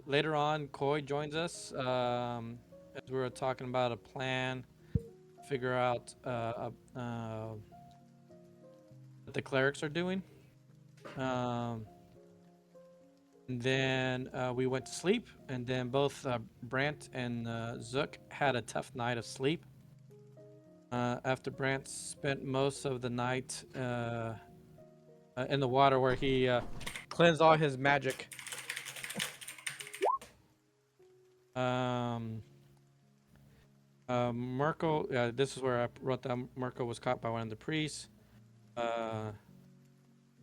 Later on, Coy joins us as we were talking about a plan, figure out what the clerics are doing. And then we went to sleep, and then both Brant and Zook had a tough night of sleep. After Brant spent most of the night in the water where he cleansed all his magic. Murko, this is where I wrote down Murko was caught by one of the priests. I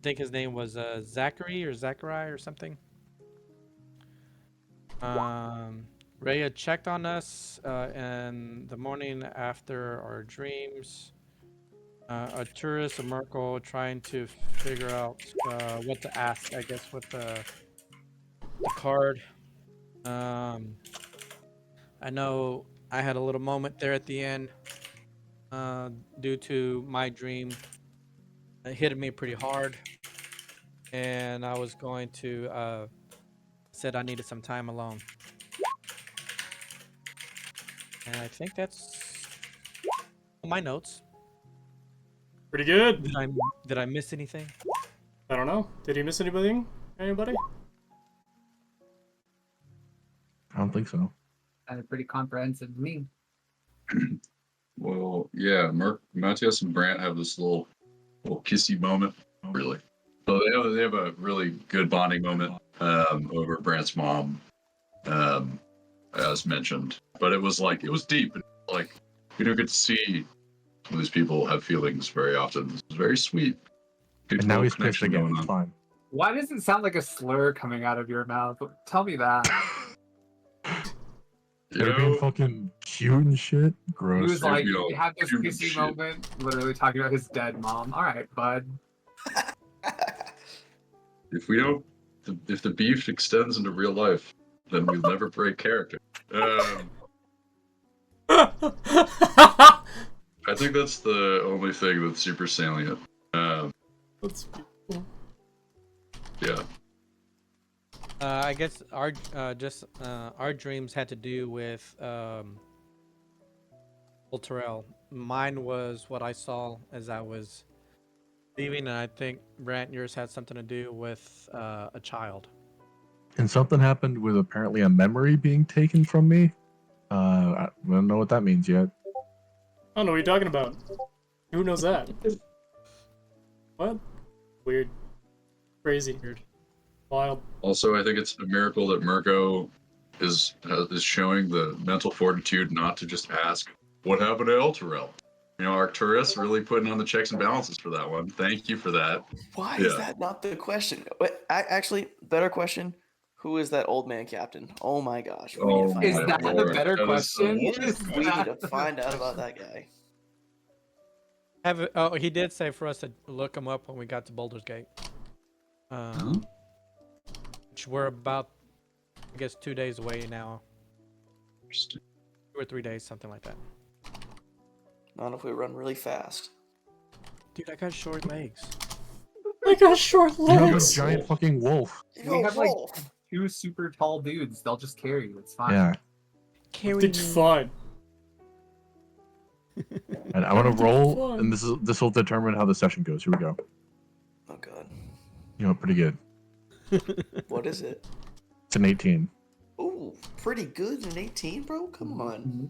think his name was Zachary or Zachariah or something. Rhea checked on us in the morning after our dreams. Arcturus and Murko trying to figure out what to ask, I guess, with the card. I know I had a little moment there at the end due to my dream. It hit me pretty hard, and I was going to said I needed some time alone. And I think that's my notes. Pretty good. Did I miss anything? I don't know. Did he miss anything? Anybody? I don't think so. Pretty comprehensive to me. Well, yeah, Matthias and Brant have this little kissy moment, really. So they have a really good bonding moment over Brant's mom, as mentioned. But it was deep. Like, you don't get to see some of these people have feelings very often. This is very sweet. Good And now he's pissed connection again. going It's on. fine. Why does it sound like a slur coming out of your mouth? Tell me that. You They're being know, fucking cute and shit. He Gross. was like, you know, you have this human kissy shit. moment, literally talking about his dead mom. All right, bud. if the beef extends into real life, then we'll never break character. I think that's the only thing that's super salient. That's beautiful. Yeah. I guess our dreams had to do with Ulterel. Mine was what I saw as I was leaving, and I think Brant, yours had something to do with a child. And something happened with apparently a memory being taken from me. I don't know what that means yet. I don't know what you're talking about. Who knows that? What? Weird. Crazy. Weird. Wild. Also, I think it's a miracle that Murko is showing the mental fortitude not to just ask, "What happened to Elturel?" You know, Arcturus really putting on the checks and balances for that one. Thank you for that. Why is that not the question? Actually, better question. Who is that old man captain? Oh my gosh. We need to find Is out. that the better question? We need to find out about that guy. He did say for us to look him up when we got to Baldur's Gate. Which we're about, I guess, 2 days away now. 2 or 3 days, something like that. Not if we run really fast. Dude, I got short legs. I got short You have a legs. giant fucking wolf. We have like 2 super tall dudes. They'll just carry you. It's fine. Yeah. Carry It's fine. And I want to roll, and this will determine how the session goes. Here we go. Oh god. You know, pretty good. What is it? It's an 18. Ooh, pretty good. An 18, bro? Come on.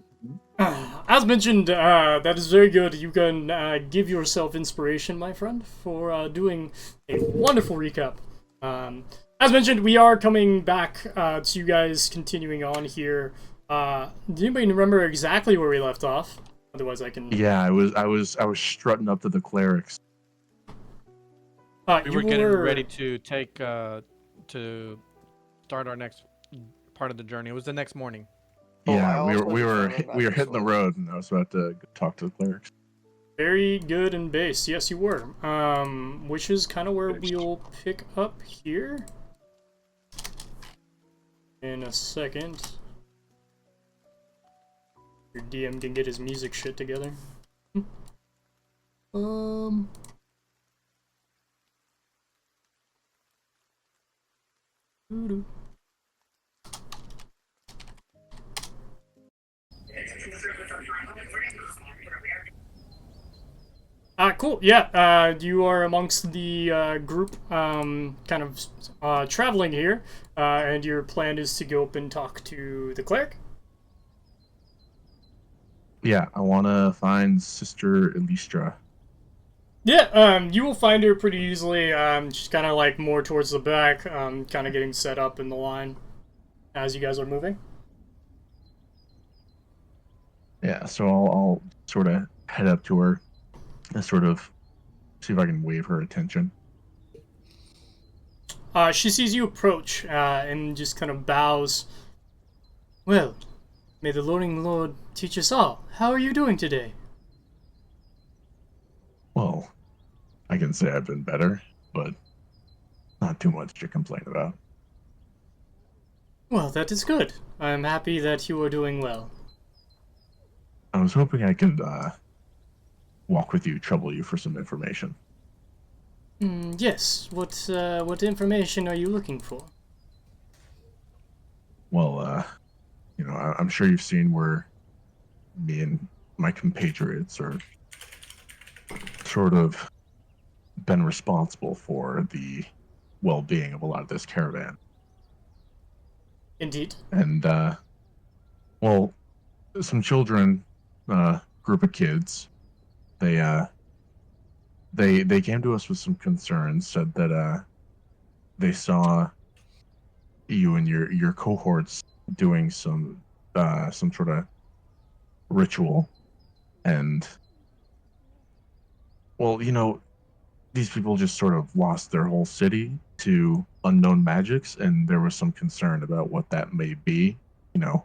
As mentioned, that is very good. You can give yourself inspiration, my friend, for doing a wonderful recap. As mentioned, we are coming back to you guys continuing on here. Does anybody remember exactly where we left off? Otherwise, I can. Yeah, I was strutting up to the clerics. We were getting ready to take to start our next part of the journey. It was the next morning. Yeah, we were hitting the road, and I was about to talk to the clerics. Very good and base. Yes, you were. Which is kind of where we'll pick up here in a second. Your DM can get his music shit together. Cool. Yeah, you are amongst the group kind of traveling here, and your plan is to go up and talk to the cleric? Yeah, I want to find Sister Elistra. Yeah, you will find her pretty easily. She's kind of like more towards the back, kind of getting set up in the line as you guys are moving. Yeah, so I'll sort of head up to her and sort of see if I can wave her attention. She sees you approach and just kind of bows. Well, may the Lord teach us all. How are you doing today? Well, I can say I've been better, but not too much to complain about. Well, that is good. I am happy that you are doing well. I was hoping I could walk with you, trouble you for some information. Yes. What information are you looking for? Well, you know, I'm sure you've seen where me and my compatriots are sort of been responsible for the well-being of a lot of this caravan. Indeed. And, well, some children, group of kids, they came to us with some concerns, said that, they saw you and your cohorts doing some sort of ritual, and, well, you know, these people just sort of lost their whole city to unknown magics, and there was some concern about what that may be, you know,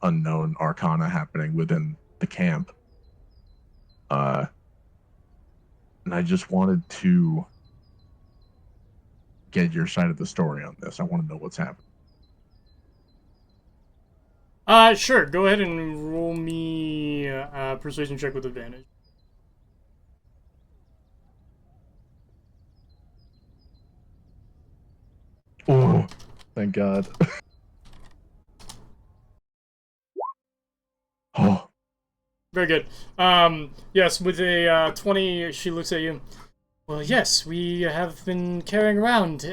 unknown arcana happening within the camp. And I just wanted to get your side of the story on this. I want to know what's happening. Sure. Go ahead and roll me a persuasion check with advantage. Oh, thank God. Oh, Very good. Yes, with a 20, she looks at you. Well, yes, we have been carrying around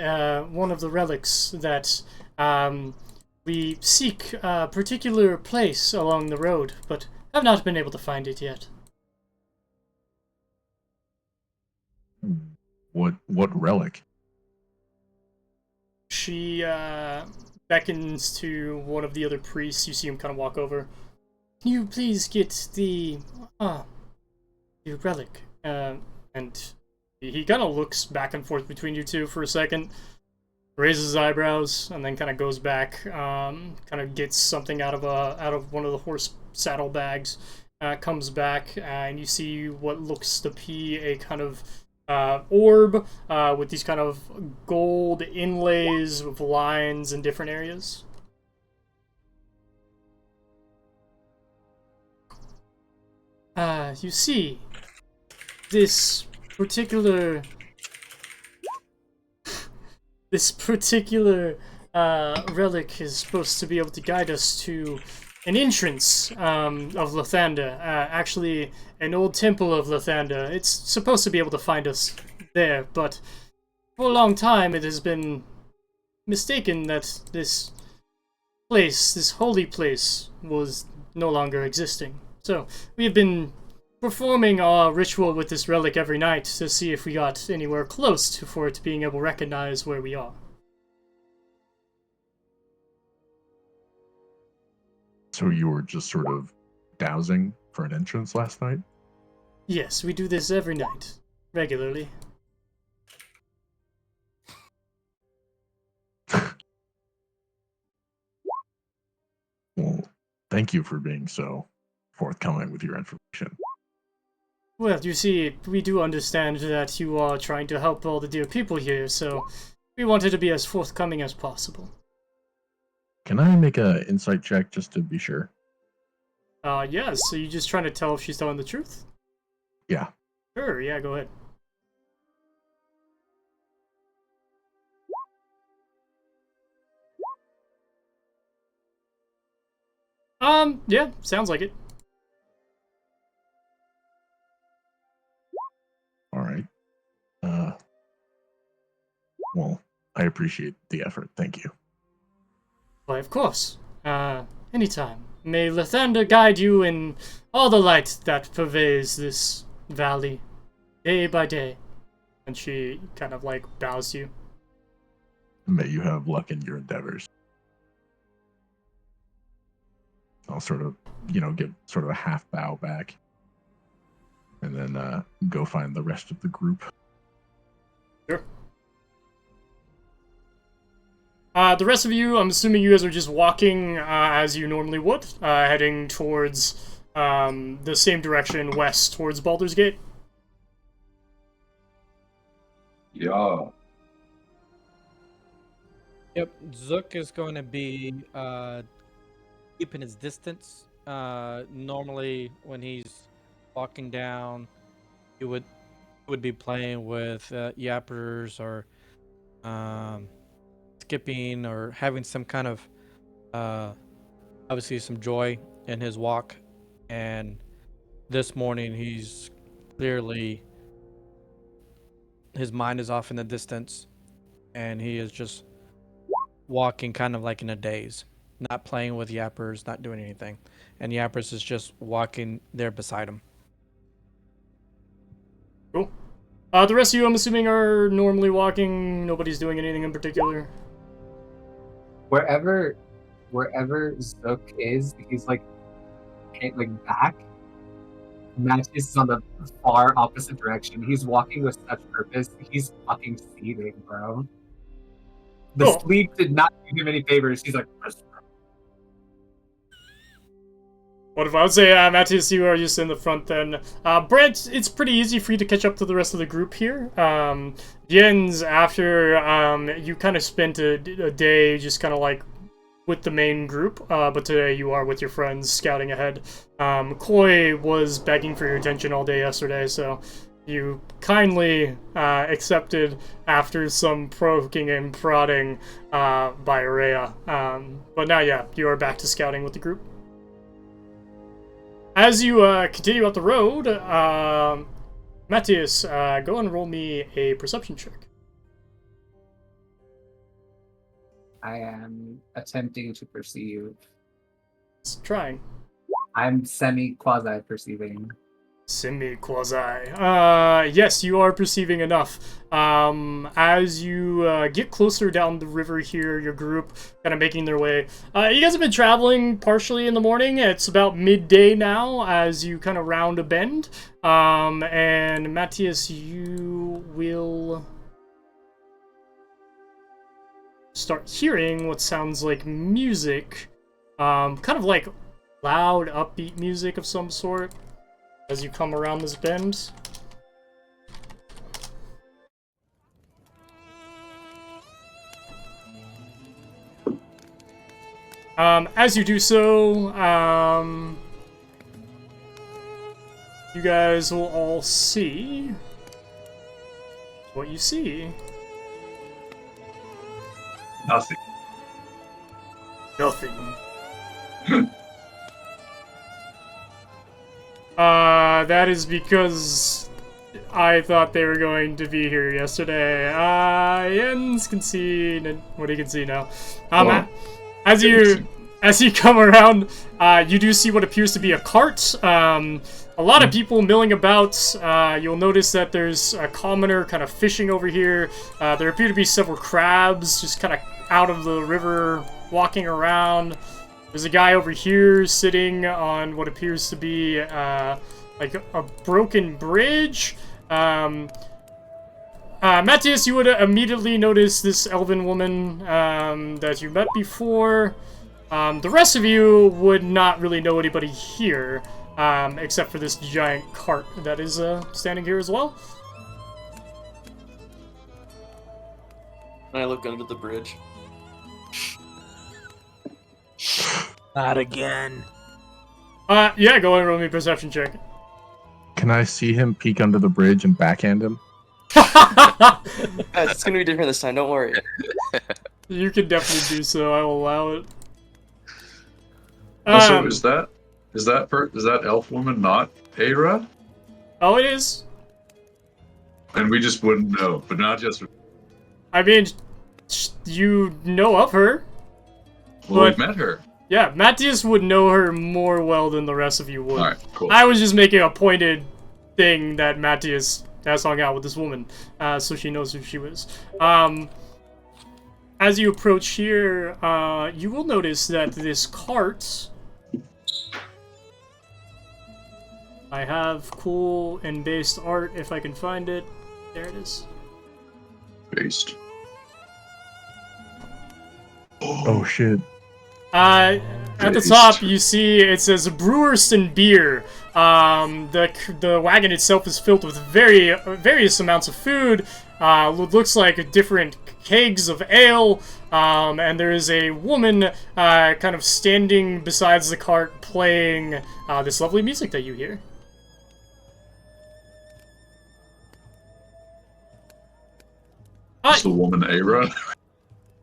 one of the relics that we seek a particular place along the road, but have not been able to find it yet. what relic? She beckons to one of the other priests. You see him kind of walk over. Can you please get the relic? And he kind of looks back and forth between you two for a second, raises his eyebrows, and then kind of goes back. Kind of gets something out of one of the horse saddle bags. Comes back, and you see what looks to be a kind of orb with these kind of gold inlays with lines in different areas. You see, this particular relic is supposed to be able to guide us to an entrance of Lathander. Actually, an old temple of Lathander. It's supposed to be able to find us there, but for a long time it has been mistaken that this place, this holy place, was no longer existing. So we have been performing our ritual with this relic every night to see if we got anywhere close to for it being able to recognize where we are. So you were just sort of dowsing for an entrance last night? Yes, we do this every night, regularly. Well, thank you for being so forthcoming with your information. Well, you see, we do understand that you are trying to help all the dear people here, so we wanted to be as forthcoming as possible. Can I make an insight check just to be sure? Yeah, so you just trying to tell if she's telling the truth? Yeah. Sure, yeah, go ahead. Yeah, sounds like it. Well, I appreciate the effort. Thank you. Why, of course. Anytime. May Lathander guide you in all the light that pervades this valley, day by day. And she kind of like bows to you. May you have luck in your endeavors. I'll sort of, give sort of a half bow back. And then go find the rest of the group. Sure. The rest of you, I'm assuming you guys are just walking as you normally would, heading towards the same direction west towards Baldur's Gate. Yeah. Yep, Zook is going to be keeping his distance. Normally, when he's walking down, he would be playing with yappers or skipping or having some kind of obviously some joy in his walk. And this morning, he's clearly his mind is off in the distance, and he is just walking kind of like in a daze, not playing with yappers, not doing anything. And yappers is just walking there beside him. Cool. The rest of you, I'm assuming, are normally walking. Nobody's doing anything in particular. Wherever Zook is, he's like back. Matthias is on the far opposite direction. He's walking with such purpose. He's fucking seething, bro. The Oh. sleep did not do him any favors. He's like, What if I would say, Matthias, you are just in the front then. Brant, it's pretty easy for you to catch up to the rest of the group here. Jens, after you kind of spent a day just kind of like with the main group, but today you are with your friends scouting ahead. Koi was begging for your attention all day yesterday, so you kindly accepted after some poking and prodding by Rhea. But now, yeah, you are back to scouting with the group. As you continue up the road, Matthias, go and roll me a perception check. I am attempting to perceive. It's trying. I'm semi-quasi perceiving. Semi-quasi. Yes, you are perceiving enough. As you get closer down the river here, your group kind of making their way. You guys have been traveling partially in the morning. It's about midday now as you kind of round a bend. And Matthias, you will start hearing what sounds like music. Kind of like loud, upbeat music of some sort. As you come around this bend. As you do so, you guys will all see what you see. Nothing. Nothing. That is because I thought they were going to be here yesterday. Jens can see what he can see now. As you come around, you do see what appears to be a cart. A lot of people milling about. You'll notice that there's a commoner kind of fishing over here. There appear to be several crabs just kind of out of the river walking around. There's a guy over here sitting on what appears to be like a broken bridge. Matthias, you would immediately notice this elven woman that you met before. The rest of you would not really know anybody here, except for this giant cart that is standing here as well. And I look under the bridge. Not again. Yeah, go and roll me a perception check. Can I see him peek under the bridge and backhand him? It's gonna be different this time, don't worry. You can definitely do so. I will allow it. Also, is that elf woman not Aira? Oh, it is. And we just wouldn't know, but not just. I mean, you know of her. Well, we've But- met her. Yeah, Matthias would know her more well than the rest of you would. Alright, cool. I was just making a pointed thing that Matthias has hung out with this woman, so she knows who she was. As you approach here, you will notice that this cart... I have cool and based art if I can find it. There it is. Based. Oh shit. At the Based. top, you see it says Brewerston Beer. The wagon itself is filled with various amounts of food. Looks like different kegs of ale. And there is a woman kind of standing beside the cart playing this lovely music that you hear. Is the woman Ara?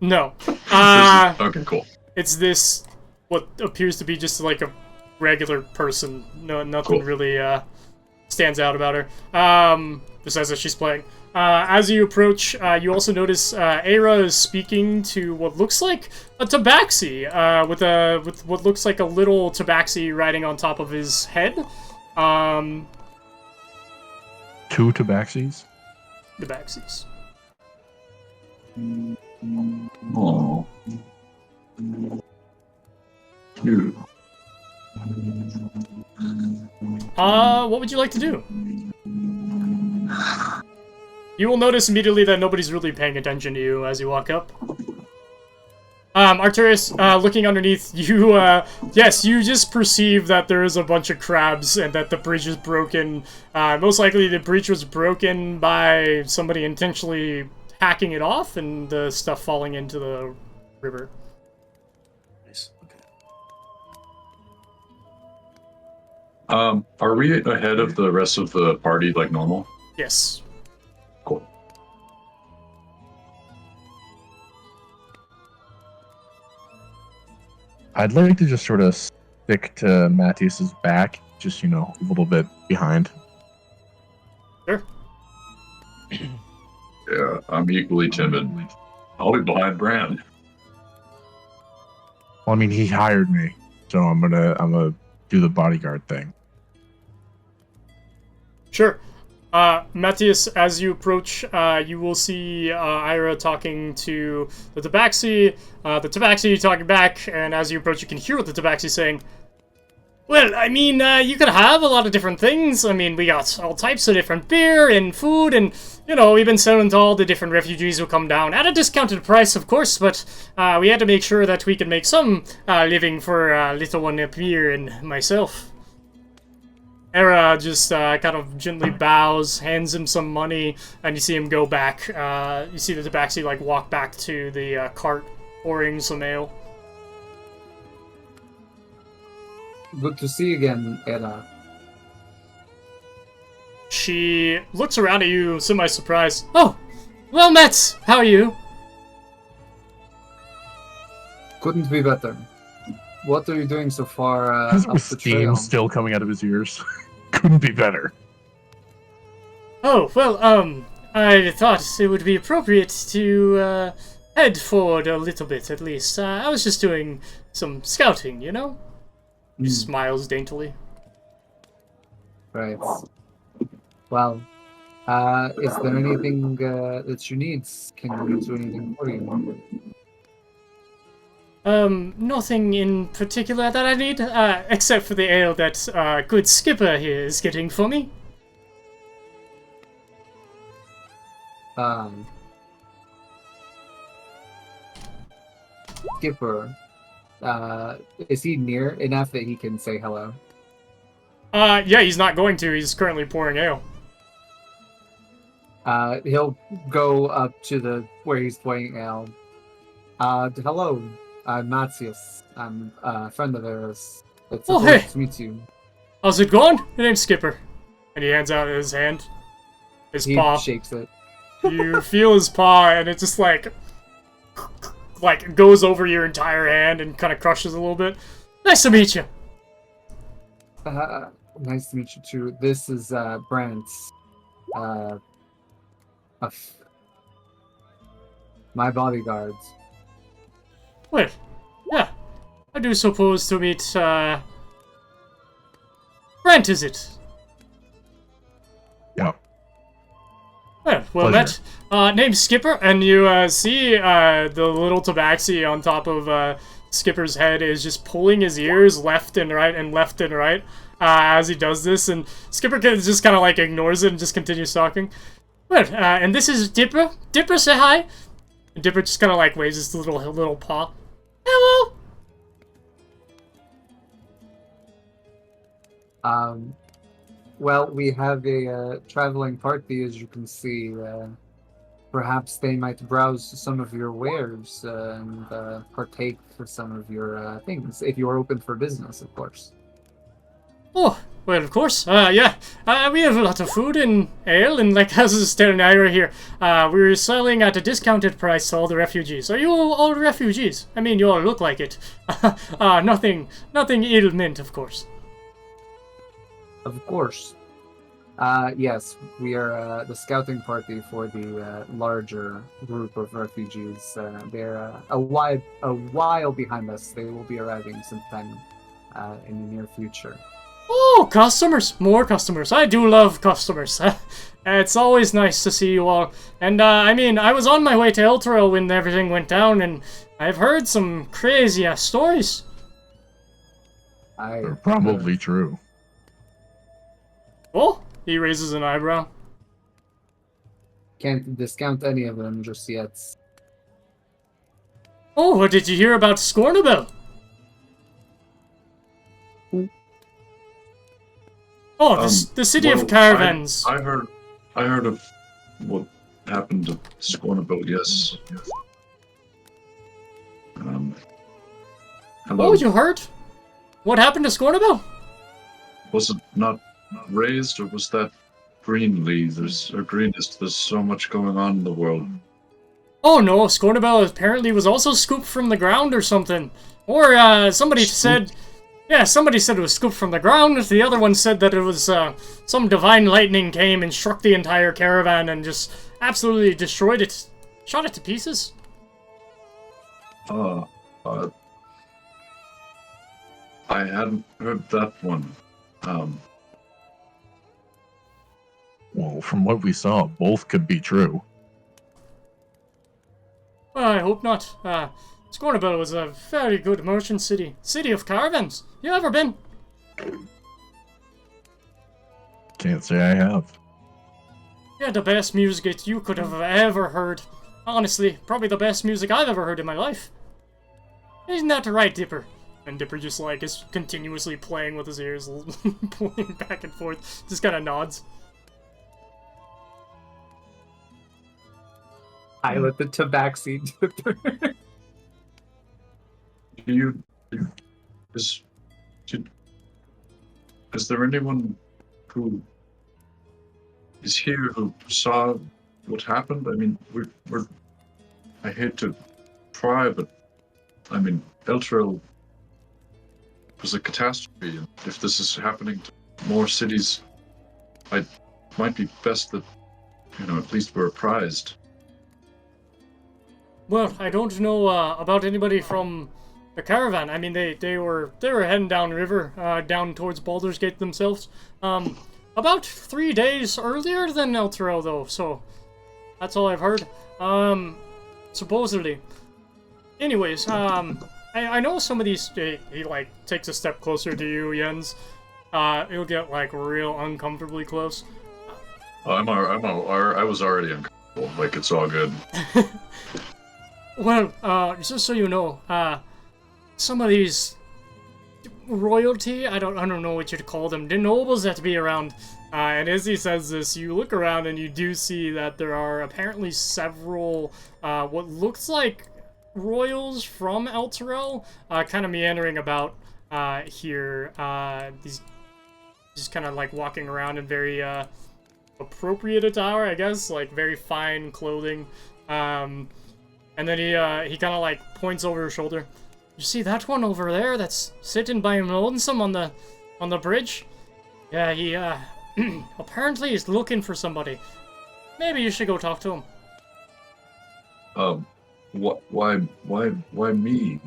No. Okay, cool. It's this, what appears to be just like a regular person. No, nothing Cool. really stands out about her. Besides that she's playing. As you approach, you also notice Ara is speaking to what looks like a tabaxi, with what looks like a little tabaxi riding on top of his head. 2 tabaxis? Tabaxis. Oh. Cute. What would you like to do? You will notice immediately that nobody's really paying attention to you as you walk up. Arcturus, looking underneath, you, yes, you just perceive that there is a bunch of crabs and that the bridge is broken. Most likely the bridge was broken by somebody intentionally hacking it off and the stuff falling into the river. Nice. Okay. Are we ahead of the rest of the party like normal? Yes. Cool. I'd like to just sort of stick to Matthias's back, just, you know, a little bit behind. Sure. Yeah, I'm equally timid. I'll be behind Brant. Well, I mean, he hired me, so I'm gonna do the bodyguard thing. Sure. Matthias, as you approach, you will see Ira talking to the Tabaxi, the Tabaxi talking back, and as you approach, you can hear what the Tabaxi is saying. Well, I mean, you could have a lot of different things. I mean, we got all types of different beer and food, and, you know, we've been selling to all the different refugees who come down at a discounted price, of course, but we had to make sure that we could make some living for little one up here and myself. Era just kind of gently bows, hands him some money, and you see him go back. You see the Tabaxi, like, walk back to the cart, pouring some ale. Good to see you again, Era. She looks around at you, semi-surprised. Oh, well met! How are you? Couldn't be better. What are you doing so far With up the steam trail? still coming out of his ears. Couldn't be better. Oh, well, I thought it would be appropriate to, head forward a little bit, at least. I was just doing some scouting, you know? He smiles daintily. Right. Well, is there anything that you need? Can we do anything for you? Nothing in particular that I need, except for the ale that, good Skipper here is getting for me. Skipper, is he near enough that he can say hello? Yeah, he's not going to. He's currently pouring ale. He'll go up to where he's pouring ale. Hello, I'm Matthias. I'm a friend of theirs. It's a Oh, pleasure hey. to meet you. How's it going? My name's Skipper. And he hands out his hand. His He paw. shakes it. You feel his paw, and it just, like goes over your entire hand and kind of crushes a little bit. Nice to meet you. Nice to meet you too. This is Brant. My bodyguards. Well, yeah. I do suppose to meet, Brant, is it? Yeah. Well met. Name's Skipper, and you, see, the little tabaxi on top of, Skipper's head is just pulling his ears left and right and left and right, as he does this, and Skipper just kind of, like, ignores it and just continues talking. Well, and this is Dipper. Dipper, say hi. And Dipper just kind of, like, waves his little paw. Hello! Well, we have a traveling party, as you can see. Perhaps they might browse some of your wares and partake for some of your things, if you are open for business, of course. Oh, well, of course. Yeah. We have a lot of food and ale, and like houses staring at right here. We're selling at a discounted price to all the refugees. Are you all refugees? I mean, you all look like it. Nothing ill meant, of course. Of course. Yes, we are the scouting party for the larger group of refugees. They're a while behind us. They will be arriving sometime in the near future. Oh, customers! More customers. I do love customers. It's always nice to see you all. And, I mean, I was on my way to Elturel when everything went down, and I've heard some crazy-ass stories. They're probably true. Oh? He raises an eyebrow. Can't discount any of them just yet. Oh, what did you hear about Scornabel? Oh, the city of caravans. I heard of what happened to Scornabel. Yes. Hello. Oh, you heard? What happened to Scornabel? Was it not raised, or was that greenly? There's so much going on in the world. Oh no, Scornabel apparently was also scooped from the ground or something. Or somebody said it was scooped from the ground. The other one said that it was some divine lightning came and struck the entire caravan and just absolutely destroyed it. Shot it to pieces. I hadn't heard that one. Well, from what we saw, both could be true. Well, I hope not. Scornabel was a very good merchant city. City of caravans. You ever been? Can't say I have. Yeah, the best music you could have ever heard. Honestly, probably the best music I've ever heard in my life. Isn't that right, Dipper? And Dipper just, like, is continuously playing with his ears, pulling back and forth. Just kind of nods. I let the tabaxi Dipper. Is there anyone who is here who saw what happened? I mean, I hate to pry, but I mean, Elturel was a catastrophe, and if this is happening to more cities, it might be best that, at least we're apprised. Well, I don't know about anybody from the caravan. I mean, they were heading downriver, down towards Baldur's Gate themselves. About 3 days earlier than Elturel, though. So that's all I've heard. Supposedly. Anyways, I know some of these. He like takes a step closer to you, Jens. It'll get like real uncomfortably close. I was already uncomfortable. Like, it's all good. Well, just so you know, some of these royalty, I don't know what you'd call them, the nobles that be around, and as he says this, you look around and you do see that there are apparently several, what looks like royals from Elturel, kind of meandering about, here, these, just kind of like walking around in very, appropriate attire, I guess, like very fine clothing, and then he kind of like points over his shoulder. You see that one over there that's sitting by him lonesome on the bridge? Yeah, he apparently is looking for somebody. Maybe you should go talk to him. What? Why me?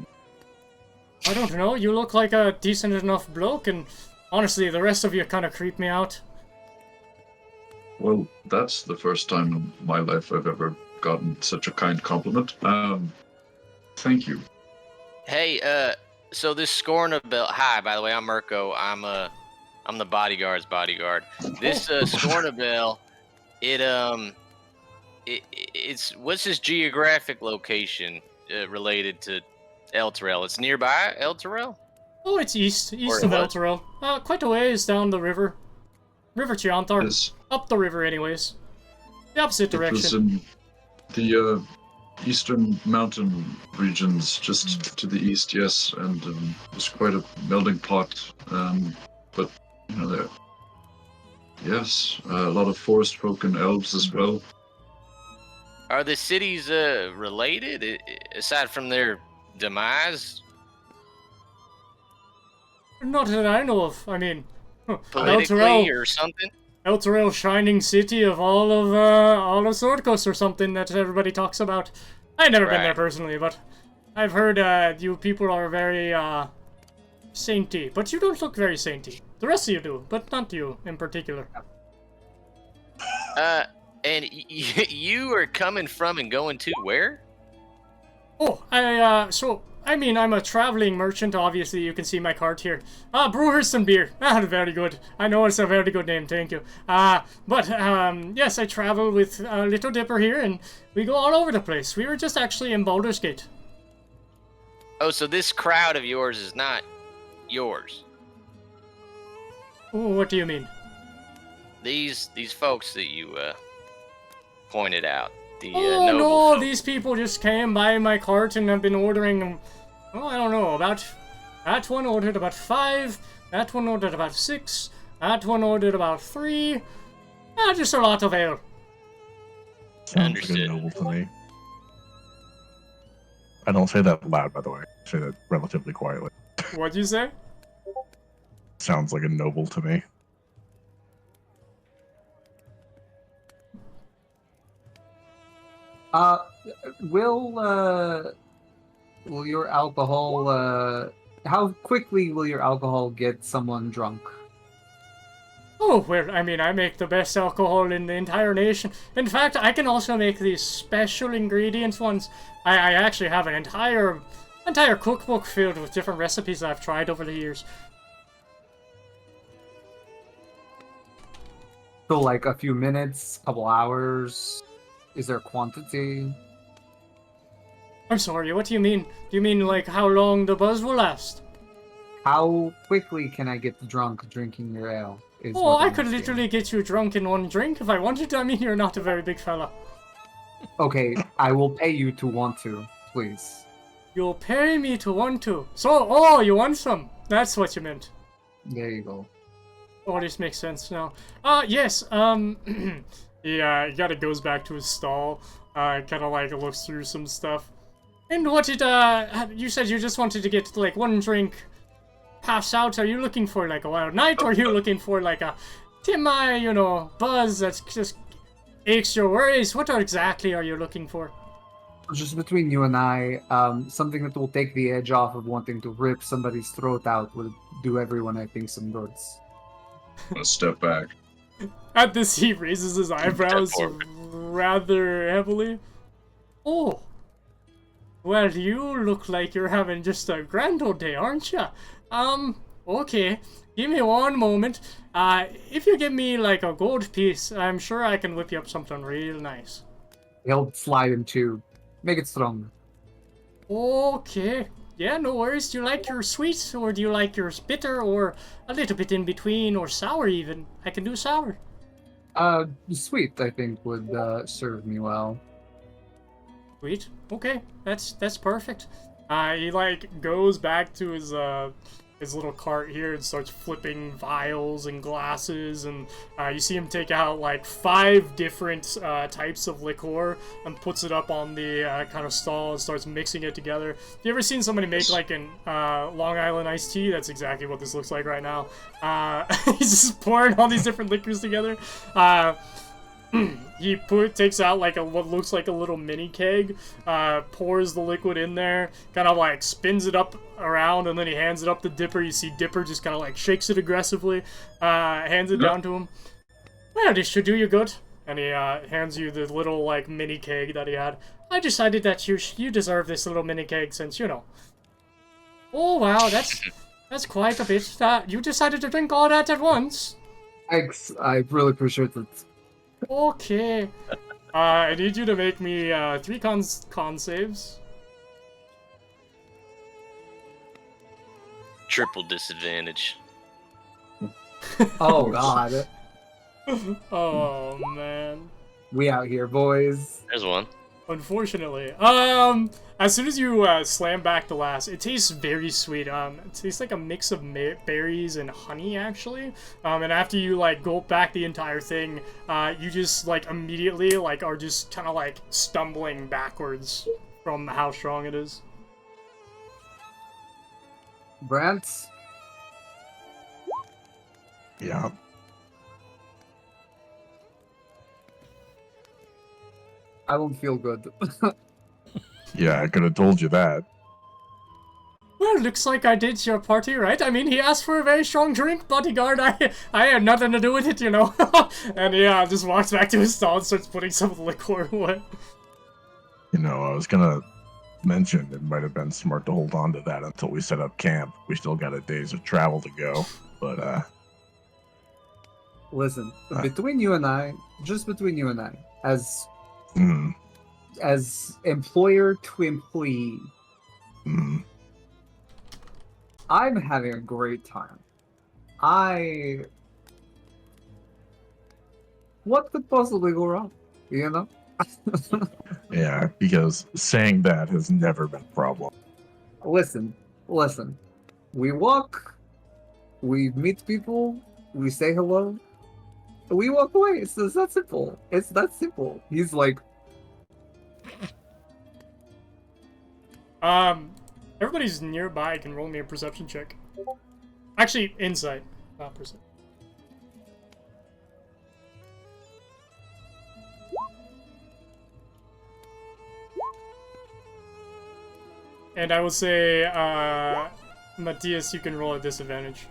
I don't know, you look like a decent enough bloke, and honestly, the rest of you kind of creep me out. Well, that's the first time in my life I've ever gotten such a kind compliment. Thank you. Hey, so this Scornabell. Hi, by the way, I'm Murko. I'm the bodyguard's bodyguard. This Scornabell, it's what's this geographic location related to Elturel? It's nearby Elturel? Oh, it's east Or of what? Elturel. Quite a ways down the river. River Chiantar. Yes, Up the river, anyways. The opposite it was direction. in the eastern mountain regions, just to the east. Yes, and it's quite a melting pot. But you know, there. Yes, a lot of forest folk and elves as well. Are the cities related aside from their demise? Not that I know of. I mean, Politically or something? Elturel, shining city of all of Sword Coast or something that everybody talks about. I've never been there Right. personally, but I've heard you people are very sainty, but you don't look very sainty. The rest of you do, but not you in particular. And you are coming from and going to where? Oh, I'm a traveling merchant, obviously, you can see my cart here. Brewhurst beer. Very good. I know it's a very good name, thank you. Yes, I travel with Little Dipper here, and we go all over the place. We were just actually in Baldur's Gate. Oh, so this crowd of yours is not yours. Ooh, what do you mean? These folks that you pointed out. The Oh, noble no, folk. these people just came by my cart and have been ordering, oh, I don't know, that one ordered about 5, that one ordered about 6, that one ordered about 3, just a lot of ale. Sounds like Understood. a noble to me. I don't say that loud, by the way. I say that relatively quietly. What'd you say? Sounds like a noble to me. Will your alcohol, how quickly will your alcohol get someone drunk? Oh, well, I mean, I make the best alcohol in the entire nation. In fact, I can also make these special ingredients ones. I actually have an entire cookbook filled with different recipes I've tried over the years. So like a few minutes, couple hours? Is there quantity? I'm sorry, what do you mean? Do you mean, like, how long the buzz will last? How quickly can I get drunk drinking your ale? Is Oh, what I I'm could asking. literally get you drunk in one drink if I wanted to. I mean, you're not a very big fella. Okay, I will pay you to want to, please. You'll pay me to want to. So, oh, you want some? That's what you meant. There you go. Oh, this makes sense now. Yes, he kind of goes back to his stall, kind of like looks through some stuff. And what did, you said you just wanted to get, like, one drink, pass out. Are you looking for, like, a wild night, or are you looking for, like, a buzz that just aches your worries? What exactly are you looking for? Just between you and I, something that will take the edge off of wanting to rip somebody's throat out would do everyone, I think, some goods. Let's step back. At this, he raises his eyebrows forward. rather heavily. Oh. Well, you look like you're having just a grand old day, aren't you? Okay. Give me one moment. If you give me, like, a gold piece, I'm sure I can whip you up something real nice. He'll slide him too. Make it stronger. Okay. Yeah, no worries. Do you like your sweet, or do you like yours bitter, or a little bit in between, or sour even? I can do sour. Sweet, I think, would serve me well. Sweet. Okay, that's perfect. He like goes back to his little cart here and starts flipping vials and glasses, and you see him take out like 5 different types of liqueur and puts it up on the kind of stall and starts mixing it together. Have you ever seen somebody make like an Long Island iced tea? That's exactly what this looks like right now. He's just pouring all these different liquors together. he takes out like what looks like a little mini keg, pours the liquid in there, kind of like spins it up around, and then he hands it up to Dipper. You see Dipper just kind of like shakes it aggressively, hands it down to him. Well, this should do you good. And he hands you the little like mini keg that he had. I decided that you deserve this little mini keg since, you know. Oh wow, that's quite a bit. You decided to drink all that at once. Thanks. I really appreciate it. Okay. I need you to make me 3 con saves. Triple disadvantage. Oh god. Oh man. We out here, boys. There's one. Unfortunately. As soon as you slam back the last, it tastes very sweet. It tastes like a mix of berries and honey, actually. And after you, like, gulp back the entire thing, you just, like, immediately, like, are just kind of, like, stumbling backwards from how strong it is. Brant? Yeah. I don't feel good. Yeah, I could have told you that. Well, looks like I did your party right. I mean, he asked for a very strong drink, bodyguard. I had nothing to do with it, you know. And yeah, just walks back to his stall and starts putting some liquor away. You know, I was gonna mention it might have been smart to hold on to that until we set up camp. We still got a days of travel to go, but Listen, between you and I, just between you and I, as employer to employee, I'm having a great time. What could possibly go wrong? You know? yeah, because saying that has never been a problem. Listen. We walk, we meet people, we say hello, we walk away. It's that simple. It's that simple. He's like, everybody's nearby can roll me a perception check. Actually, insight, not perception. And I will say, Matthias, you can roll at disadvantage.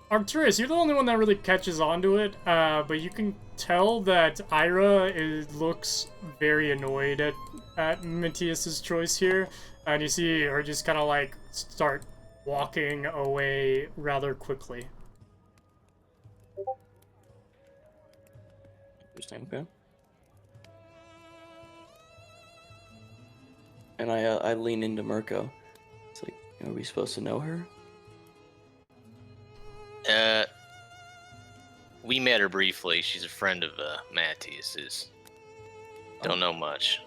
Arcturus, you're the only one that really catches on to it, but you can tell that Ira looks very annoyed at Matthias's choice here, and you see her just kind of like start walking away rather quickly. Interesting, okay. And I lean into Murko. It's like, are we supposed to know her? We met her briefly. She's a friend of Matthias's. Don't know much.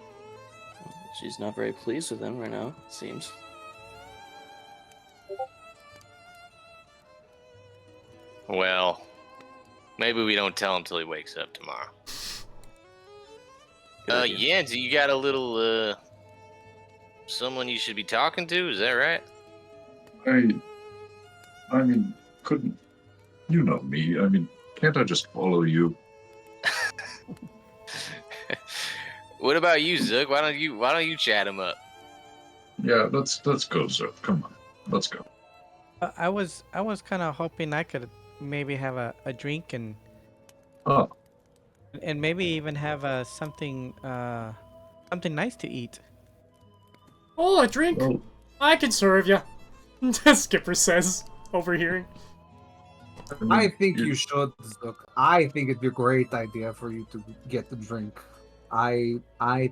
She's not very pleased with him right now, it seems. Well, maybe we don't tell him till he wakes up tomorrow. Yanzi, you got a little, someone you should be talking to, is that right? I mean, couldn't you know me? I mean, can't I just follow you? What about you, Zook? Why don't you chat him up? Yeah, let's go, Zook. Come on, let's go. I was kind of hoping I could maybe have a drink and maybe even have something nice to eat. Oh, a drink? Well, I can serve you. Skipper says, overhearing. I think you should, Zook. I think it'd be a great idea for you to get the drink. I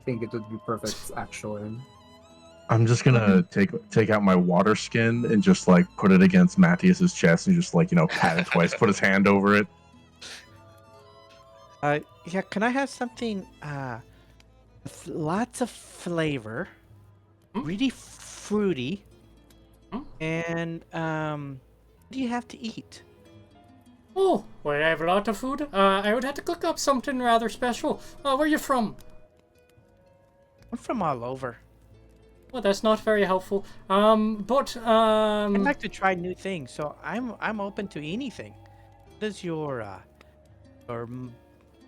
think it would be perfect, actually. I'm just gonna take out my water skin and just like put it against Matthias's chest and just like, you know, pat it twice, put his hand over it. Yeah, can I have something with lots of flavor, really fruity, and what do you have to eat? Oh, well, I have a lot of food. I would have to cook up something rather special. Where are you from? I'm from all over. Well, that's not very helpful. But I like to try new things, so I'm open to anything. What is your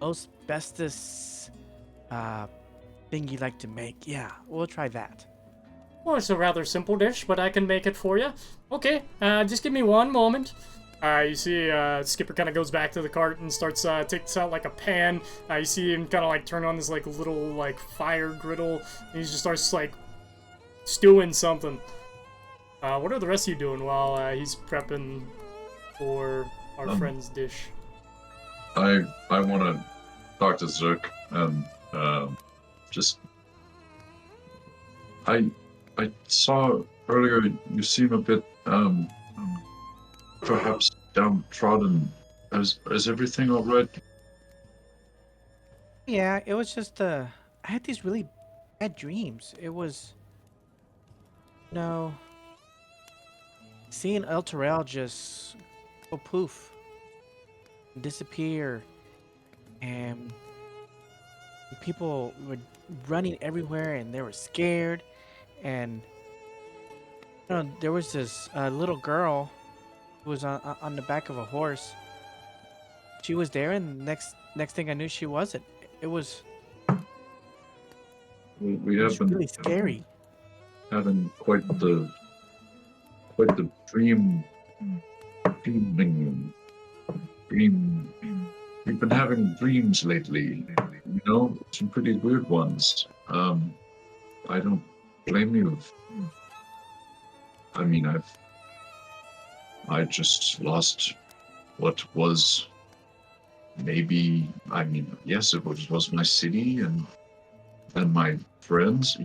most bestest thing you like to make? Yeah, we'll try that. Well, it's a rather simple dish, but I can make it for you. Okay, just give me one moment. You see, Skipper kind of goes back to the cart and starts, takes out, like, a pan. You see him kind of, like, turn on this, like, little, like, fire griddle. And he just starts, like, stewing something. What are the rest of you doing while, he's prepping for our friend's dish? I want to talk to Zook and just. I saw earlier you seem a bit perhaps downtrodden. Is everything all right? Yeah, it was just I had these really bad dreams. It was seeing El Terrell just go poof, disappear, and people were running everywhere and they were scared. And there was this little girl who was on the back of a horse. She was there, and next thing I knew, she wasn't. It was We have been really scary. having quite the dreaming. We've been having dreams lately. You know, some pretty weird ones. I don't blame you. I mean, I just lost what was maybe. I mean, yes, it was my city and my friends.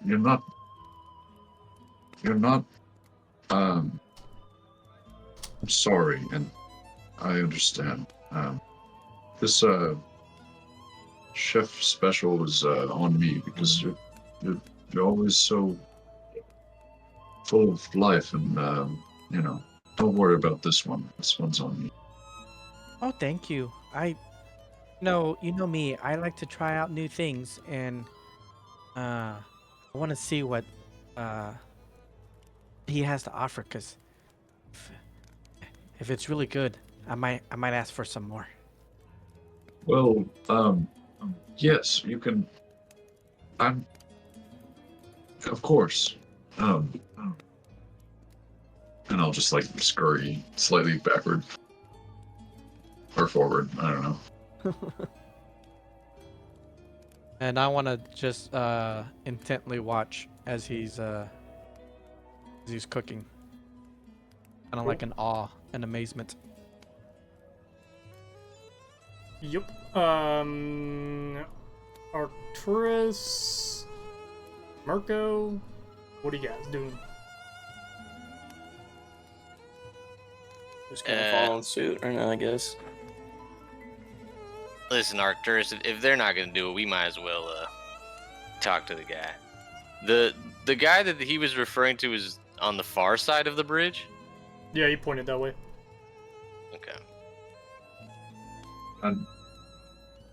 You're not. I'm sorry, and I understand. This chef special was on me because you're always so full of life, and don't worry about this one. This one's on me. Oh, thank you. You know me. I like to try out new things, and I want to see what he has to offer. Cause if it's really good, I might ask for some more. Well, yes, you can. Of course. And I'll just like scurry slightly backward or forward. I don't know. And I want to just intently watch as he's cooking, kind of like in awe and amazement. Yep. Arcturus, Murko, what are you guys doing? Just gonna follow in suit right now, I guess. Listen, Arcturus, if they're not gonna do it, we might as well talk to the guy. The guy that he was referring to is on the far side of the bridge. Yeah, he pointed that way. Okay. And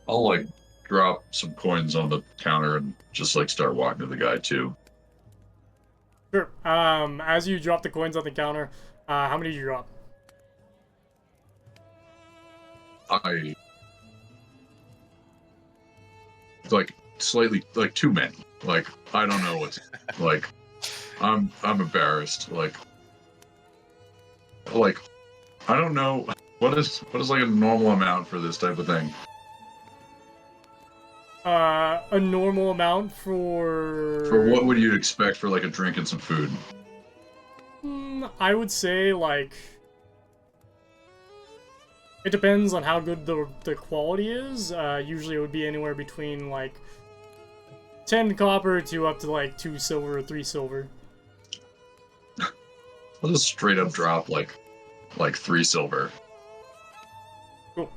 I'll like drop some coins on the counter and just like start walking to the guy too. Sure. As you drop the coins on the counter, how many did you drop? I like slightly like too many. Like I don't know what's like. I'm embarrassed. Like I don't know what is like a normal amount for this type of thing. A normal amount for what would you expect for like a drink and some food? I would say like it depends on how good the quality is. Usually it would be anywhere between like 10 copper to up to like 2 silver or 3 silver. I'll just straight up drop like 3 silver. Cool.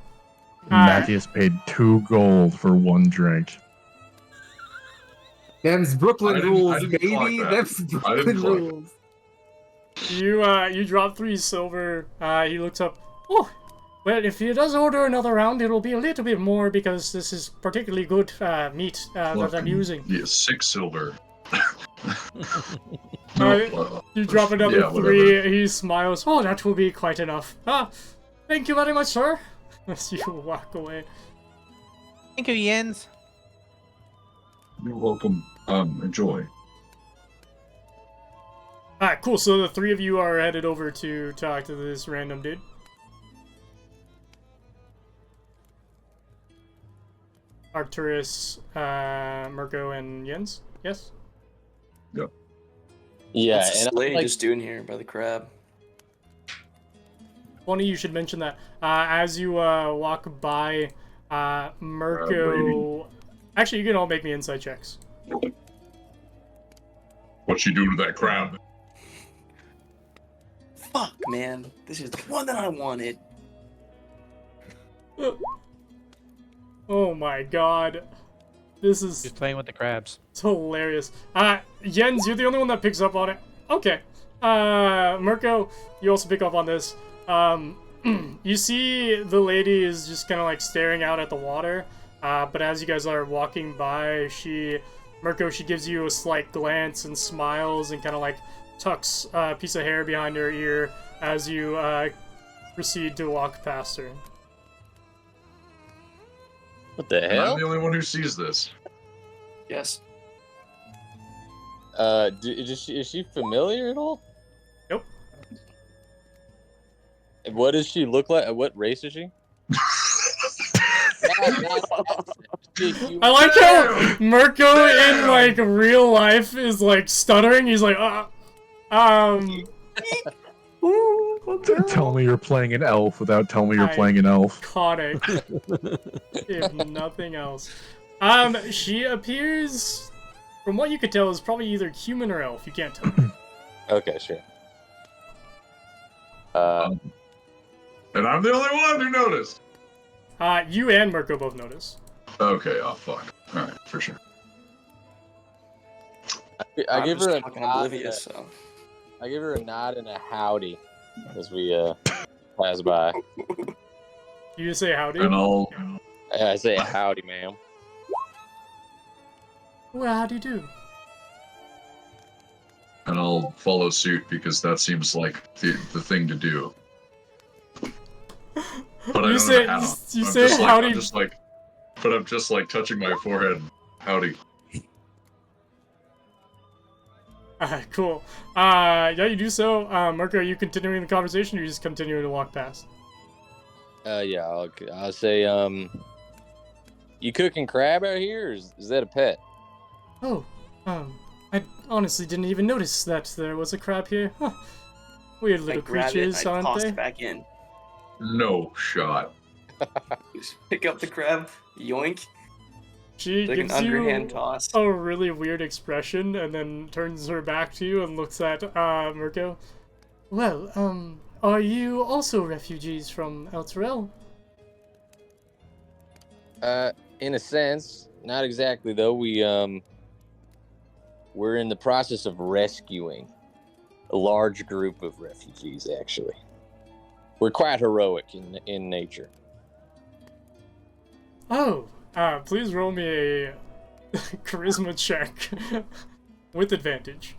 Matthias paid 2 gold for 1 drink. Them's Brooklyn rules, I didn't clock baby. that. Them's I didn't Brooklyn clock rules. You drop 3 silver. He looks up. Oh, Well, if he does order another round, it will be a little bit more because this is particularly good meat that I'm using. Yeah, 6 silver. You drop another yeah, 3, whatever. he smiles. Oh, that will be quite enough. Thank you very much, sir. As you walk away. Thank you, Jens. You're welcome. Enjoy. Alright, cool. So the 3 of you are headed over to talk to this random dude. Arcturus, Murko, and Jens? Yes? Yep. Yeah, What's this and lady like, just doing here by the crab? Funny you should mention that. As you walk by, Murko... Actually, you can all make me insight checks. What's she doing to that crab? Fuck, man. This is the one that I wanted. Oh my god. This is He's playing with the crabs. it's hilarious. Jens, you're the only one that picks up on it. Okay. Murko, you also pick up on this. You see the lady is just kind of like staring out at the water. But as you guys are walking by, Murko, she gives you a slight glance and smiles and kind of like tucks a piece of hair behind her ear as you proceed to walk past her. what the I'm hell? the only one who sees this. Yes. Is she familiar at all? Nope. What does she look like? What race is she? I like how Murko in like real life is like stuttering. He's like, Tell me you're playing an elf without telling me you're I- playing an elf. iconic. If nothing else. She appears, from what you could tell, is probably either human or elf. You can't tell. Okay, sure. And I'm the only one who noticed. You and Murko both notice. Okay, oh fuck. Alright, for sure. I I'm give just her a fucking nod. oblivious, so. I give her a nod and a howdy as we pass by. You just say howdy. And I say howdy, ma'am. Well, how do you do? I'll follow suit because that seems like the thing to do. But I You don't say- know how. you I'm say just howdy- I'm just like touching my forehead. Howdy. Cool. Yeah, you do so. Murko, are you continuing the conversation, or are you just continuing to walk past? Yeah, I'll say, you cooking crab out here, or is that a pet? Oh, I honestly didn't even notice that there was a crab here. Huh. Weird I little grab creatures, it, I aren't toss they? it back in. No shot. Just pick up the crab, yoink, She like an gives you underhand toss. a really weird expression and then turns her back to you and looks at Murko. Well, are you also refugees from Elturel? In a sense, not exactly though. We're in the process of rescuing a large group of refugees. Actually, we're quite heroic in nature. Oh, please roll me a charisma check with advantage.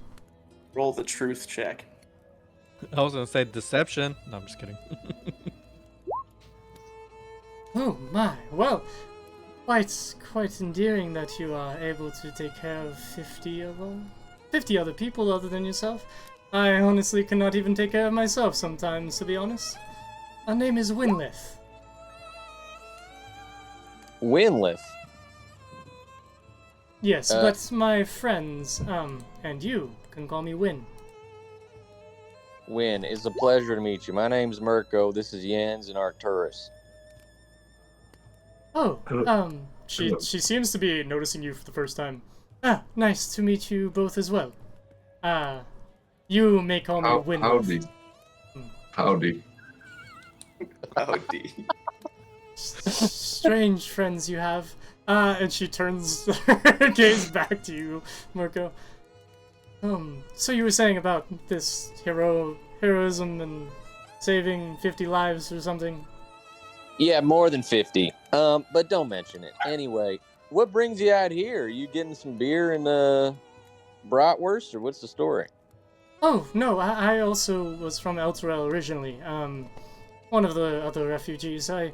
Roll the truth check. I was gonna say deception. No, I'm just kidding. Oh my, well, quite endearing that you are able to take care of 50 other people other than yourself. I honestly cannot even take care of myself sometimes, to be honest. Our name is Winlith. Winlith. Yes, but my friends, and you can call me Win. Win, it's a pleasure to meet you. My name's Murko. This is Jens and Arcturus. Oh, she seems to be noticing you for the first time. Nice to meet you both as well. You may call me Winlith. Howdy. Howdy. Strange friends you have. And she turns her gaze back to you, Murko. So you were saying about this heroism and saving 50 lives or something? Yeah, more than 50. But don't mention it. Anyway, what brings you out here? Are you getting some beer and bratwurst, or what's the story? Oh, no, I also was from Elturel originally. One of the other refugees. I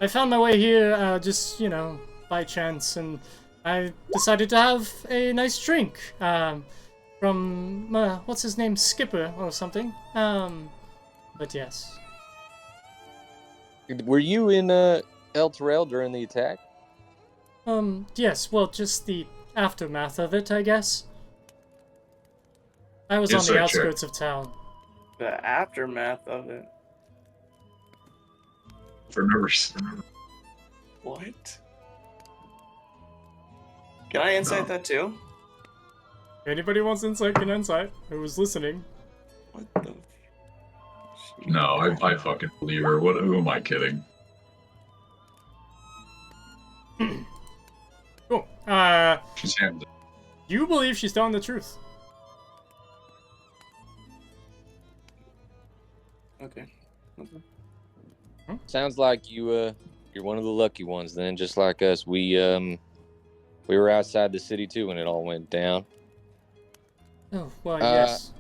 found my way here, just, you know, by chance, and I decided to have a nice drink, from, what's his name, Skipper or something. But yes. Were you in Elturel during the attack? Yes, well, just the aftermath of it, I guess. I was on Insight the check. outskirts of town. The aftermath of it. For numbers. What? Can I insight that too? Anybody wants insight can insight. Who was listening? What the? No, I fucking believe her. Who am I kidding? Cool. She's hammed. You believe she's telling the truth. Okay. Sounds like you're one of the lucky ones then, just like us. We were outside the city too when it all went down. Oh, well, yes.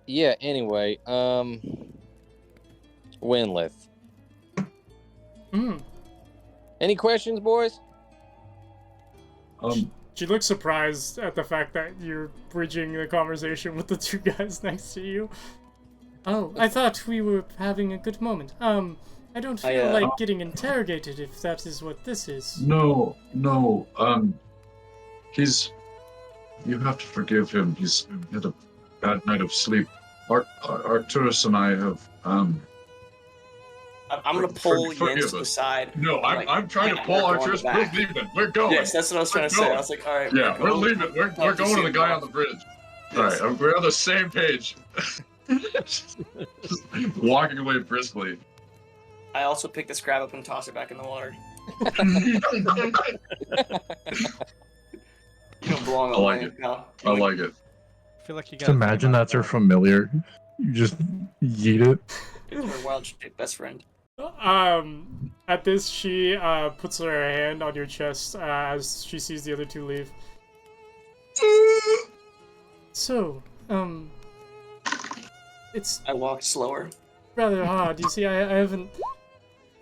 Yeah, anyway, Winlith. Any questions, boys? She looks surprised at the fact that you're bridging the conversation with the two guys next to you. Oh, I thought we were having a good moment. I don't feel like getting interrogated if that is what this is. No, you have to forgive him. He's had a bad night of sleep. Arcturus and I have, I'm gonna pull forgive Jens to the us. side. No, I'm trying to pull Arcturus. We're leaving. We're going. Yes, that's what I was trying to say. I was like, all right. Yeah, we're leaving. We're going to the guy on the bridge. Yes. All right, we're on the same page. Just walking away briskly. I also pick this crab up and toss it back in the water. You don't belong I on like land, it. pal. I like it. I feel like you Just got. imagine that's her familiar. You just yeet it. It's her wild shape best friend. At this, she puts her hand on your chest as she sees the other two leave. So, it's I walk slower. rather hard. You see, I haven't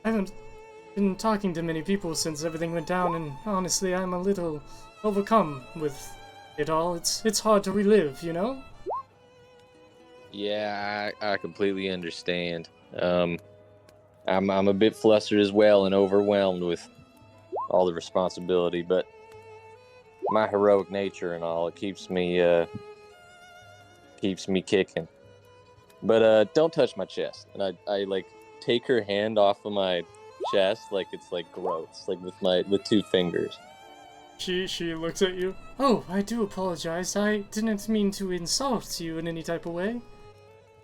been talking to many people since everything went down, and honestly, I'm a little overcome with it all. It's hard to relive, you know? Yeah, I completely understand. I'm a bit flustered as well and overwhelmed with all the responsibility, but my heroic nature and all, it keeps me kicking. But don't touch my chest. And I like take her hand off of my chest like it's like gross, like with 2 fingers. She looks at you. Oh, I do apologize. I didn't mean to insult you in any type of way.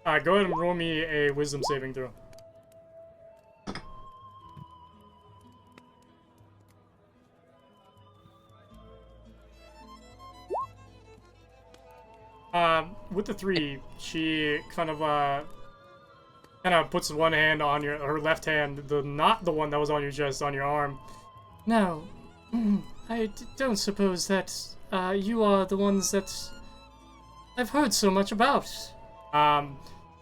Go ahead and roll me a wisdom saving throw. With the 3, she kind of puts one hand on her left hand, not the one that was on your chest, on your arm. Now, I don't suppose that you are the ones that I've heard so much about.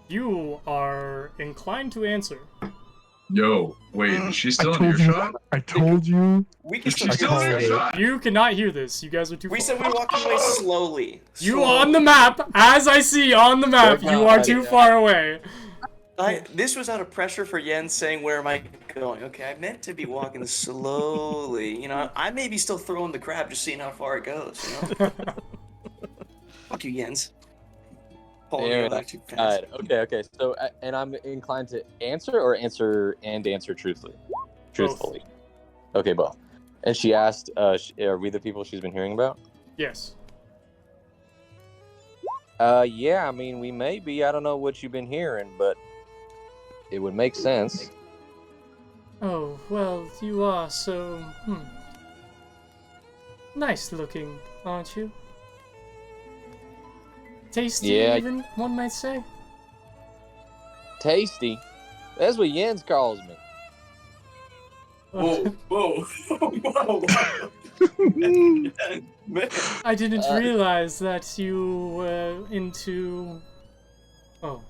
You are inclined to answer. Yo, wait, is she I still in told you. earshot? I told you. We can Is she still still in hear you. earshot? You cannot hear this. You guys are too We far. said we were walking away slowly. You on the map, as I see on the map, you are too far away. This was out of pressure for Jens saying, where am I going? Okay, I meant to be walking slowly. You know, I may be still throwing the crab, just seeing how far it goes, you know? Fuck you, Jens. Pulling you back too fast. Okay. So, and I'm inclined to answer truthfully. Truthfully. Okay, both. And she asked, are we the people she's been hearing about? Yes. Yeah, I mean, we may be. I don't know what you've been hearing, but it would make sense. Oh, well, you are so, nice looking, aren't you? Tasty, Yeah. even, one might say. Tasty. That's what Jens calls me. Whoa, whoa, whoa! Man. I didn't realize that you were into... Oh,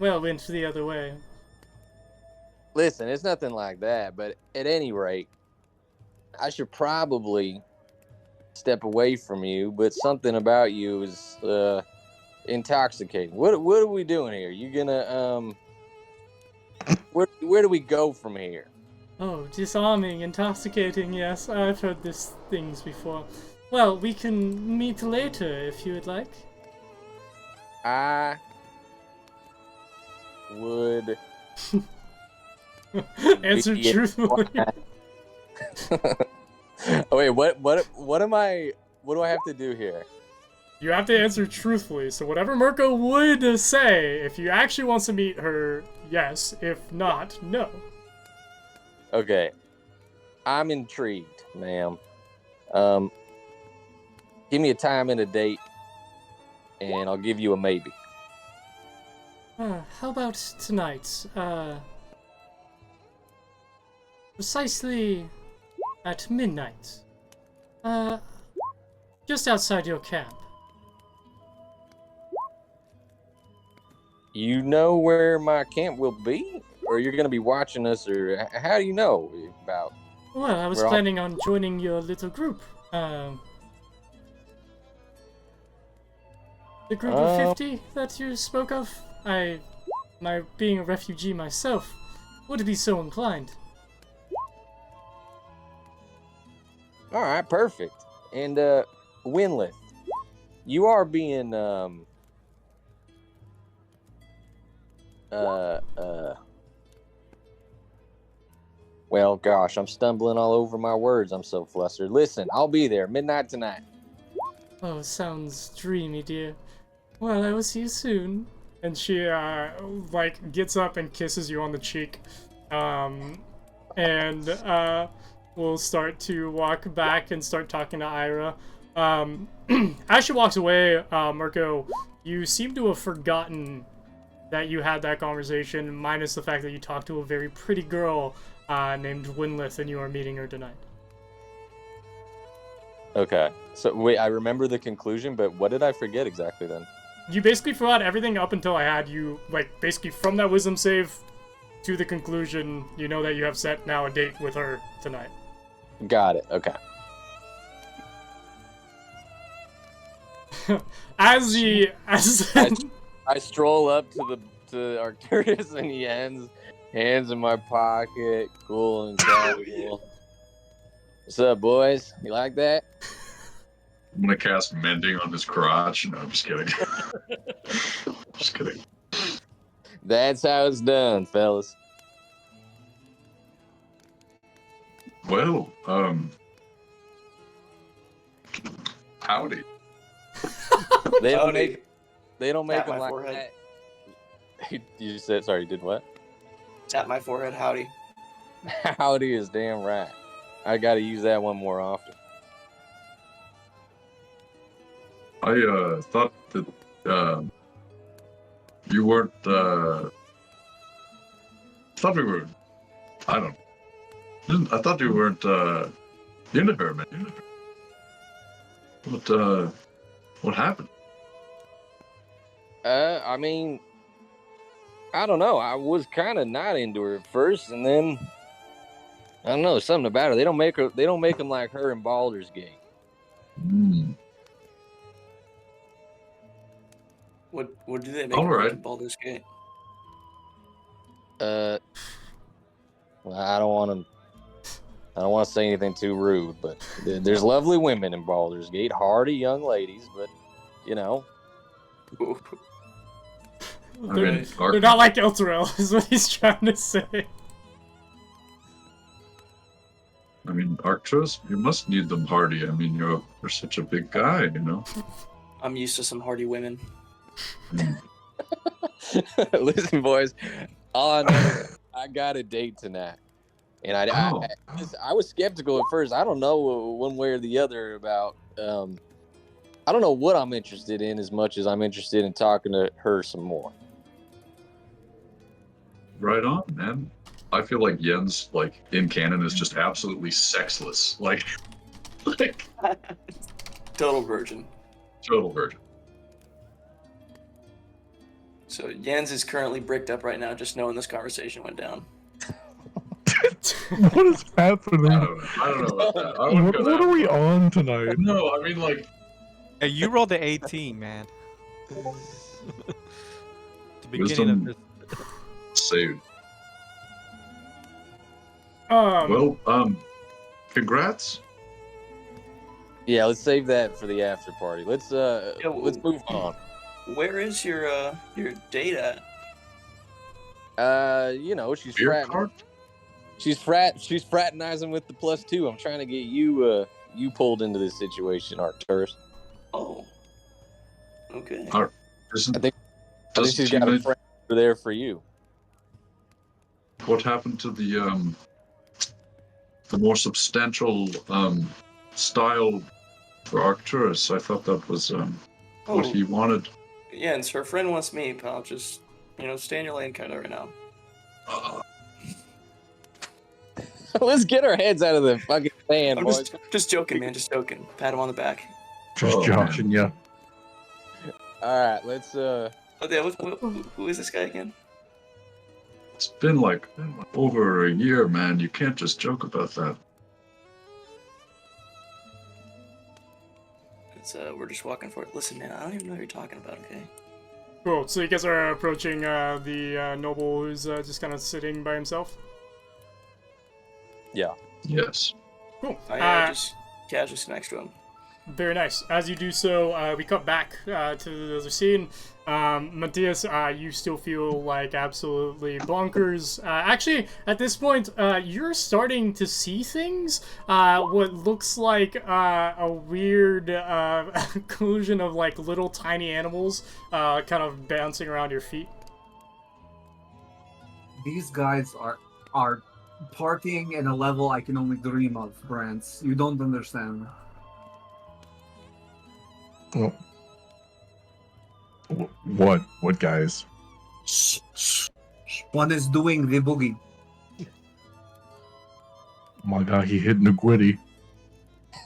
well, went the other way. Listen, it's nothing like that, but at any rate, I should probably step away from you, but something about you is intoxicating. What are we doing here? You gonna where do we go from here? Oh, disarming, intoxicating, yes, I've heard these things before. Well, we can meet later if you would like. I would Answer be truthfully. Oh wait, what do I have to do here? You have to answer truthfully, so whatever Murko would say, if you actually wants to meet her, yes. If not, no. Okay. I'm intrigued, ma'am. Give me a time and a date, and I'll give you a maybe. How about tonight? Precisely at midnight. Just outside your camp. You know where my camp will be? Or you're going to be watching us, or how do you know about... Well, I was We're all- planning on joining your little group. The group of 50 that you spoke of? My being a refugee myself, would be so inclined. All right, perfect. And, Winleth, you are being, well, gosh, I'm stumbling all over my words. I'm so flustered. Listen, I'll be there, midnight tonight. Oh, sounds dreamy, dear. Well, I will see you soon. And she, like, gets up and kisses you on the cheek. And will start to walk back and start talking to Ira. As she walks away, Murko, you seem to have forgotten that you had that conversation, minus the fact that you talked to a very pretty girl named Winleth, and you are meeting her tonight. Okay. So, wait, I remember the conclusion, but what did I forget exactly then? You basically forgot everything up until I had you, like, basically from that wisdom save to the conclusion, you know that you have set now a date with her tonight. Got it. Okay. as I stroll up to Arcturus and he hands in my pocket, cool and casual. What's up, boys? You like that? I'm gonna cast mending on his crotch. No, I'm just kidding. Just kidding. That's how it's done, fellas. Well, howdy. They don't Howdy. make Tap them my like forehead. that. You said, sorry, you did what? Tap my forehead, howdy. Howdy is damn right. I gotta use that one more often. I thought that you weren't. Thought we were. I don't. I thought you weren't into her, man. What happened? I mean, I don't know. I was kind of not into her at first, and then I don't know, something about her. They don't make them like her in Baldur's Gate. What do they make All her right. in Baldur's Gate? Well, I don't want to say anything too rude, but there's lovely women in Baldur's Gate, hardy young ladies, but you know. Ooh. they're not like Elturel, is what he's trying to say. I mean, Arcturus, you must need them hardy. I mean, you're such a big guy, you know. I'm used to some hardy women. Listen, boys, all I know is I got a date tonight, and I was skeptical at first. I don't know one way or the other about. I don't know what I'm interested in as much as I'm interested in talking to her some more. Right on, man. I feel like Yen's like in canon is just absolutely sexless. Like Total virgin. total virgin. So Jens is currently bricked up right now, just knowing this conversation went down. What is happening? I don't know about that. I wouldn't go What that are we far. on tonight? No, I mean like Hey, you rolled the 18, man. The beginning Wisdom. of this. saved. Um, Well, congrats. Yeah, let's save that for the after party. Let's move on. Where is your date at? You know, she's Beer cart? she's fraternizing with the +2. I'm trying to get you pulled into this situation, Arcturus. Oh. Okay. Isn't, I think doesn't she's she got a make- friend over there for you. what happened to the more substantial style for Arcturus? I thought that was what he wanted. Jens, her friend wants me, pal. Just, stay in your lane kind of right now. Let's get our heads out of the fucking sand, I'm boys. just joking, man. Just joking. Pat him on the back. Just Oh, joshing you. All right, let's Oh, yeah, who is this guy again? It's been like over a year, man. You can't just joke about that. We're just walking for it. Listen, man, I don't even know what you're talking about, okay? cool. So you guys are approaching the noble who's just kind of sitting by himself. yeah. Yes. Cool. Just casually sit next to him. Very nice. As you do so, we cut back to the other scene. Matthias, you still feel like absolutely bonkers. Actually, at this point, you're starting to see things. What looks like a weird collusion of like little tiny animals kind of bouncing around your feet. These guys are partying in a level I can only dream of, Brant. You don't understand. Well, what guys? Shh, shh, shh. One is doing the boogie. Oh my god, he hit Nguidi.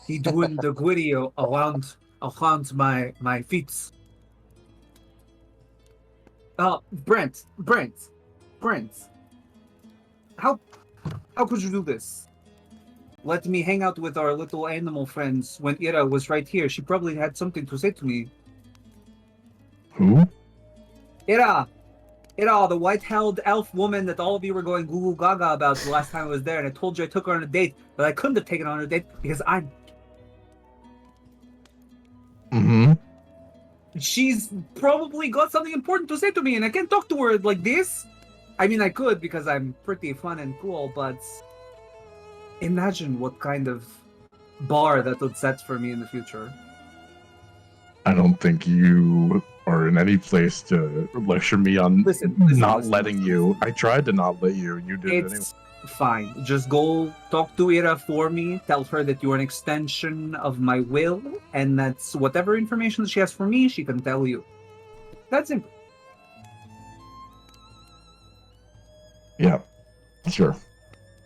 He doing the gritty around my feet. Brent. How could you do this? Let me hang out with our little animal friends when Ira was right here. She probably had something to say to me. Who? Ira, the white-haired elf woman that all of you were going goo goo gaga about the last time I was there, and I told you I took her on a date, but I couldn't have taken her on a date because I'm... Mm-hmm. She's probably got something important to say to me, and I can't talk to her like this. I mean, I could because I'm pretty fun and cool, but imagine what kind of bar that would set for me in the future. I don't think you are in any place to lecture me on Listen, letting you. I tried to not let you, and you did it anyway. It's fine. Just go talk to Ira for me. Tell her that you're an extension of my will, and that's whatever information she has for me, she can tell you. That's simple. Yeah, sure.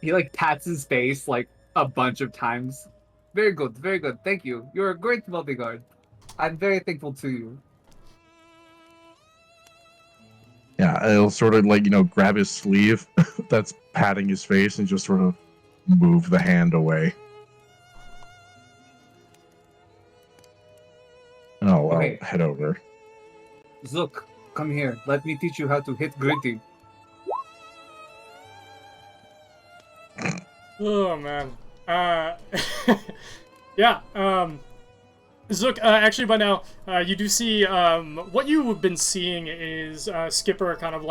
He pats his face a bunch of times. Very good, very good. Thank you. You're a great bodyguard. I'm very thankful to you. Yeah, it'll sort of grab his sleeve that's patting his face and just sort of move the hand away. And I'll Okay. head over. Zook, come here. Let me teach you how to hit gritty. Oh man. Yeah. Zook, actually by now, you do see, what you have been seeing is Skipper kind of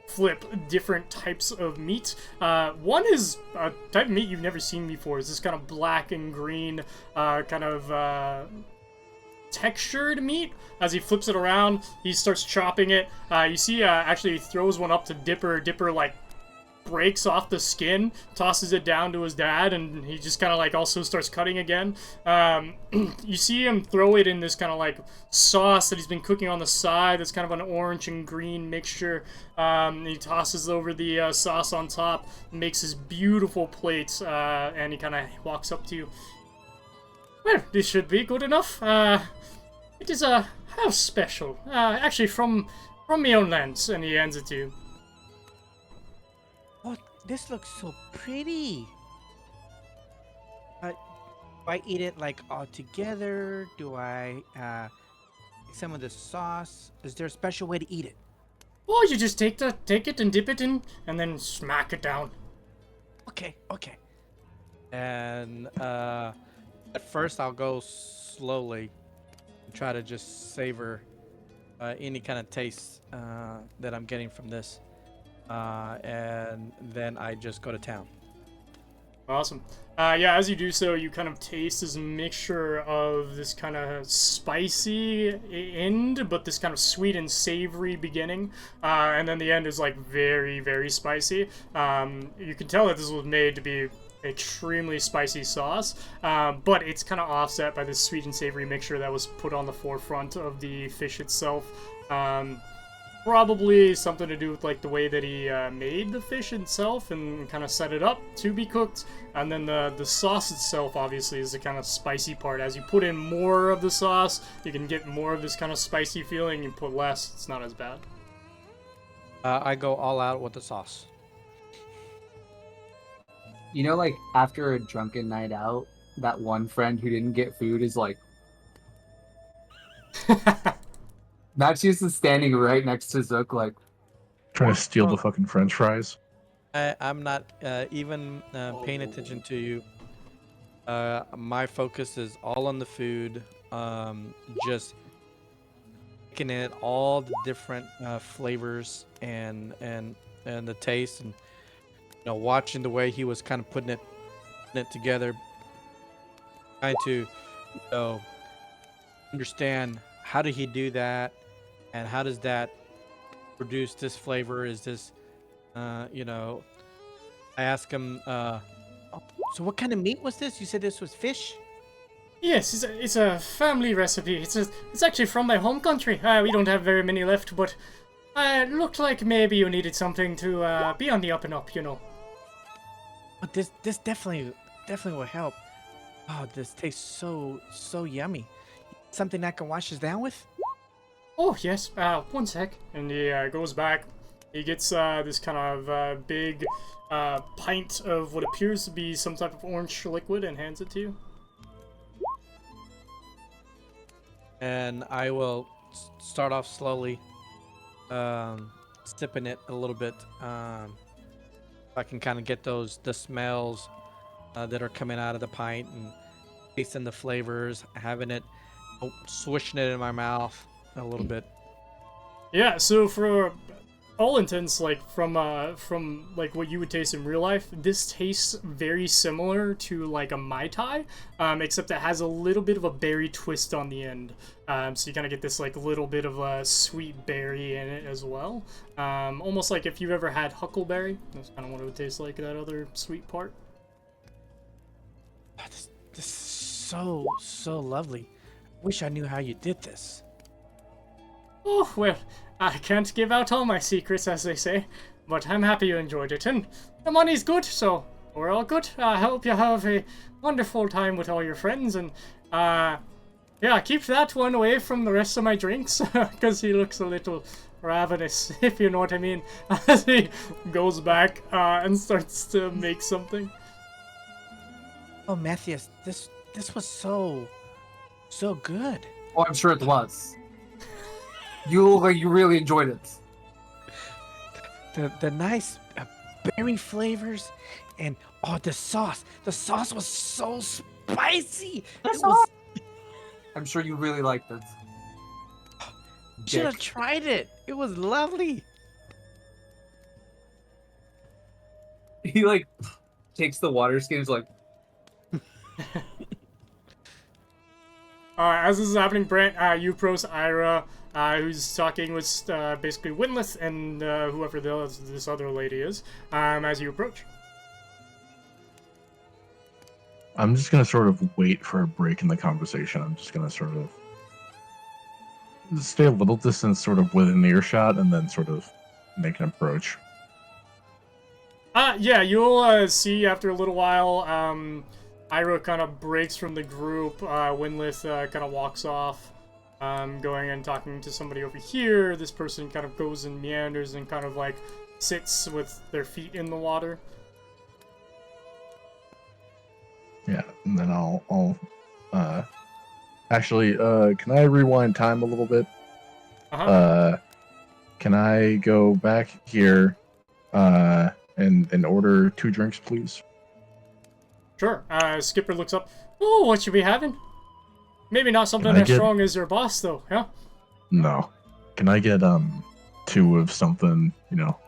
flip different types of meat. One is a type of meat you've never seen before. It's this kind of black and green, kind of textured meat. As he flips it around, he starts chopping it. You see, actually he throws one up to Dipper. Dipper breaks off the skin, tosses it down to his dad, and he just kind of like also starts cutting again. You see him throw it in this kind of like sauce that he's been cooking on the side. That's kind of an orange and green mixture. He tosses over the sauce on top, makes his beautiful plates, and he kind of walks up to you. Well, this should be good enough. It is a house special, actually from my own lands, and he hands it to you. Oh, this looks so pretty. Do I eat it like all together? Do I some of the sauce? Is there a special way to eat it? Oh, you just take it and dip it in, and then smack it down. Okay. And at first I'll go slowly and try to just savor any kind of taste that I'm getting from this. And then I just go to town. Awesome. Yeah, as you do so, you kind of taste this mixture of this kind of spicy end, but this kind of sweet and savory beginning. And then the end is like very, very spicy. You can tell that this was made to be extremely spicy sauce, but it's kind of offset by this sweet and savory mixture that was put on the forefront of the fish itself. Probably something to do with like the way that he made the fish itself and kind of set it up to be cooked. And then the sauce itself obviously is the kind of spicy part. As you put in more of the sauce, you can get more of this kind of spicy feeling. You put less, it's not as bad. I go all out with the sauce. You know, like after a drunken night out, that one friend who didn't get food is like, Matthias is standing right next to Zook, like Trying to steal the fucking French fries. I'm not even paying attention to you. My focus is all on the food. Just taking in all the different flavors and the taste, and watching the way he was kind of putting it together, trying to understand how did he do that, and how does that produce this flavor? Is this I ask him, So what kind of meat was this? You said this was fish? Yes, it's a family recipe. It's actually from my home country. We don't have very many left, but it looked like maybe you needed something to be on the up and up, But this definitely will help. Oh, this tastes so yummy. Something I can wash this down with? Oh, yes. One sec. And he goes back. He gets this kind of big pint of what appears to be some type of orange liquid and hands it to you. and I will start off slowly, sipping it a little bit. I can kind of get the smells that are coming out of the pint, and tasting the flavors, having it, swishing it in my mouth a little bit. Yeah, so for all intents, like from like what you would taste in real life, this tastes very similar to like a Mai Tai, except it has a little bit of a berry twist on the end. So you kind of get this like little bit of a sweet berry in it as well. Almost like if you've ever had huckleberry. That's kind of what it would taste like, that other sweet part. Oh, this is so lovely. Wish I knew how you did this. Oh, well, I can't give out all my secrets, as they say, but I'm happy you enjoyed it, and the money's good, so we're all good. I hope you have a wonderful time with all your friends, and, yeah, keep that one away from the rest of my drinks, because he looks a little ravenous, if you know what I mean, as he goes back, and starts to make something. Oh, Matthias, this was so good. Oh, I'm sure it was. You look like you really enjoyed it. The nice berry flavors, and the sauce. The sauce was so spicy. I'm sure you really liked it. Should have tried it. It was lovely. He like takes the water skin. He's like, As this is happening, Brant, you approach Ira, who's talking with basically Winless and whoever this other lady is, as you approach. I'm just gonna sort of wait for a break in the conversation. I'm just gonna sort of stay a little distance, sort of within earshot, and then sort of make an approach. Yeah, you'll see after a little while, Ira kind of breaks from the group. Winless kind of walks off, going and talking to somebody over here. This person kind of goes and meanders and kind of like sits with their feet in the water. Yeah, and then I'll actually, can I rewind time a little bit? Can I go back here, and order 2 drinks, please? Sure. Skipper looks up. Oh, what should we having? Maybe not something Can I as get- strong as your boss, though, huh? No. Can I get 2 of something,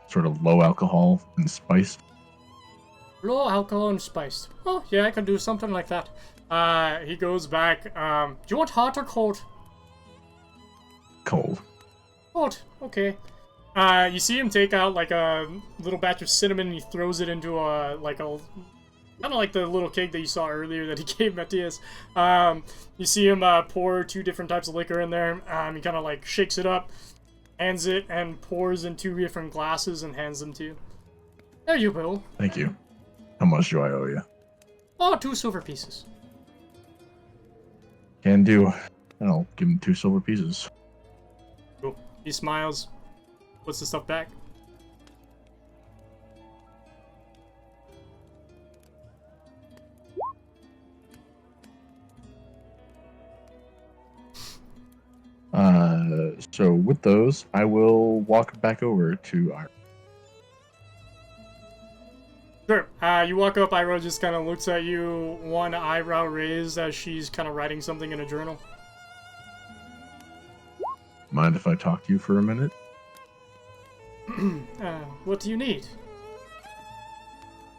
sort of low alcohol and spiced? Low alcohol and spiced. Oh, yeah, I can do something like that. He goes back. Do you want hot or cold? Cold. Cold. Okay. You see him take out like a little batch of cinnamon and he throws it into a kind of like the little keg that you saw earlier that he gave Matthias. You see him pour 2 different types of liquor in there. He kind of like shakes it up, hands it, and pours in 2 different glasses and hands them to you. There you go. Thank you. How much do I owe you? Oh, 2 silver pieces. Can do. I'll give him 2 silver pieces. Cool. He smiles, puts the stuff back. So with those, I will walk back over to Ira. Sure. You walk up, Ira just kind of looks at you, one eyebrow raised as she's kind of writing something in a journal. Mind if I talk to you for a minute? What do you need?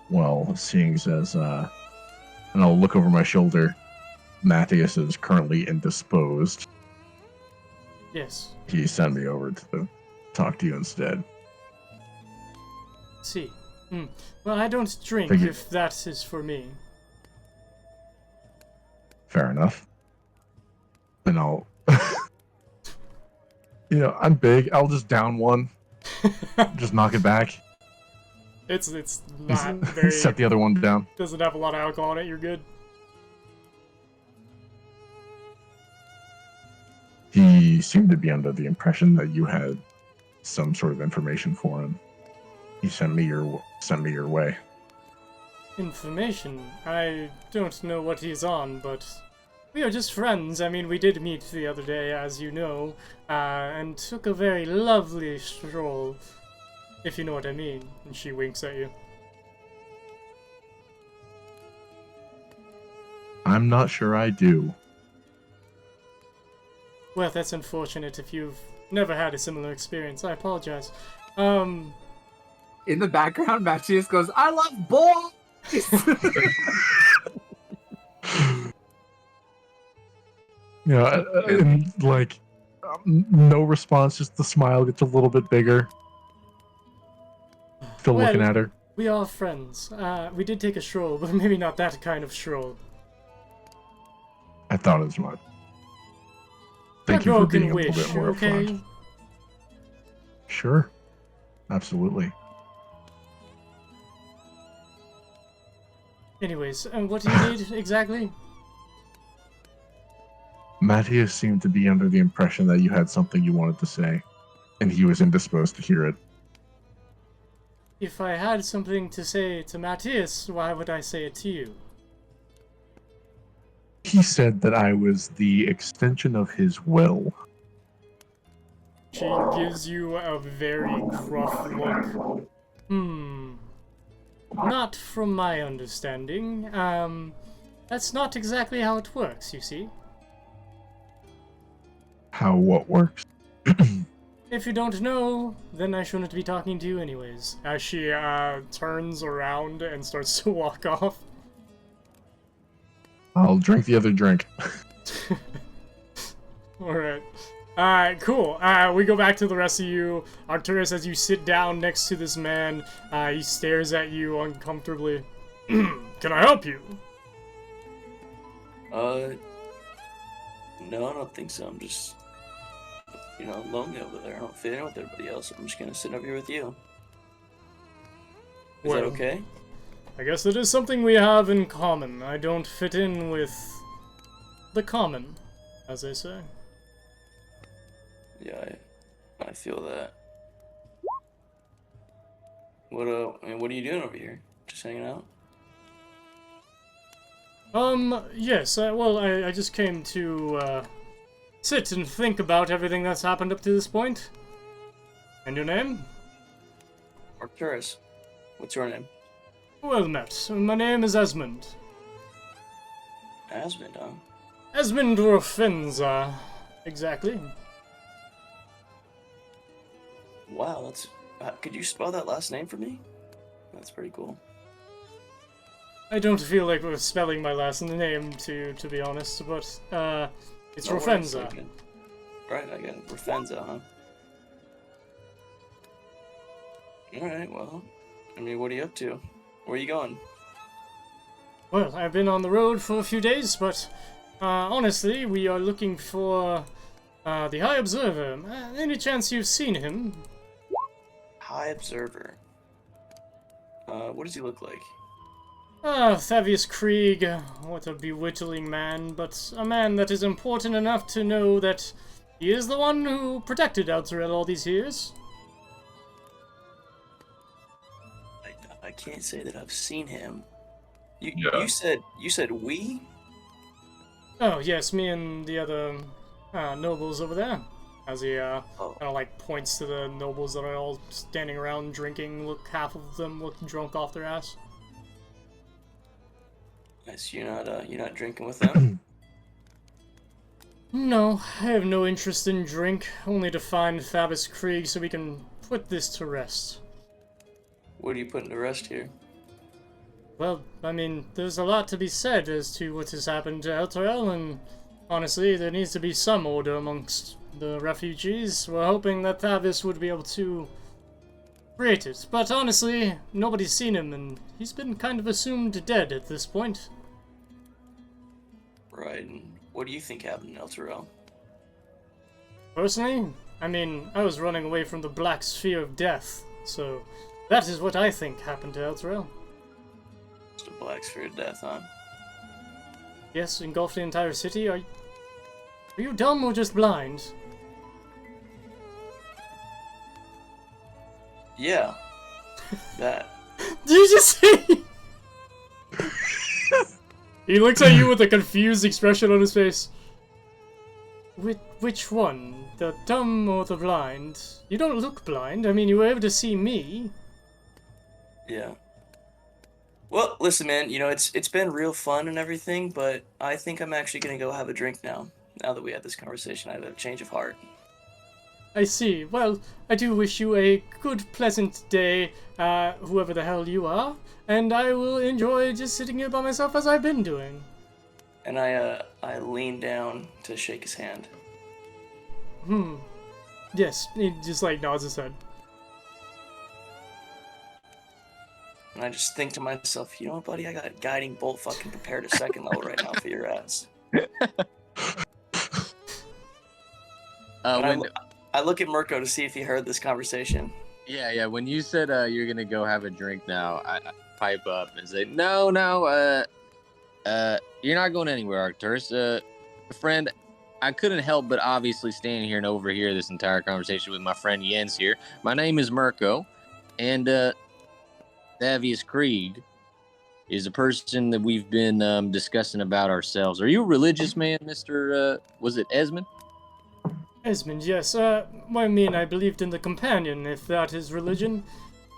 Well, seeing as, and I'll look over my shoulder, Matthias is currently indisposed. Yes. He sent me over to talk to you instead. See. Well, I don't drink Thank you. if that is for me. Fair enough. Then I'll... I'm big. I'll just down one. Just knock it back. It's not very... Set the other one down. Doesn't have a lot of alcohol in it, you're good. He seemed to be under the impression that you had some sort of information for him. He sent me your way. Information? I don't know what he's on, but we are just friends. I mean, we did meet the other day, as you know, and took a very lovely stroll, if you know what I mean. And she winks at you. I'm not sure I do. Well, that's unfortunate if you've never had a similar experience. I apologize. In the background, Matthias goes, "I love boys!" And no response, just the smile gets a little bit bigger. Still looking at her. We are friends. We did take a stroll, but maybe not that kind of stroll. I thought as much. Thank you for being a little bit more upfront. Sure. Absolutely. Anyways, what do you need exactly? Matthias seemed to be under the impression that you had something you wanted to say, and he was indisposed to hear it. If I had something to say to Matthias, why would I say it to you? He said that I was the extension of his will. She gives you a very gruff look. Not from my understanding. That's not exactly how it works, you see. How what works? If you don't know, then I shouldn't be talking to you anyways. As she turns around and starts to walk off. I'll drink the other drink. Alright. Alright, cool. We go back to the rest of you. Arcturus, as you sit down next to this man, he stares at you uncomfortably. Can I help you? No, I don't think so. I'm just, lonely over there. I don't fit in with everybody else. I'm just gonna sit over here with you. Is that okay? I guess it is something we have in common. I don't fit in with the common, as they say. Yeah, I feel that. What are you doing over here? Just hanging out? Yes, well, I just came to, sit and think about everything that's happened up to this point. And your name? Arcturus. What's your name? Well met. My name is Esmond. Asmund, huh? Esmond Rofenza. Exactly. Wow, that's... could you spell that last name for me? That's pretty cool. I don't feel like we're spelling my last name, to be honest, but, it's No, Rofenza. Right, I get it. Rofenza, huh? Alright, well... what are you up to? Where are you going? Well, I've been on the road for a few days, but, honestly, we are looking for, the High Observer. Any chance you've seen him? High Observer. What does he look like? Thavius Krieg, what a belittling man, but a man that is important enough to know that he is the one who protected Elturel all these years. I can't say that I've seen him. Yeah. You said we? Oh, yes, me and the other nobles over there. As he kind of like points to the nobles that are all standing around drinking. Look, half of them look drunk off their ass. Yes, you're not drinking with them? No, I have no interest in drink. Only to find Thavius Krieg so we can put this to rest. What are you putting to rest here? Well, I mean, there's a lot to be said as to what has happened to Elturel, and honestly, there needs to be some order amongst the refugees. We're hoping that Thavius would be able to create it, but honestly, nobody's seen him, and he's been kind of assumed dead at this point. Right, and what do you think happened in Elturel? Personally, I mean, I was running away from the Black Sphere of Death, so that is what I think happened to Elturel. Just a black sphere of death, huh? Yes, engulfed the entire city. Are you dumb or just blind? Yeah. That. Did you just say? He looks at you with a confused expression on his face. Which one? The dumb or the blind? You don't look blind. I mean, you were able to see me. Yeah. Well, listen, man, it's been real fun and everything, but I think I'm actually gonna go have a drink now. Now that we had this conversation, I have a change of heart. I see. Well, I do wish you a good, pleasant day, whoever the hell you are, and I will enjoy just sitting here by myself as I've been doing. And I lean down to shake his hand. Yes, he just, like, nods his head. And I just think to myself, you know what, buddy? I got a guiding bolt fucking prepared at second level right now for your ass. I look at Murko to see if he heard this conversation. Yeah. When you said you're gonna go have a drink now, I pipe up and say, no, you're not going anywhere, Arcturus. Friend, I couldn't help but obviously standing here and overhear this entire conversation with my friend Jens here. My name is Murko, and Thavius Krieg is a person that we've been discussing about ourselves. Are you a religious man, Mr. Was it Esmond? Esmond, yes. I mean, I believed in the Companion, if that is religion.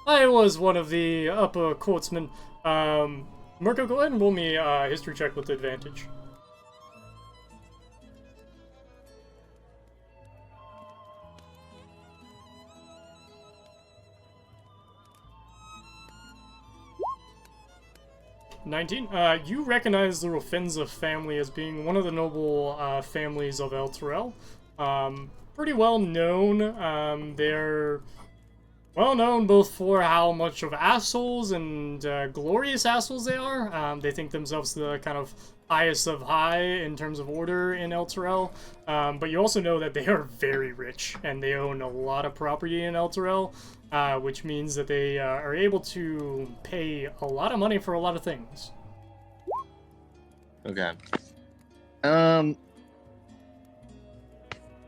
I was one of the upper courtsmen. Murko, go ahead and roll me a history check with advantage. 19. You recognize the Rofenza family as being one of the noble families of Elturel. Pretty well known. They're well known both for how much of assholes and glorious assholes they are. They think themselves the kind of highest of high in terms of order in Elturel. But you also know that they are very rich and they own a lot of property in Elturel, which means that they are able to pay a lot of money for a lot of things. Okay.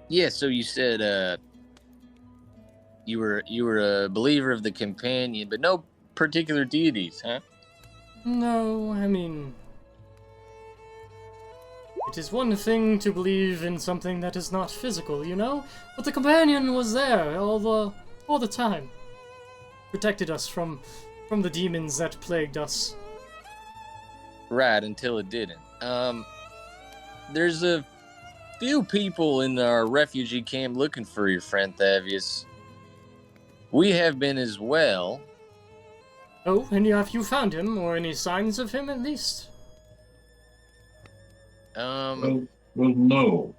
Yeah, so you said you were a believer of the companion, but no particular deities, huh? No, I mean, it is one thing to believe in something that is not physical, you know? But the companion was there all the time. Protected us from the demons that plagued us. Right, until it didn't. There's a few people in our refugee camp looking for your friend Thavius. We have been as well. Oh, and have you found him, or any signs of him at least? Well, no.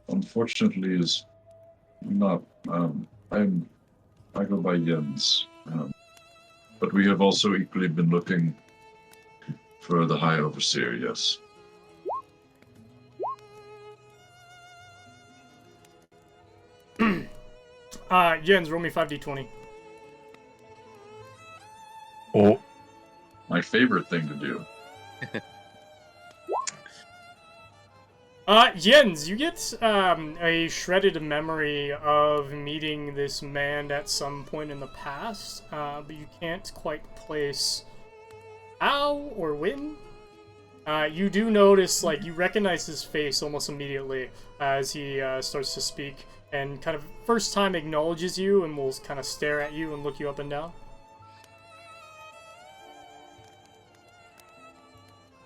Unfortunately, is not. I go by Jens. But we have also equally been looking for the High Overseer. Yes. Jens, roll me 5d20. Oh, My favorite thing to do. Jens, you get a shredded memory of meeting this man at some point in the past, but you can't quite place how or when. You do notice, like, you recognize his face almost immediately as he starts to speak, and kind of first time acknowledges you and will kind of stare at you and look you up and down.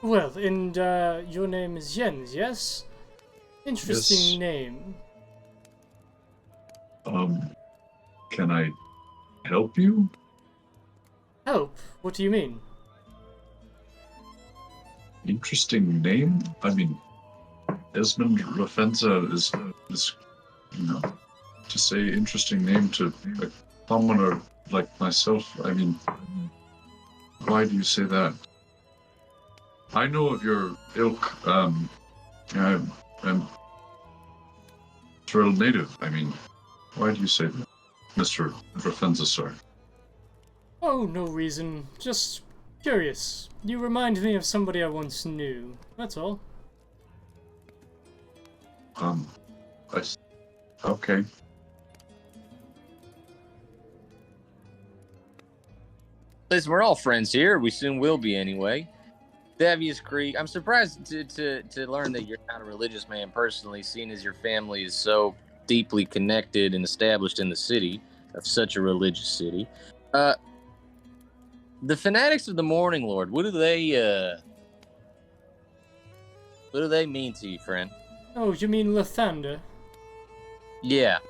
Well, and your name is Jens, yes? Interesting Yes. name. Can I help you? Help? What do you mean? Interesting name. I mean, Desmond Rofenza is to say interesting name to a commoner like myself. I mean, why do you say that? I know of your ilk. I'm Turtle native. I mean, why do you say that, Mr. Rofenza, sir? Oh, no reason. Just curious. You remind me of somebody I once knew. That's all. Okay. Listen, we're all friends here. We soon will be anyway. Thavius Creek. I'm surprised to learn that you're not a religious man personally, seeing as your family is so deeply connected and established in the city of such a religious city. The fanatics of the Morning Lord. What do they mean to you, friend? Oh, you mean Lathander? Yeah.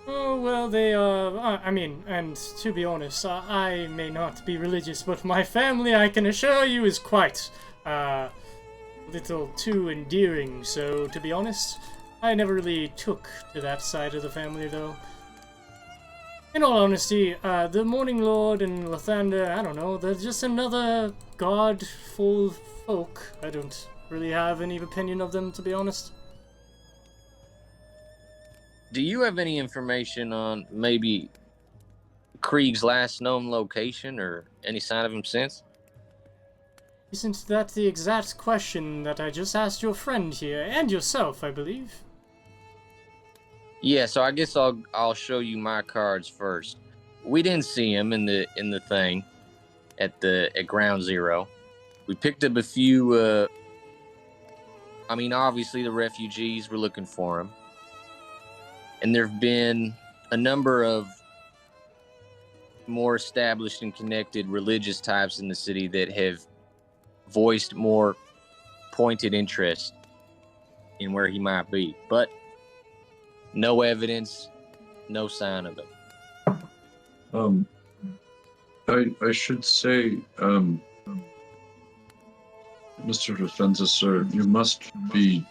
Oh, well, they, I mean, and to be honest, I may not be religious, but my family, I can assure you, is quite, little too endearing, so, to be honest, I never really took to that side of the family, though. In all honesty, the Morning Lord and Lathander, I don't know, they're just another god-full folk. I don't really have any opinion of them, to be honest. Do you have any information on maybe Krieg's last known location or any sign of him since? Isn't that the exact question that I just asked your friend here, and yourself, I believe? Yeah, so I guess I'll show you my cards first. We didn't see him in the thing at Ground Zero. We picked up a few. I mean, obviously the refugees were looking for him, and there've been a number of more established and connected religious types in the city that have voiced more pointed interest in where he might be, but no evidence, no sign of it. I should say, Mr. Defensa, sir, you must be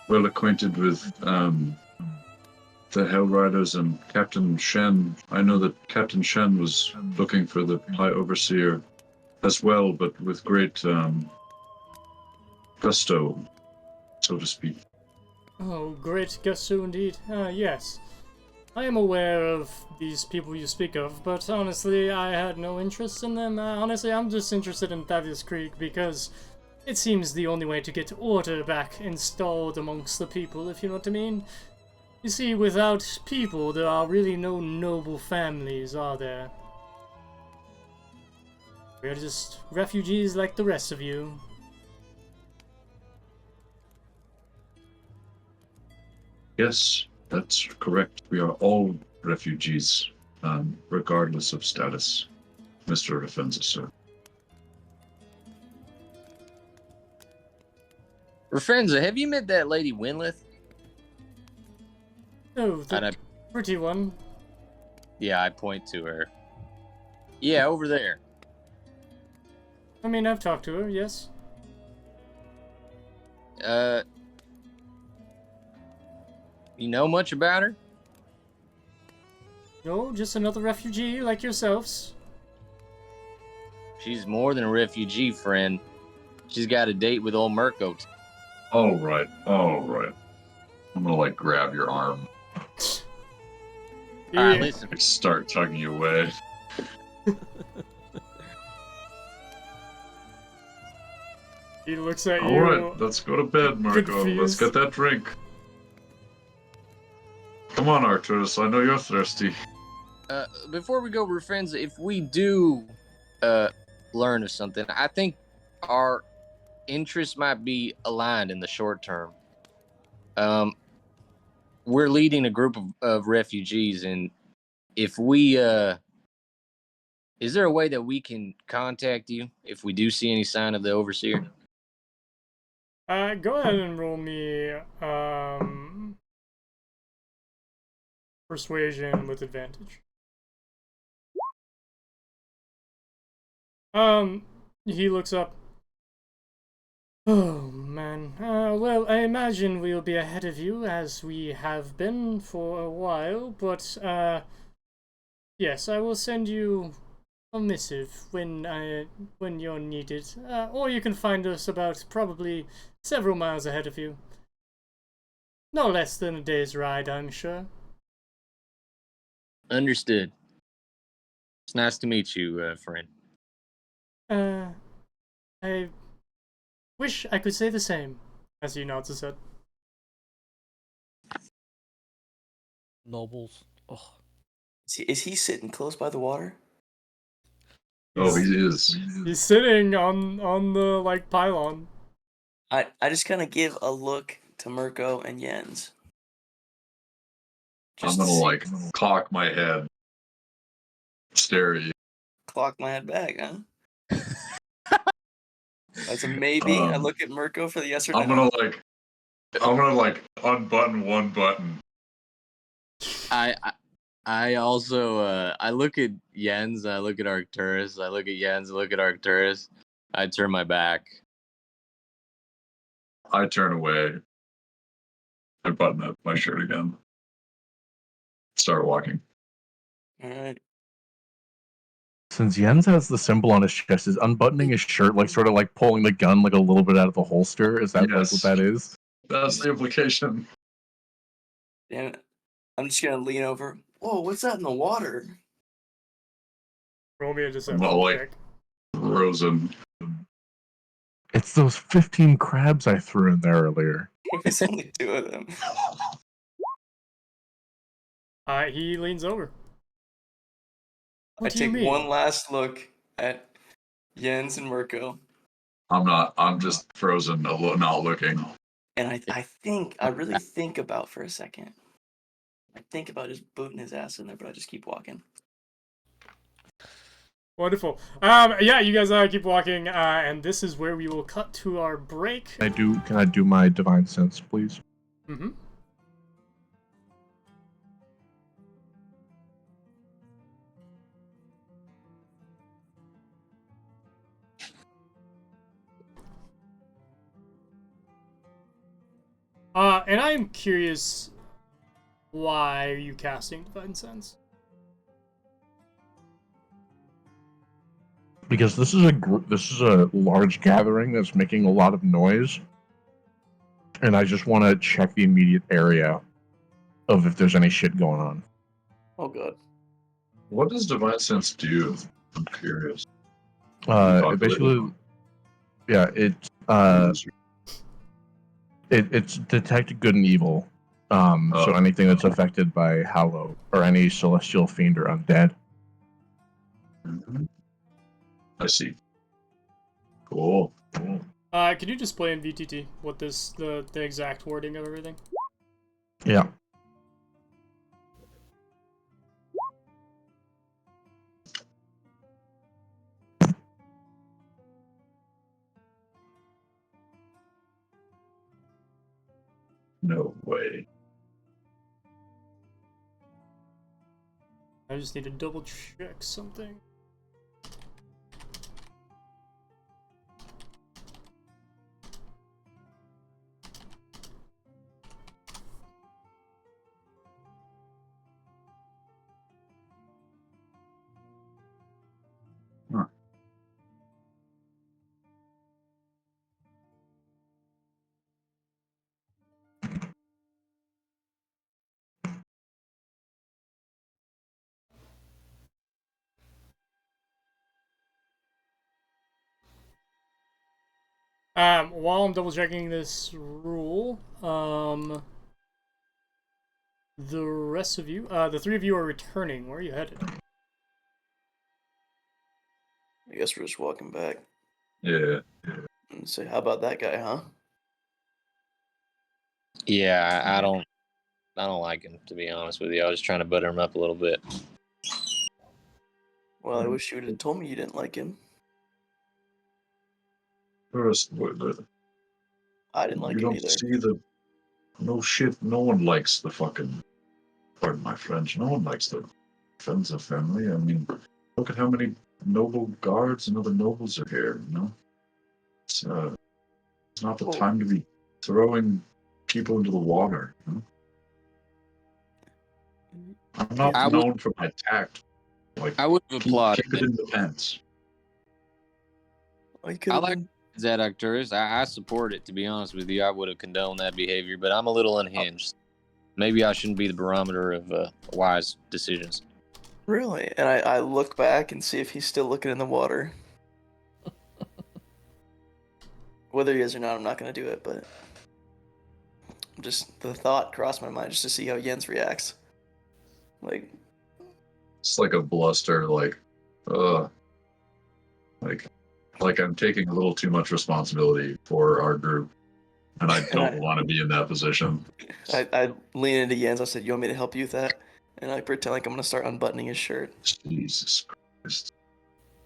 well acquainted with the Hell Riders and Captain Shen. I know that Captain Shen was looking for the High Overseer as well, but with great gusto, so to speak. Oh, great gusto indeed. Yes. I am aware of these people you speak of, but honestly, I had no interest in them. Honestly, I'm just interested in Thaddeus Creek because it seems the only way to get order back installed amongst the people, if you know what I mean. You see, without people, there are really no noble families, are there? We're just refugees like the rest of you. Yes, that's correct. We are all refugees, regardless of status, Mr. Defensa, sir. Rafenza, have you met that lady Winlith? Oh, the pretty one. Yeah, I point to her. Yeah, over there. I mean, I've talked to her, yes. You know much about her? No, just another refugee like yourselves. She's more than a refugee, friend. She's got a date with old Murko. All right. I'm gonna like grab your arm, All right, listen. like, start tugging you away. He looks at you. All right, let's go to bed, Marco. Let's get that drink. Come on, Arcturus. I know you're thirsty. Before we go, Rafenza, if we do learn of something, I think our interests might be aligned in the short term. We're leading a group of refugees, and if we is there a way that we can contact you if we do see any sign of the Overseer? Go ahead and roll me persuasion with advantage. He looks up. Oh, man. Well, I imagine we'll be ahead of you, as we have been for a while, but, yes, I will send you a missive when you're needed. Or you can find us about probably several miles ahead of you. No less than a day's ride, I'm sure. Understood. It's nice to meet you, friend. I wish I could say the same, as he nods his head. Nobles. Oh. Is he sitting close by the water? Oh, he is. He's sitting on the, like, pylon. I just kind of give a look to Murko and Jens. I'm gonna like cock my head, stare at you. Clock my head back, huh? That's a maybe. I look at Murko for the yes or no. I'm gonna like unbutton one button. I also I look at Jens, I look at Arcturus, I look at Jens, I look at Arcturus. I turn my back. I turn away. I button up my shirt again. Start walking. All right. Since Jens has the symbol on his chest, is unbuttoning his shirt like sort of like pulling the gun like a little bit out of the holster? Is that like Yes. what that is? That's the implication. Damn it. I'm just gonna lean over. Whoa, what's that in the water? Roll me a deception Well, like check. frozen. It's those 15 crabs I threw in there earlier. There's only 2 of them. He leans over. I What do you take mean? one last look at Jens and Murko, I'm just frozen, not looking. and I really think about for a second. I think about just booting his ass in there, but I just keep walking. Wonderful. Yeah, you guys keep walking, and this is where we will cut to our break. Can I do my divine sense, please? Mm-hmm. And I'm curious, why are you casting Divine Sense? Because this is a large gathering that's making a lot of noise, and I just want to check the immediate area of if there's any shit going on. Oh god. What does Divine Sense do? I'm curious. It basically, yeah, it's detect good and evil. So anything that's affected by Hallow or any celestial fiend or undead. Mhm. I see. Cool. Could you display in VTT what the exact wording of everything? Yeah. No way. I just need to double check something. Huh. While I'm double checking this rule, the rest of you, the three of you are returning. Where are you headed? I guess we're just walking back Yeah. and say, how about that guy, huh? Yeah, I don't like him, to be honest with you. I was just trying to butter him up a little bit. Well, I wish you would have told me you didn't like him. First, I didn't like you him don't either. see the no shit. No one likes the fucking. Pardon my French. No one likes the friends of family. I mean, look at how many noble guards and other nobles are here. You know, it's not the Well- time to be throwing people into the water. You know? I'm not I would- known for my tact. Like, I would have applauded keep it in the pants. I could I have like been. that Arcturus. I support it, to be honest with you. I would have condoned that behavior, but I'm a little unhinged. Maybe I shouldn't be the barometer of wise decisions. Really? And I look back and see if he's still looking in the water. Whether he is or not, I'm not going to do it, but just the thought crossed my mind just to see how Jens reacts. Like, It's like a bluster, like I'm taking a little too much responsibility for our group, and I don't want to be in that position. I lean into Jens. I said, "You want me to help you with that?" And I pretend like I'm going to start unbuttoning his shirt. Jesus Christ!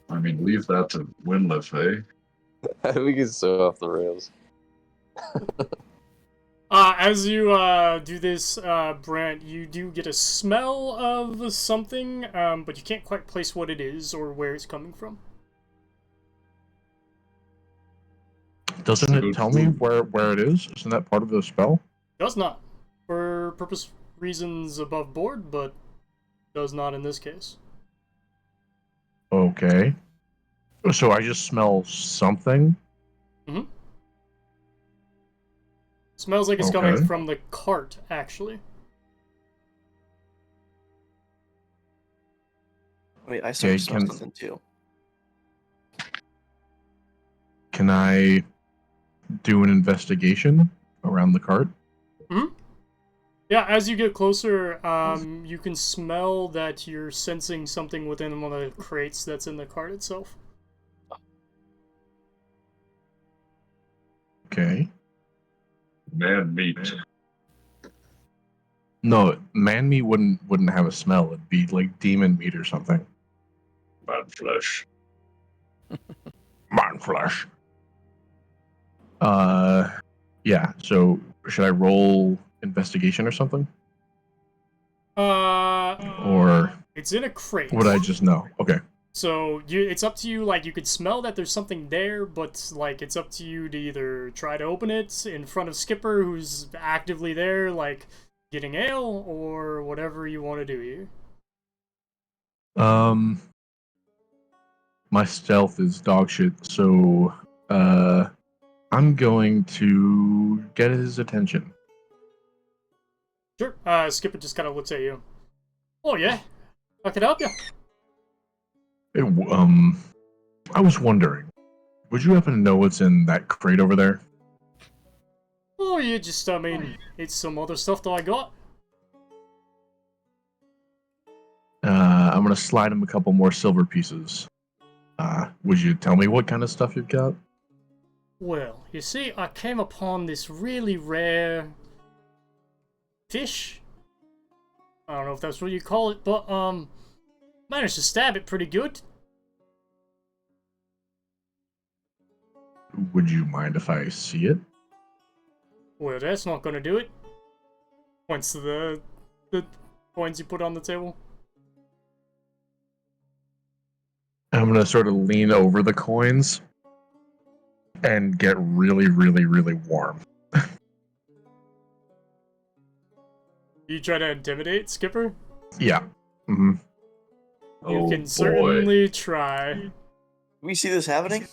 I mean, leave that to Winliff, eh? We get so off the rails. As you do this, Brant, you do get a smell of something, but you can't quite place what it is or where it's coming from. Doesn't it tell me where it is? Isn't that part of the spell? Does not. For purpose reasons above board, but does not in this case. Okay. So I just smell something. Smells like it's coming from the cart, actually. Wait, I started to smell something too. Can I do an investigation around the cart? Yeah, as you get closer, you can smell that you're sensing something within one of the crates that's in the cart itself. Okay. Man meat. No, man meat wouldn't have a smell. It'd be like demon meat or something. Man flesh. Man flesh. Yeah. So should I roll investigation or something? Or Or it's in a crate. would I just know? Okay. So it's up to you. Like, you could smell that there's something there, but like it's up to you to either try to open it in front of Skipper, who's actively there, like getting ale, or whatever you want to do here. My stealth is dog shit, so I'm going to get his attention. Sure. Skipper just kind of looks at you. Oh yeah, I could help you. I was wondering, would you happen to know what's in that crate over there? Oh yeah, just I mean, it's some other stuff that I got. I'm gonna slide him a couple more silver pieces. Would you tell me what kind of stuff you've got? Well, you see, I came upon this really rare fish. I don't know if that's what you call it, but managed to stab it pretty good. Would you mind if I see it? Well, that's not gonna do it. Points to the coins you put on the table. I'm gonna sort of lean over the coins and get really, really, really warm. You try to intimidate Skipper? Yeah. Mm-hmm. You Oh, can boy. certainly try. Do we see this happening?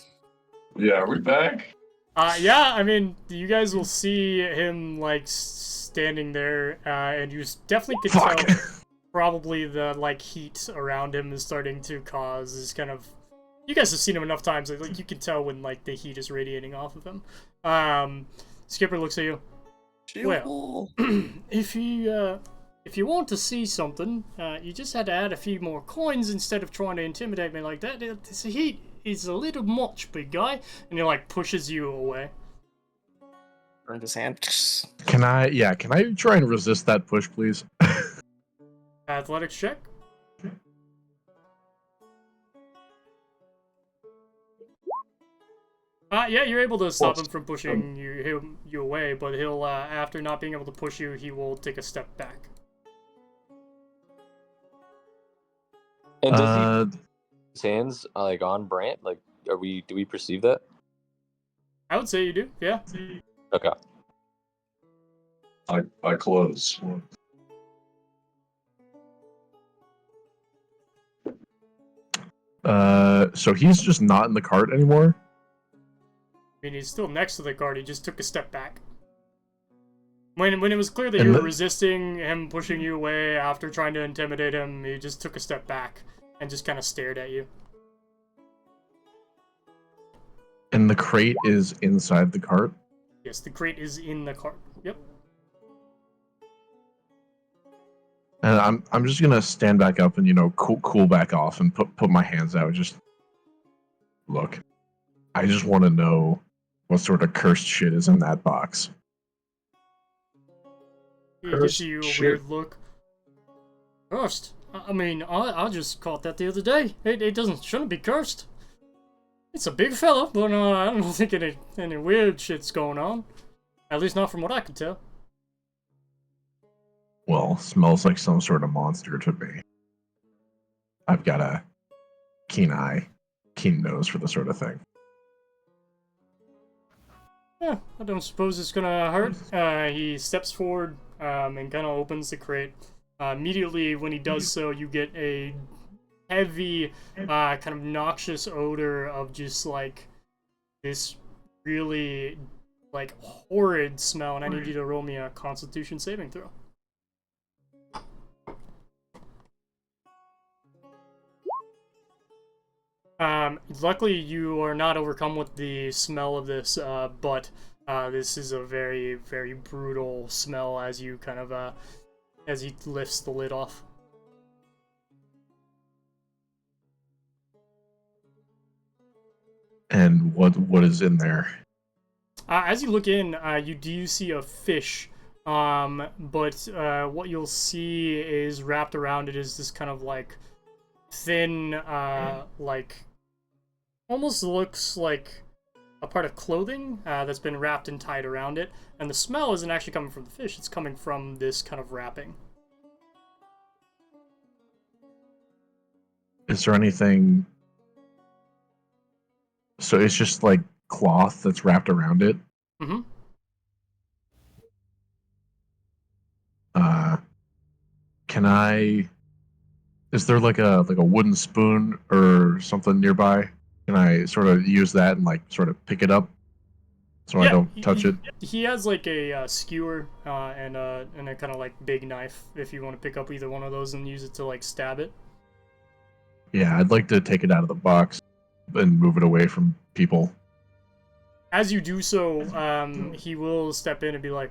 Yeah, are we back? Yeah, I mean, you guys will see him, like, standing there, and you definitely can Fuck. tell probably the, like, heat around him is starting to cause this kind of... You guys have seen him enough times, like, you can tell when, like, the heat is radiating off of him. Skipper looks at you. Well, if you want to see something, you just had to add a few more coins instead of trying to intimidate me like that. This heat is a little much, big guy. And he, like, pushes you away. Burn his hand. Can I try and resist that push, please? Athletics check. Yeah, you're able to stop him from pushing you away, but he'll, after not being able to push you, he will take a step back. And does he his hands like on Brant? Like, do we perceive that? I would say you do, yeah. Okay. I close. So he's just not in the cart anymore? I mean, he's still next to the guard, he just took a step back. When it was clear that And you were the- resisting him pushing you away after trying to intimidate him, he just took a step back and just kind of stared at you. And the crate is inside the cart? Yes, the crate is in the cart. Yep. And I'm just gonna stand back up and cool back off and put my hands out. Just look, I just want to know what sort of cursed shit is in that box. He gives Cursed you a shit. weird look. Cursed? I mean, I just caught that the other day. It shouldn't be cursed. It's a big fella, but I don't think any weird shit's going on. At least not from what I can tell. Well, smells like some sort of monster to me. I've got a keen eye, keen nose for the sort of thing. Yeah, I don't suppose it's gonna hurt. He steps forward and kind of opens the crate. Immediately when he does so, you get a heavy, kind of noxious odor of just like this really like horrid smell, and I need you to roll me a Constitution saving throw. Luckily you are not overcome with the smell of this, but this is a very, very brutal smell as you kind of, as he lifts the lid off. And what is in there? As you look in, you do see a fish, but what you'll see is wrapped around it is this kind of like thin, like almost looks like a part of clothing that's been wrapped and tied around it, and the smell isn't actually coming from the fish, it's coming from this kind of wrapping. Is there anything So it's just like cloth that's wrapped around it. Mm-hmm. Can I? Is there like a wooden spoon or something nearby? Can I sort of use that and like sort of pick it up so I don't touch it? He has like a skewer and a kind of like big knife if you want to pick up either one of those and use it to like stab it. Yeah, I'd like to take it out of the box and move it away from people. As you do so, he will step in and be like,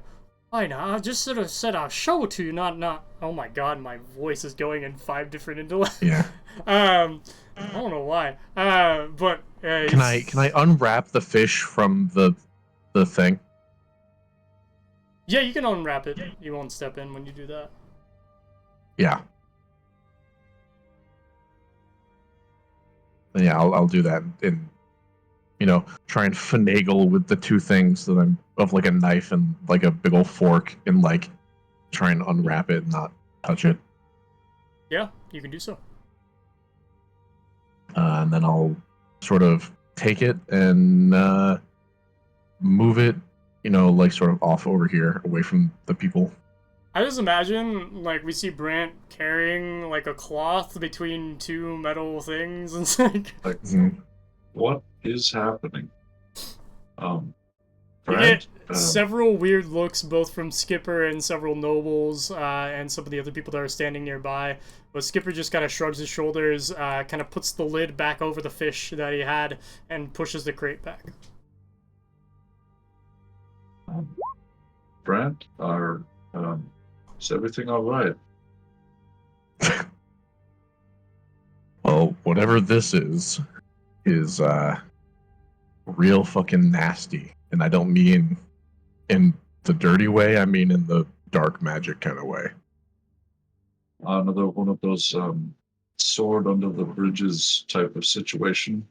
"Fine, I just sort of said I'll show it to you, not." Oh my god, my voice is going in 5 different intellects. Yeah. I don't know why. But Can I unwrap the fish from the thing? Yeah, you can unwrap it. You won't step in when you do that. Yeah. Yeah, I'll do that and try and finagle with the two things that I'm of like a knife and like a big old fork and like try and unwrap it and not touch it. Yeah, you can do so. And then I'll sort of take it and move it, like sort of off over here away from the people. I just imagine, like, we see Brant carrying, like, a cloth between 2 metal things, and it's like... What is happening? You Brant, get several weird looks, both from Skipper and several nobles, and some of the other people that are standing nearby. But Skipper just kind of shrugs his shoulders, kind of puts the lid back over the fish that he had, and pushes the crate back. Brant, is everything all right? Well, whatever this is real fucking nasty. And I don't mean in the dirty way, I mean in the dark magic kind of way. Another one of those sword under the bridges type of situation.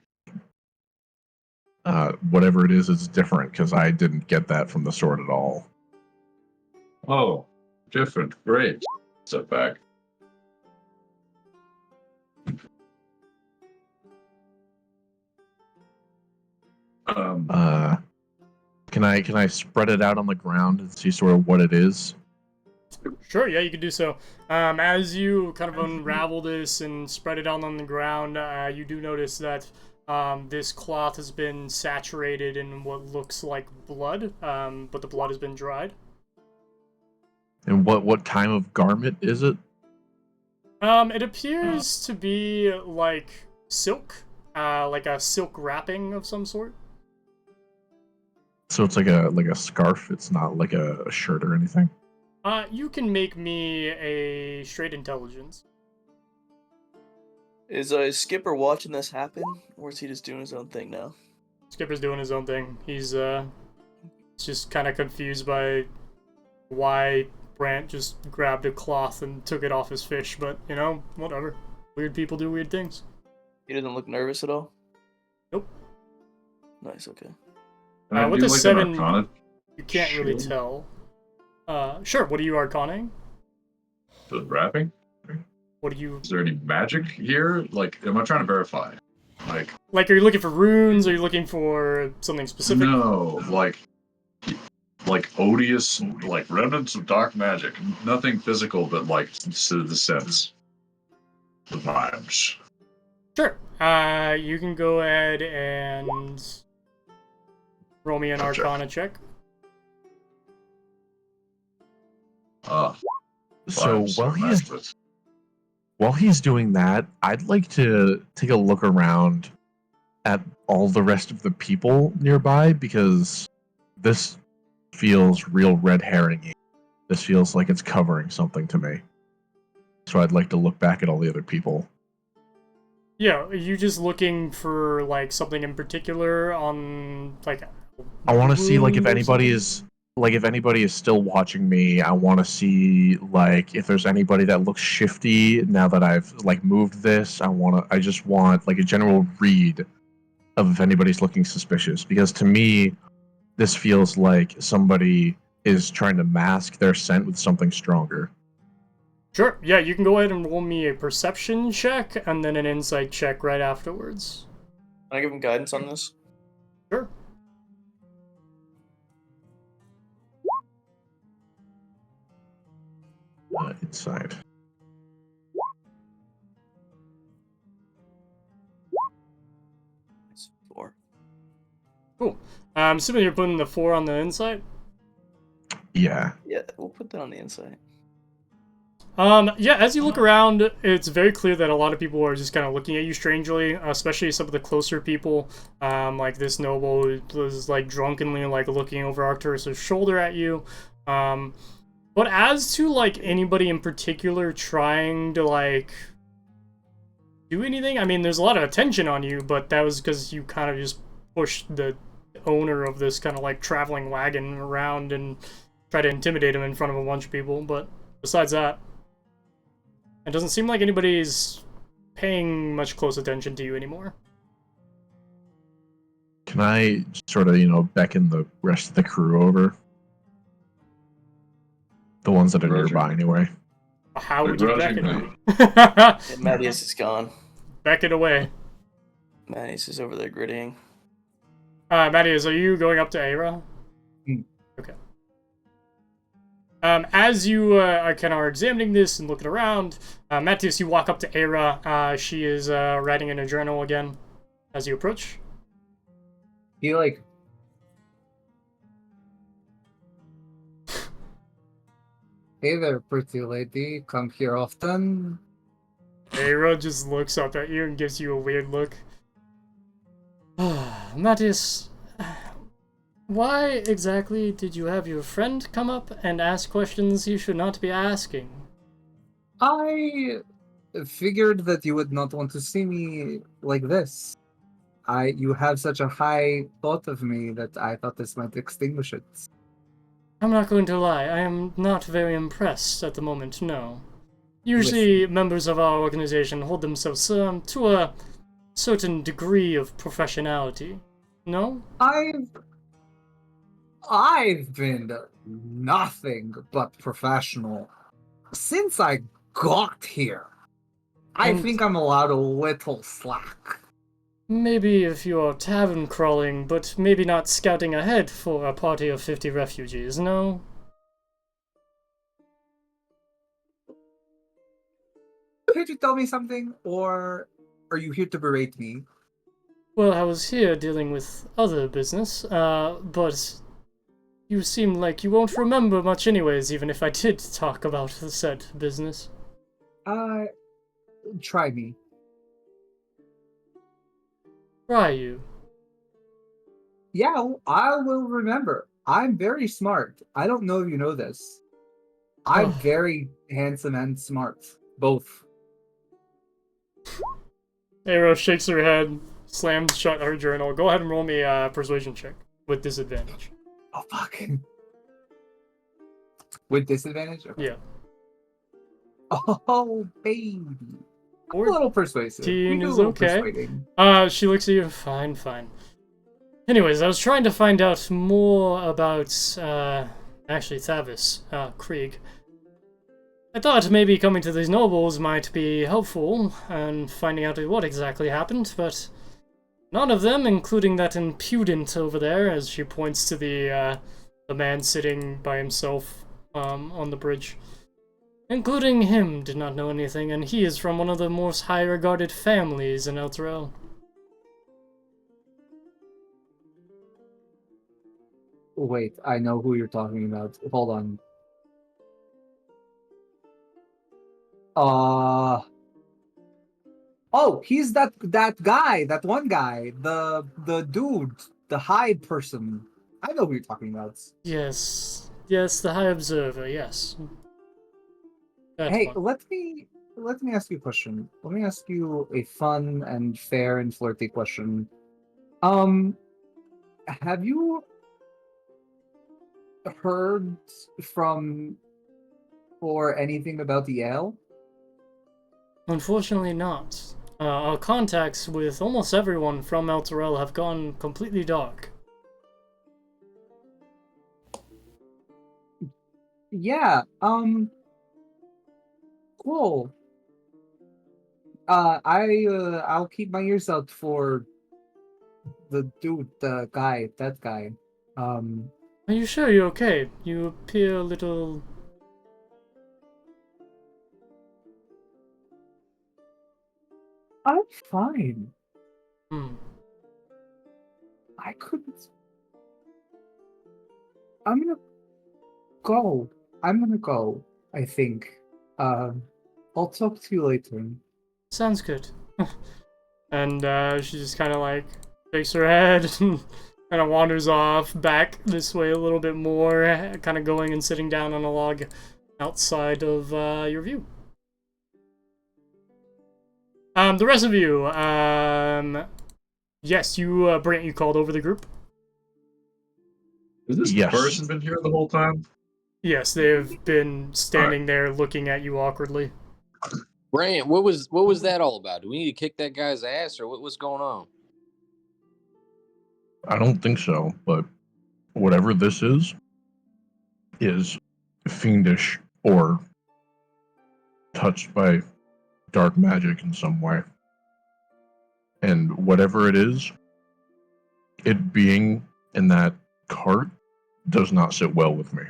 Whatever it is, it's different because I didn't get that from the sword at all. Oh, different. Great. Step back. Can I spread it out on the ground and see sort of what it is? Sure, yeah, you can do so. As you kind of unravel this and spread it out on the ground, you do notice that this cloth has been saturated in what looks like blood, but the blood has been dried. And what kind of garment is it? It appears to be like silk, like a silk wrapping of some sort. So it's like a scarf. It's not like a shirt or anything. You can make me a straight intelligence. Is Skipper watching this happen, or is he just doing his own thing now? Skipper's doing his own thing. He's just kind of confused by why Brant just grabbed a cloth and took it off his fish, but, whatever. Weird people do weird things. He doesn't look nervous at all? Nope. Nice, okay. With the 7, you can't Sure. really tell. Sure, what are you arcaning? The wrapping? What do you... Is there any magic here? Like, am I trying to verify? Like, are you looking for runes? Are you looking for something specific? No, like odious, like remnants of dark magic. Nothing physical, but like the sense, the vibes. Sure. You can go ahead and roll me an Arcana check. So vibes, while he's doing that, I'd like to take a look around at all the rest of the people nearby because this feels real red herring-y. This feels like it's covering something to me. So I'd like to look back at all the other people. Yeah, are you just looking for, like, something in particular on, like... I want to see, like, if or anybody is still watching me. I want to see, like, if there's anybody that looks shifty now that I've, like, moved this. I just want, like, a general read of if anybody's looking suspicious. Because to me, this feels like somebody is trying to mask their scent with something stronger. Sure, yeah, you can go ahead and roll me a perception check and then an insight check right afterwards. Can I give him guidance on this? Sure. Inside. It's 4. Cool. I'm assuming you're putting the 4 on the inside? Yeah. Yeah, we'll put that on the inside. Yeah, as you look around, it's very clear that a lot of people are just kind of looking at you strangely, especially some of the closer people, like this noble who was, like, drunkenly, like, looking over Arcturus' shoulder at you. But as to, like, anybody in particular trying to, like, do anything, I mean, there's a lot of attention on you, but that was because you kind of just pushed the owner of this kind of, like, traveling wagon around and tried to intimidate him in front of a bunch of people, but besides that, it doesn't seem like anybody's paying much close attention to you anymore. Can I sort of, beckon the rest of the crew over? The ones that are Roger. nearby, anyway. How would you Roger, beckon? Yeah, Matthias is gone. Beckon away. Matthias is over there grittying. Matthias, are you going up to Aira? Okay. As you are examining this and looking around, Matthias, you walk up to Aira. She is writing in a journal again as you approach. He like. Hey there, pretty lady. Come here often. Aira just looks up at you and gives you a weird look. Matthias, why exactly did you have your friend come up and ask questions you should not be asking? I figured that you would not want to see me like this. You have such a high thought of me that I thought this might extinguish it. I'm not going to lie, I am not very impressed at the moment, no. Usually, members of our organization hold themselves to a certain degree of professionality. No? I've been nothing but professional since I got here. I And- think I'm allowed a little slack. Maybe if you are tavern crawling, but maybe not scouting ahead for a party of 50 refugees, no? Could you tell me something, or are you here to berate me? Well, I was here dealing with other business, but you seem like you won't remember much anyways, even if I did talk about the said business. Try me. Try you. Yeah, I will remember. I'm very smart. I don't know if you know this. I'm Oh. very handsome and smart. Both. Aero shakes her head, slams shut her journal. Go ahead and roll me a persuasion check with disadvantage. Oh, fuck. With disadvantage? Okay. Yeah. Oh, baby. I'm a little persuasive. We 14 do a is little okay. persuading. She looks at you. Fine. Anyways, I was trying to find out more about, actually Thavis, Krieg. I thought maybe coming to these nobles might be helpful and finding out what exactly happened, but none of them, including that impudent over there, as she points to the man sitting by himself on the bridge, including him, did not know anything, and he is from one of the most high-regarded families in Elturel. Wait, I know who you're talking about. Hold on. Oh, he's that guy, that one guy, the dude, the high person. I know who you're talking about. Yes, the High Observer, yes. That Hey, one. let me ask you a question. Let me ask you a fun and fair and flirty question. Have you heard from or anything about the ale? Unfortunately not. Our contacts with almost everyone from Elturel have gone completely dark. Yeah, cool. I'll keep my ears out for the dude, the guy, that guy. Um, Are you sure you're okay? You appear a little... I'm fine. Hmm. I couldn't. I'm gonna go. I'm gonna go. I think. I'll talk to you later. Sounds good. And she just kind of like shakes her head and kind of wanders off back this way a little bit more, kind of going and sitting down on a log outside of your view. The rest of you, yes, you, Brant, you called over the group? Has this Yes. person been here the whole time? Yes, they've been standing there looking at you awkwardly. Brant, what was that all about? Do we need to kick that guy's ass, or what's going on? I don't think so, but whatever this is fiendish or touched by dark magic in some way. And whatever it is, it being in that cart does not sit well with me.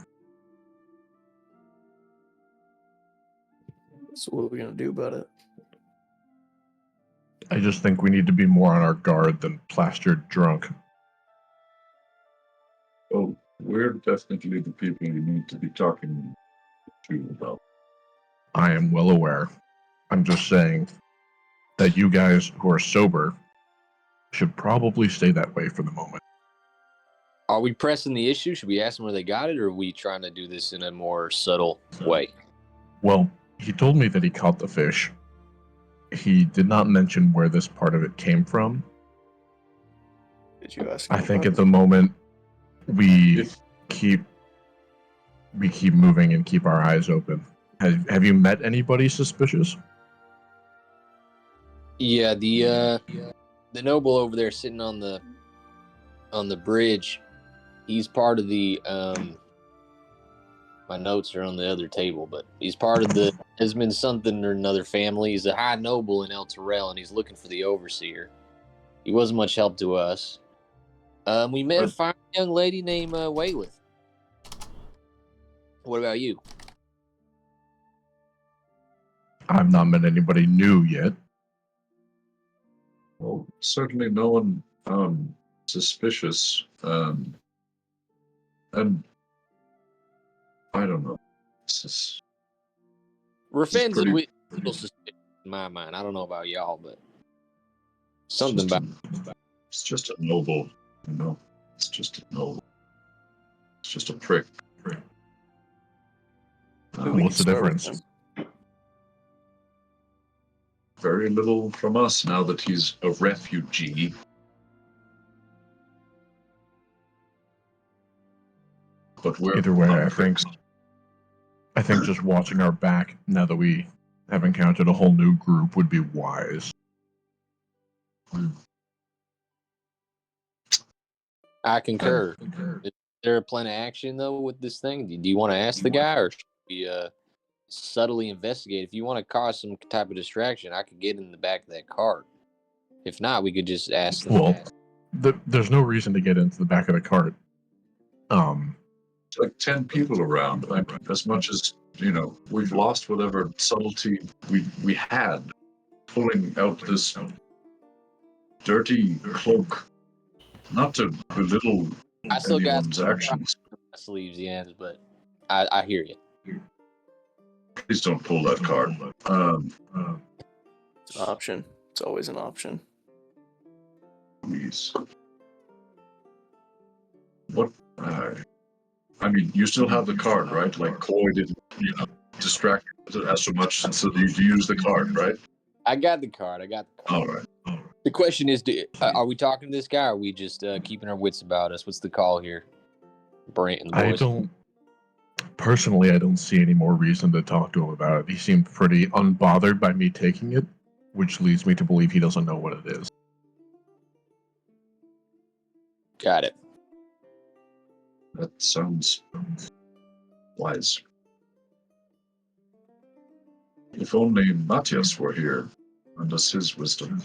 So what are we gonna do about it? I just think we need to be more on our guard than plastered drunk. Oh, we're definitely the people you need to be talking to about. I am well aware. I'm just saying that you guys who are sober should probably stay that way for the moment. Are we pressing the issue? Should we ask them where they got it, or are we trying to do this in a more subtle way? Well, he told me that he caught the fish. He did not mention where this part of it came from. Did you ask? I think at the moment we keep moving and keep our eyes open. Have you met anybody suspicious? Yeah, the noble over there sitting on the bridge. He's part of the my notes are on the other table, but he's part of the has been something or another family. He's a high noble in El Terrell, and he's looking for the overseer. He wasn't much help to us. We met a fine young lady named Wayleth. What about you? I've not met anybody new yet. Well, certainly no one suspicious. And I don't know. Rafen's pretty- a little suspicious in my mind. I don't know about y'all, but something about it's just a noble, you know. It's just a noble. It's just a prick. What's the difference? Very little from us now that he's a refugee. But we're Either way, not I think pricks. just watching our back now that we have encountered a whole new group would be wise. I concur. Is there a plan of action though with this thing? Do you want to ask the guy, or should we subtly investigate? If you want to cause some type of distraction, I could get in the back of that cart. If not, we could just ask them. Well, there's no reason to get into the back of the cart. It's like 10 people around. As much as, you know, we've lost whatever subtlety we had pulling out this dirty cloak. Not to belittle I still got anyone's actions. my sleeves, yeah, but I hear you. Please don't pull that card. It's an option. It's always an option. Please. What? I mean, you still have the card, right? Like Coy didn't, distract us so much, so you use the card, right? I got the card. All right. The question is, are we talking to this guy, or are we just keeping our wits about us? What's the call here? Brant and the boys. Personally, I don't see any more reason to talk to him about it. He seemed pretty unbothered by me taking it, which leads me to believe he doesn't know what it is. Got it. That sounds wise. If only Matthias were here, and us his wisdom.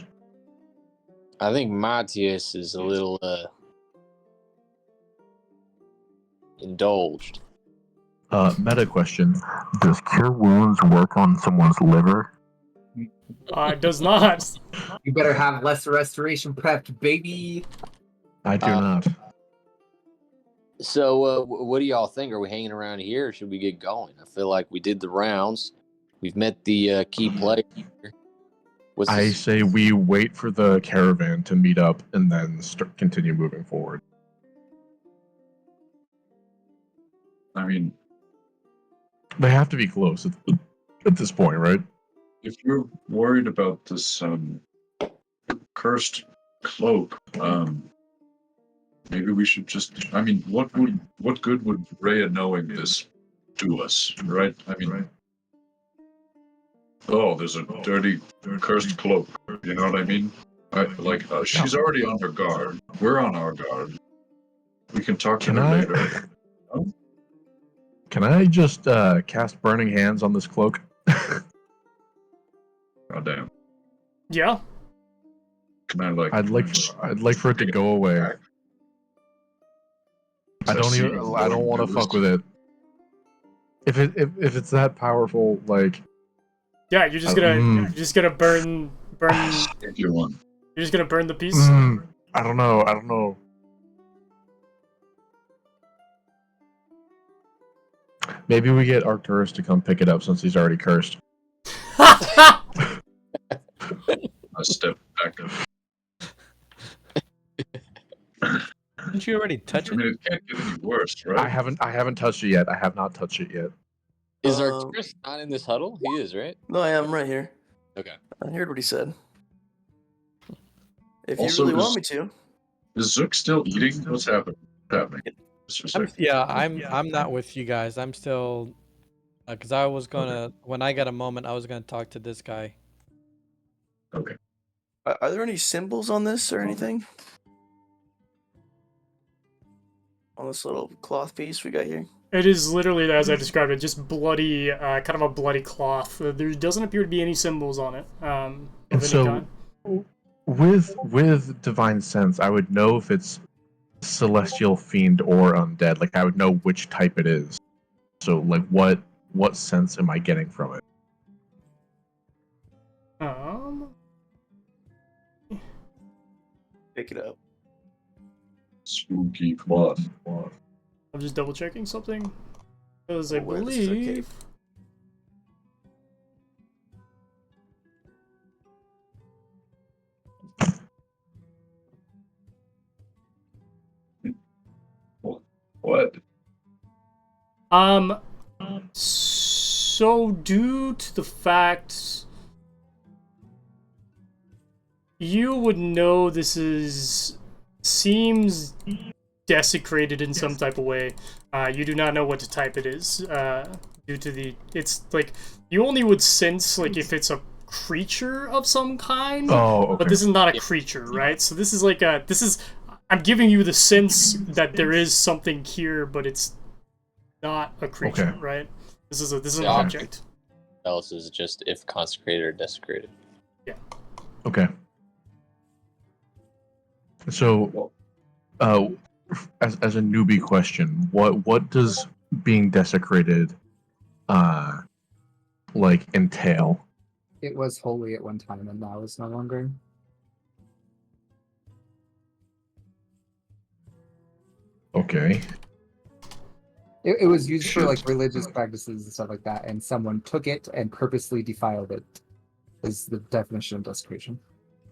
I think Matthias is a little indulged. Meta question: does cure wounds work on someone's liver? It does not. You better have less restoration prepped, baby. I do not. So, what do y'all think? Are we hanging around here, or should we get going? I feel like we did the rounds. We've met the key player. I say we wait for the caravan to meet up and then continue moving forward. I mean, They have to be close at this point, right? if you're worried about this cursed cloak, maybe we should just. I mean, what good would Rhea knowing this do us, right? I mean, oh, there's a dirty, cursed cloak. You know what I mean? She's already on her guard. We're on our guard. We can talk to her later. Can I just cast Burning Hands on this cloak? Oh damn! Yeah. Can I like? I'd like for it to go away. I don't want to fuck with it. If it's that powerful, like. Yeah, you're just gonna burn. If you want. You're just gonna burn the piece. I don't know. Maybe we get Arcturus to come pick it up since he's already cursed. I step back. Didn't you already touch I mean, it can't get any worse, right? I haven't touched it yet. I have not touched it yet. Is Arcturus not in this huddle? He is, right? No, I am right here. Okay. I heard what he said. If Also, you really want me to. Is Zook still eating? What's happening? I'm not with you guys. I'm still, because I was gonna when I got a moment, I was gonna talk to this guy. Okay. Are there any symbols on this or anything? On this little cloth piece we got here? It is literally, as I described it, just bloody, kind of a bloody cloth. There doesn't appear to be any symbols on it. Of any So, kind. with Divine Sense, I would know if it's celestial, fiend, or undead. Like, I would know which type it is. So, like, what sense am I getting from it? Pick it up. Spooky cloth. I'm just double checking something. Because I Where this is okay. believe. What? So due to the fact you would know this seems desecrated in some type of way. You do not know what type it is. Due to it's like you only would sense like if it's a creature of some kind. Oh, okay. But this is not a creature, right? So this is like I'm giving you the sense that there is something here, but it's not a creature, Okay. right? This is an object. Else is just if consecrated or desecrated. Yeah. Okay. So, as a newbie question, what does being desecrated, like entail? It was holy at one time, and now it's no longer. Okay. It was used for like religious practices and stuff like that, and someone took it and purposely defiled it. Is the definition of desecration.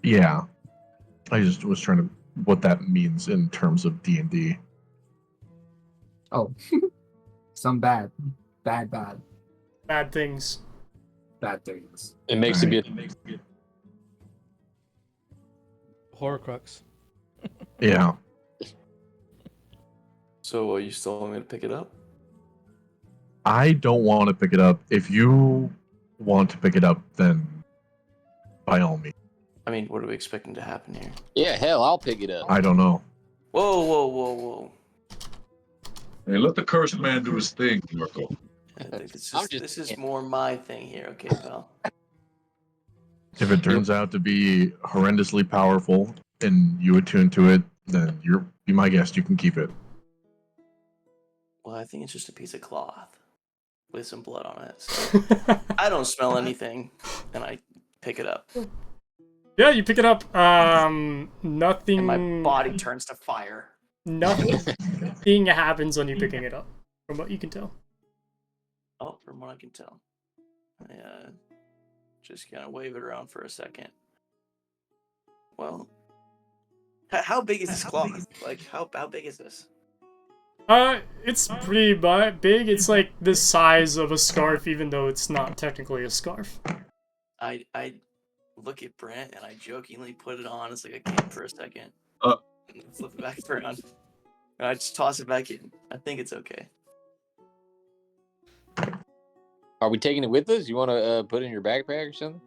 Yeah. I just was trying to what that means in terms of D&D. Oh, some bad things. Bad things. It makes it Right. good. Horcrux. Yeah. So are you still want me to pick it up? I don't want to pick it up. If you want to pick it up, then by all means. I mean, what are we expecting to happen here? Yeah, hell, I'll pick it up. I don't know. Whoa. Hey, let the cursed man do his thing, Murko. I think this I'm is, just- this is more my thing here, okay, pal? If it turns out to be horrendously powerful, and you attune to it, then you're be my guest. You can keep it. Well, I think it's just a piece of cloth with some blood on it. So I don't smell anything, and I pick it up. Yeah, you pick it up. Nothing. And my body turns to fire. Nothing happens on you picking it up, from what you can tell. Oh, from what I can tell. I just kind of wave it around for a second. Well, how big is this cloth? Like, how big is this? It's pretty big. It's like the size of a scarf, even though it's not technically a scarf. I look at Brant and I jokingly put it on as like a cape for a second. And flip it back around. And I just toss it back in. I think it's okay. Are we taking it with us? You want to put it in your backpack or something?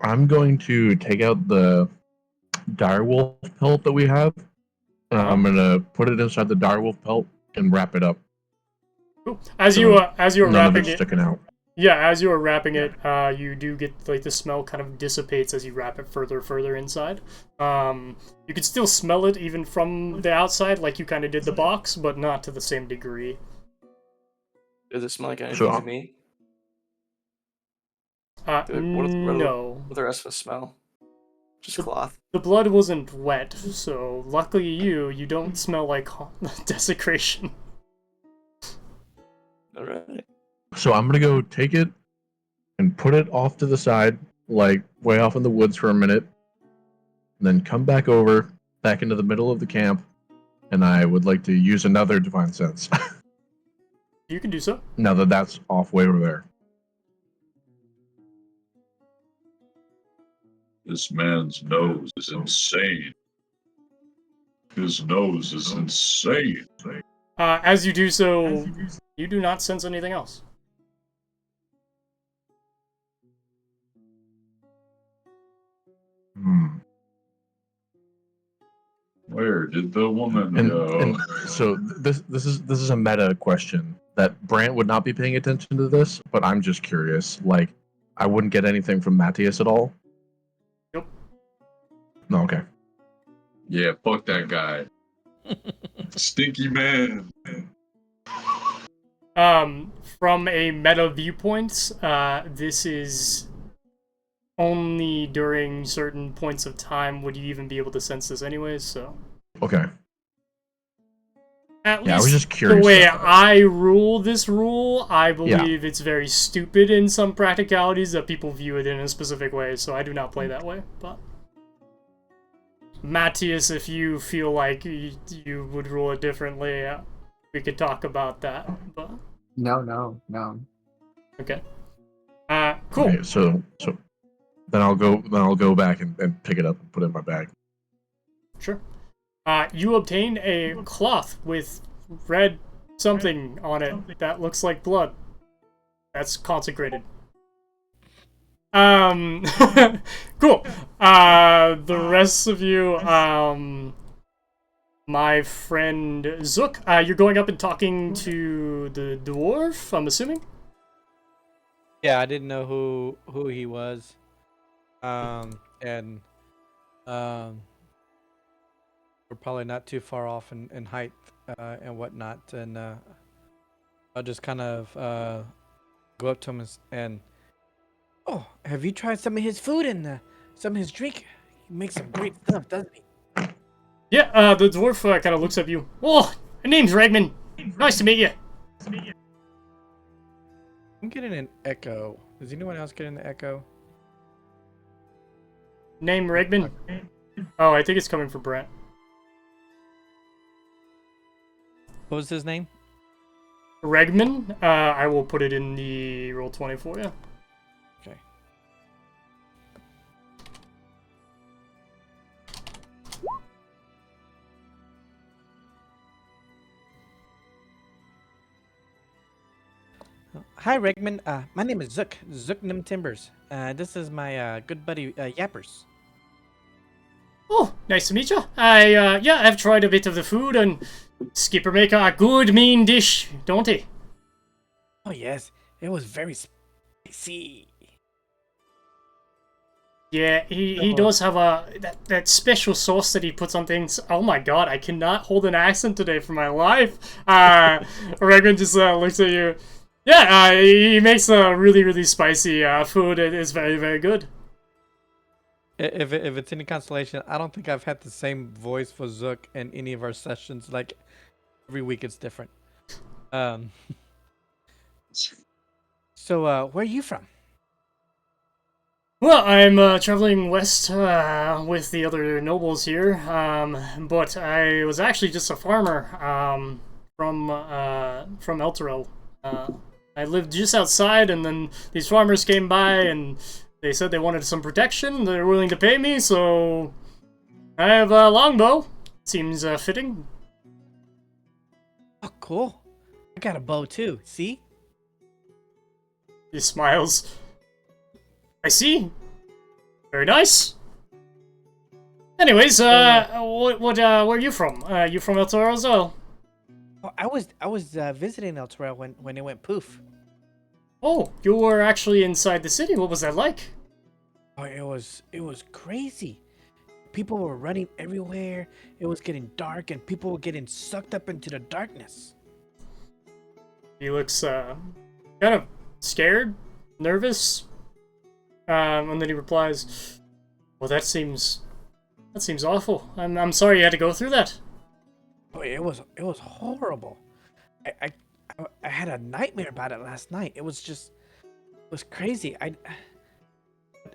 I'm going to take out the direwolf pelt that we have. I'm gonna put it inside the direwolf pelt and wrap it up. Cool. As you were None of wrapping it's it, sticking out. yeah, as you were wrapping it, you do get like the smell kind of dissipates as you wrap it further inside. You can still smell it even from the outside, like you kind of did the box, but not to the same degree. Does it smell like anything to me? No. What the rest of us smell? Just cloth. The blood wasn't wet, so luckily you don't smell like desecration. Alright. So I'm gonna go take it and put it off to the side, like way off in the woods for a minute, and then come back into the middle of the camp, and I would like to use another Divine Sense. You can do so. Now that that's off way over there. This man's nose is insane. His nose is insane. As you do so, you do not sense anything else. Where did the woman go? And so this is a meta question that Brant would not be paying attention to this, but I'm just curious. Like, I wouldn't get anything from Matthias at all. Nope. No, okay. Yeah, fuck that guy. Stinky man. From a meta viewpoint, this is only during certain points of time would you even be able to sense this anyways, so. Okay. At Yeah, I least was just curious. the way I rule this rule, I believe it's very stupid in some practicalities that people view it in a specific way, so I do not play that way, but... Matthias, if you feel like you would rule it differently, we could talk about that, but... No. Okay. Cool. Okay, so then I'll go back and pick it up and put it in my bag. Sure. You obtain a cloth with red something on it that looks like blood. That's consecrated. Cool. The rest of you, my friend Zook, you're going up and talking to the dwarf, I'm assuming? Yeah, I didn't know who he was. We're probably not too far off in height and whatnot, and I'll just kind of go up to him and Oh, have you tried some of his food and some of his drink? He makes some great stuff, doesn't he? Yeah, the dwarf kind of looks at you. Oh, my name's Regman. Nice to meet you. I'm getting an echo. Is anyone else getting the echo? Name Regman? Oh, I think it's coming from Brant. What was his name? Regman? I will put it in the Roll20 for you. Okay. Hi, Regman. My name is Zook. Zook Nim Timbers. This is my good buddy Yappers. Oh, nice to meet you. I've tried a bit of the food, and Skipper make a good mean dish, don't he? Oh yes, it was very spicy. Yeah, he does have that special sauce that he puts on things. Oh my god, I cannot hold an accent today for my life. Regan just looks at you. Yeah, he makes a really spicy food. It is very good. If it's any consolation, I don't think I've had the same voice for Zook in any of our sessions. Like every week, it's different. So, where are you from? Well, I'm traveling west with the other nobles here, but I was actually just a farmer from Elturel. I lived just outside, and then these farmers came by, and they said they wanted some protection. They're willing to pay me, so I have a longbow. Seems fitting. Oh, cool. I got a bow too. See? He smiles. I see. Very nice. Anyways, where are you from? You from Elturel as well? Oh, I was visiting Elturel when it went poof. Oh, you were actually inside the city. What was that like? Oh, it was crazy. People were running everywhere. It was getting dark, and people were getting sucked up into the darkness. He looks kind of scared, nervous, and then he replies, "Well, that seems awful. I'm sorry you had to go through that." Oh, it was horrible. I had a nightmare about it last night. It was crazy.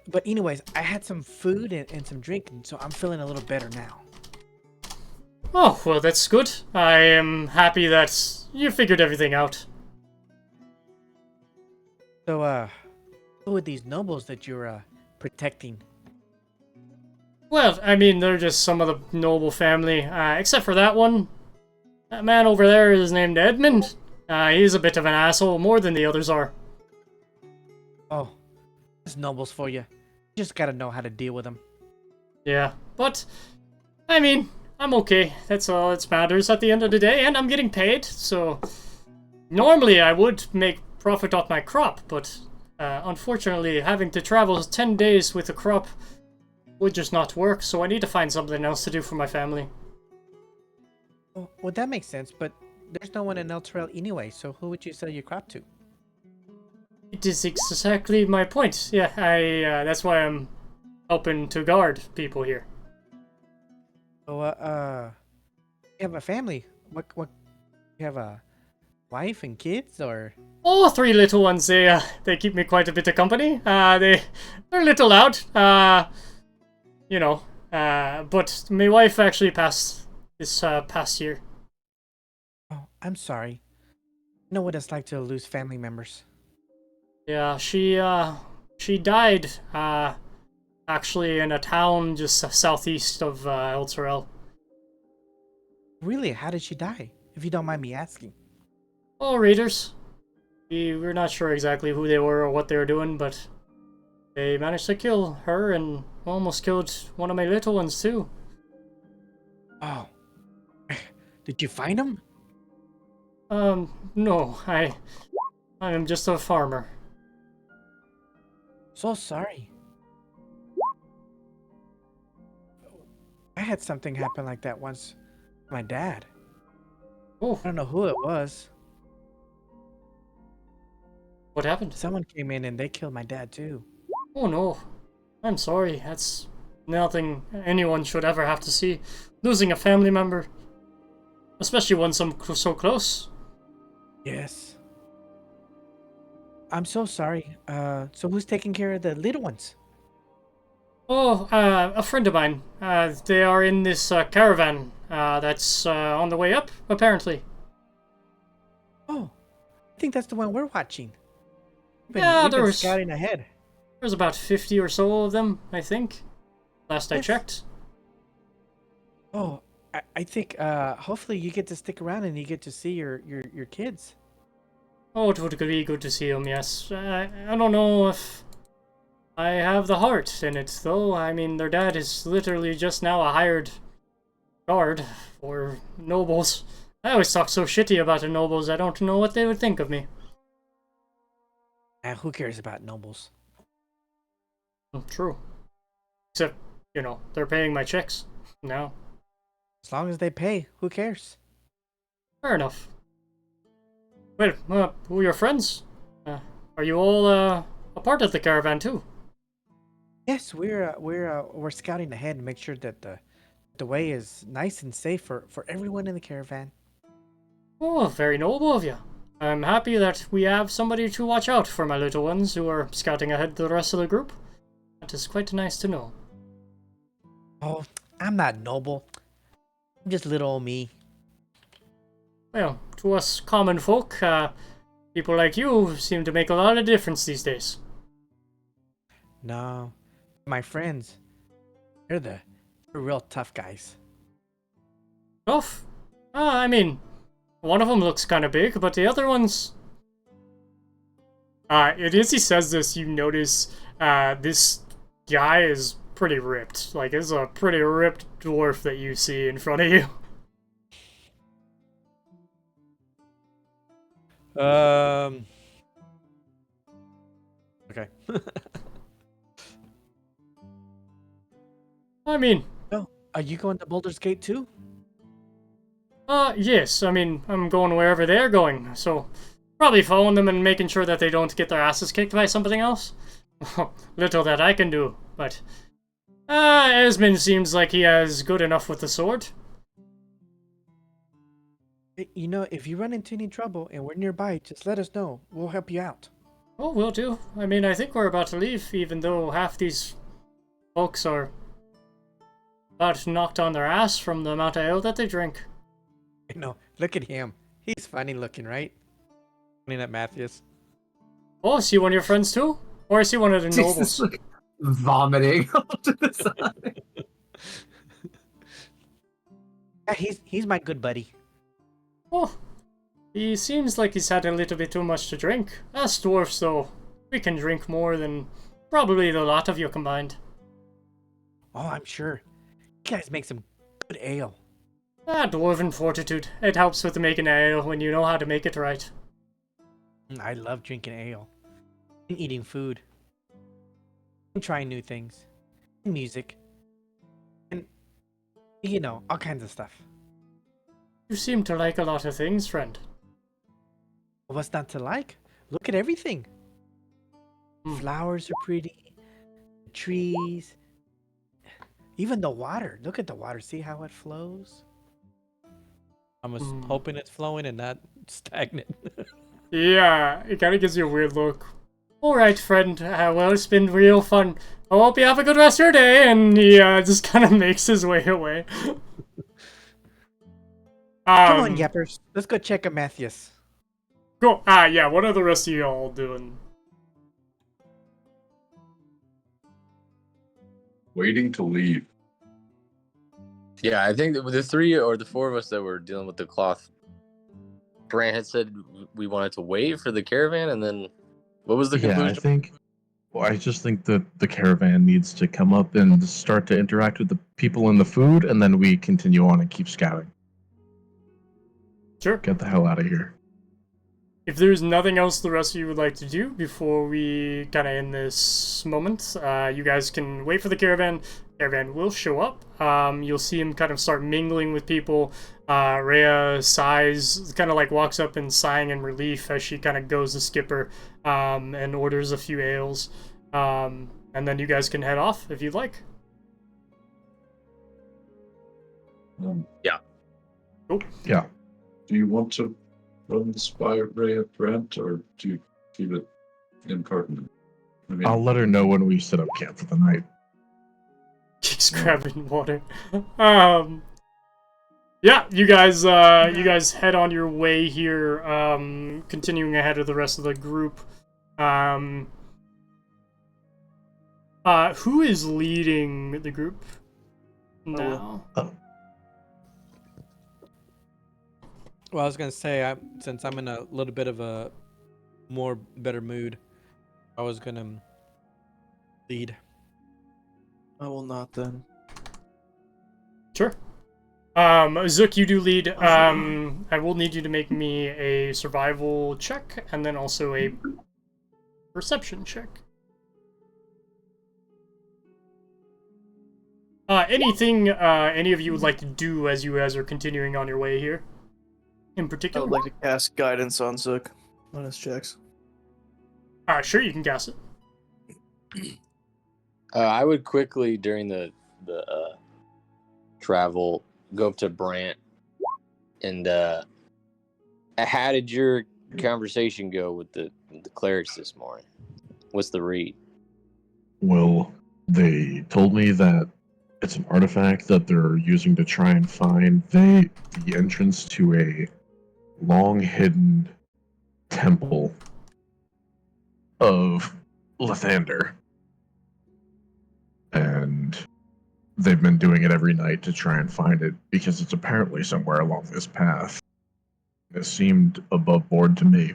But anyways, I had some food and some drink, and so I'm feeling a little better now. Oh, well, that's good. I am happy that you figured everything out. So, who are these nobles that you're protecting? Well, I mean, they're just some of the noble family, except for that one. That man over there is named Edmund. He's a bit of an asshole, more than the others are. Oh, there's nobles for you. You just gotta know how to deal with them. Yeah, but, I mean, I'm okay. That's all that matters at the end of the day, and I'm getting paid, so... Normally, I would make profit off my crop, but unfortunately, having to travel 10 days with a crop would just not work, so I need to find something else to do for my family. Well, that makes sense, but there's no one in Elturel anyway, so who would you sell your crop to? It is exactly my point. Yeah, that's why I'm helping to guard people here. So, you have a family. What, you have a wife and kids, or? Oh, 3 little ones. They keep me quite a bit of company. They're a little loud. You know, but my wife actually passed this past year. Oh, I'm sorry. I know what it's like to lose family members. Yeah, she died, actually in a town just southeast of Elturel. Really? How did she die? If you don't mind me asking. Oh, raiders. We're not sure exactly who they were or what they were doing, but they managed to kill her and almost killed one of my little ones too. Oh. Did you find him? No, I am just a farmer. So sorry. I had something happen like that once. My dad. Oh, I don't know who it was. what happened? Someone came in and they killed my dad too. Oh no, I'm sorry. That's nothing anyone should ever have to see. Losing a family member, especially one so close. Yes. I'm so sorry. So who's taking care of the little ones? Oh, a friend of mine. They are in this caravan that's on the way up, apparently. Oh, I think that's the one we're watching. Yeah, we've there been was scouting ahead. There's about 50 or so of them, I think. Last I Yes. checked. Oh, I think hopefully you get to stick around and you get to see your kids. Oh, it would be good to see them, yes. I don't know if I have the heart in it, though. I mean, their dad is literally just now a hired guard for nobles. I always talk so shitty about the nobles, I don't know what they would think of me. Who cares about nobles? Oh, true. Except, you know, they're paying my checks now. As long as they pay, who cares? Fair enough. Wait, who are your friends? Are you all a part of the caravan too? Yes, we're scouting ahead to make sure that the way is nice and safe for everyone in the caravan. Oh, very noble of you. I'm happy that we have somebody to watch out for my little ones who are scouting ahead the rest of the group. That is quite nice to know. Oh, I'm not noble. I'm just little old me. Well, to us common folk, people like you seem to make a lot of difference these days. No, my friends, they're real tough guys. Tough? I mean, one of them looks kind of big, but the other one's... as he says this, you notice this guy is pretty ripped. Like, it's a pretty ripped dwarf that you see in front of you. Okay. I mean... Oh, are you going to Baldur's Gate too? Yes. I mean, I'm going wherever they're going, so... Probably following them and making sure that they don't get their asses kicked by something else. Little that I can do, but... Esmond seems like he has good enough with the sword. You know, if you run into any trouble and we're nearby, just let us know. We'll help you out. Oh, will do. I mean, I think we're about to leave, even though half these folks are about knocked on their ass from the amount of ale that they drink. You know, look at him. He's funny looking, right? Pointing at Matthias. Oh, is he one of your friends too? Or is he one of the nobles? Jesus, like, vomiting to the side. Yeah, he's my good buddy. Oh, he seems like he's had a little bit too much to drink. Us dwarfs, though, we can drink more than probably the lot of you combined. Oh, I'm sure. You guys make some good ale. Dwarven fortitude. It helps with making ale when you know how to make it right. I love drinking ale. And eating food. And trying new things. And music. And, you know, all kinds of stuff. You seem to like a lot of things, friend. What's not to like? Look at everything. Flowers are pretty. Trees. Even the water. Look at the water. See how it flows? I was hoping it's flowing and not stagnant. Yeah, it kind of gives you a weird look. Alright, friend. Well, it's been real fun. I hope you have a good rest of your day. And he just kind of makes his way away. Come on, yappers. Let's go check on Matthias. Cool. Yeah, what are the rest of you all doing? Waiting to leave. Yeah, I think that the three or the four of us that were dealing with the cloth, Brant had said we wanted to wait for the caravan, and then what was the conclusion? I just think that the caravan needs to come up and start to interact with the people in the food, and then we continue on and keep scouting. Sure. Get the hell out of here. If there's nothing else the rest of you would like to do before we kind of end this moment, you guys can wait for the caravan. Caravan will show up. You'll see him kind of start mingling with people. Rhea sighs, kind of like walks up and sighing in relief as she kind of goes to Skipper and orders a few ales. And then you guys can head off if you'd like. Yeah. Cool. Yeah. Do you want to run this by Rhea Brant, or do you keep it impertinent? I mean, I'll let her know when we set up camp for the night. Keeps grabbing water. Yeah, you guys head on your way here, continuing ahead of the rest of the group. Who is leading the group now? Well, I was gonna say, since I'm in a little bit of a better mood, I was gonna lead. I will not then. Sure. Zook, you do lead. I will need you to make me a survival check and then also a perception check. Anything any of you would like to do as you guys are continuing on your way here? In I particular? would like to cast guidance on Zook on his checks. Sure, you can cast it. I would quickly, during the travel, go up to Brant and how did your conversation go with the clerics this morning? What's the read? Well, they told me that it's an artifact that they're using to try and find the entrance to a long hidden temple of Lathander. And they've been doing it every night to try and find it because it's apparently somewhere along this path. It seemed above board to me.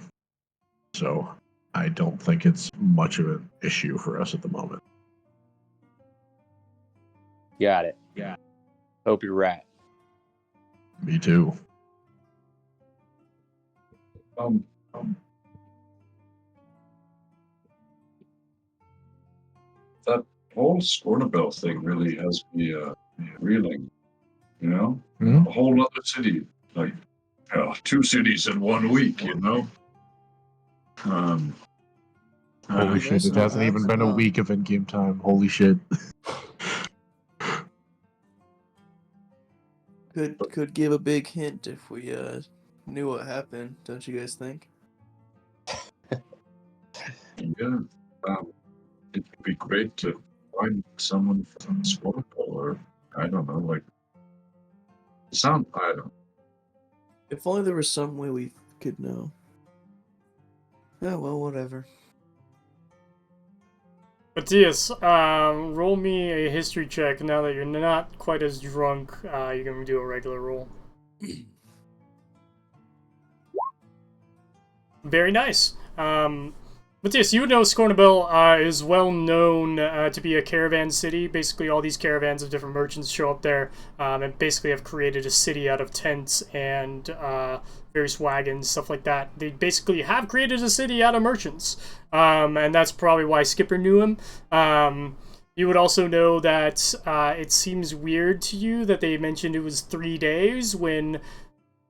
So I don't think it's much of an issue for us at the moment. Got it. Yeah. Hope you're right. Me too. That whole Scornabel thing really has me reeling. You know, Mhm. a whole other city, like 2 cities in 1 week. You know. Holy shit, it hasn't even been a week of in-game time. Holy shit. Could give a big hint if we knew what happened, don't you guys think? Yeah. It would be great to find someone from Scornabel, or I don't know, like I don't. If only there was some way we could know. Yeah, well, whatever. Matthias, roll me a history check now that you're not quite as drunk. You're going to do a regular roll. Very nice. Matthias, you would know Scornabel is well known to be a caravan city. Basically, all these caravans of different merchants show up there and basically have created a city out of tents and various wagons, stuff like that. They basically have created a city out of merchants, and that's probably why Skipper knew him. You would also know that it seems weird to you that they mentioned it was 3 days when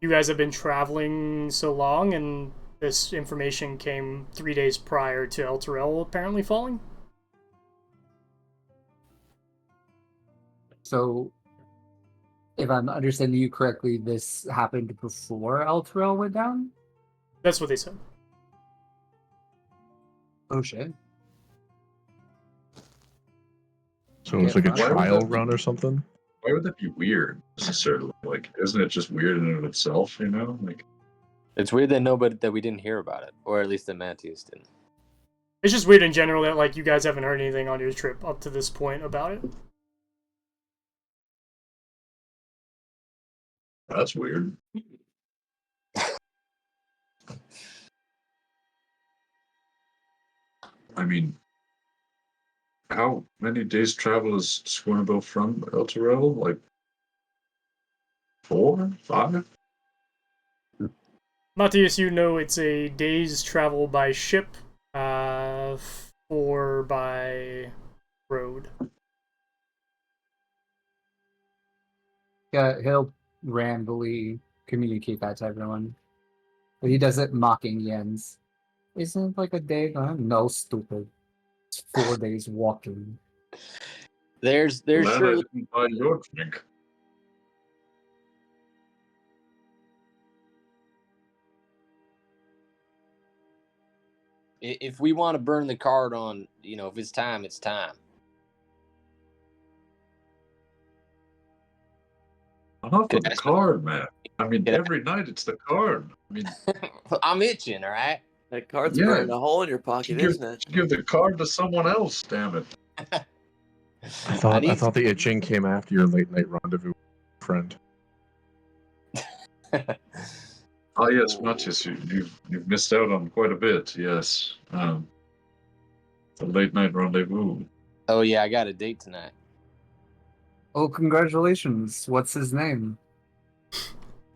you guys have been traveling so long, and this information came 3 days prior to El Terrell apparently falling. So, if I'm understanding you correctly, this happened before El Terrell went down? That's what they said. Oh shit. So it's like a Why would trial that be- run or something? Why would that be weird necessarily? Like, isn't it just weird in and of itself? You know, like. It's weird that we didn't hear about it, or at least that Matthias didn't. It's just weird in general that like you guys haven't heard anything on your trip up to this point about it. That's weird. I mean, how many days travel is Scornabel from El Terrell? Like 4, 5? Matthias, you know it's a day's travel by ship, 4 by road. Yeah, he'll randomly communicate that to everyone. But he does it mocking Jens. Isn't it like a day gone? No, stupid. It's 4 days walking. There's Glad surely I didn't buy your drink. if we want to burn the card on, if it's time, it's time. Enough Could of the I- card, man. I mean, Could I- every night it's the card. I mean, I'm itching, all right? That card's Yeah. burning a hole in your pocket, give, isn't it? give the card to someone else, damn it. I thought the itching came after your late night rendezvous, friend. Oh yes, Matthias, you've missed out on quite a bit. Yes, the late night rendezvous. Oh yeah, I got a date tonight. Oh, congratulations. What's his name?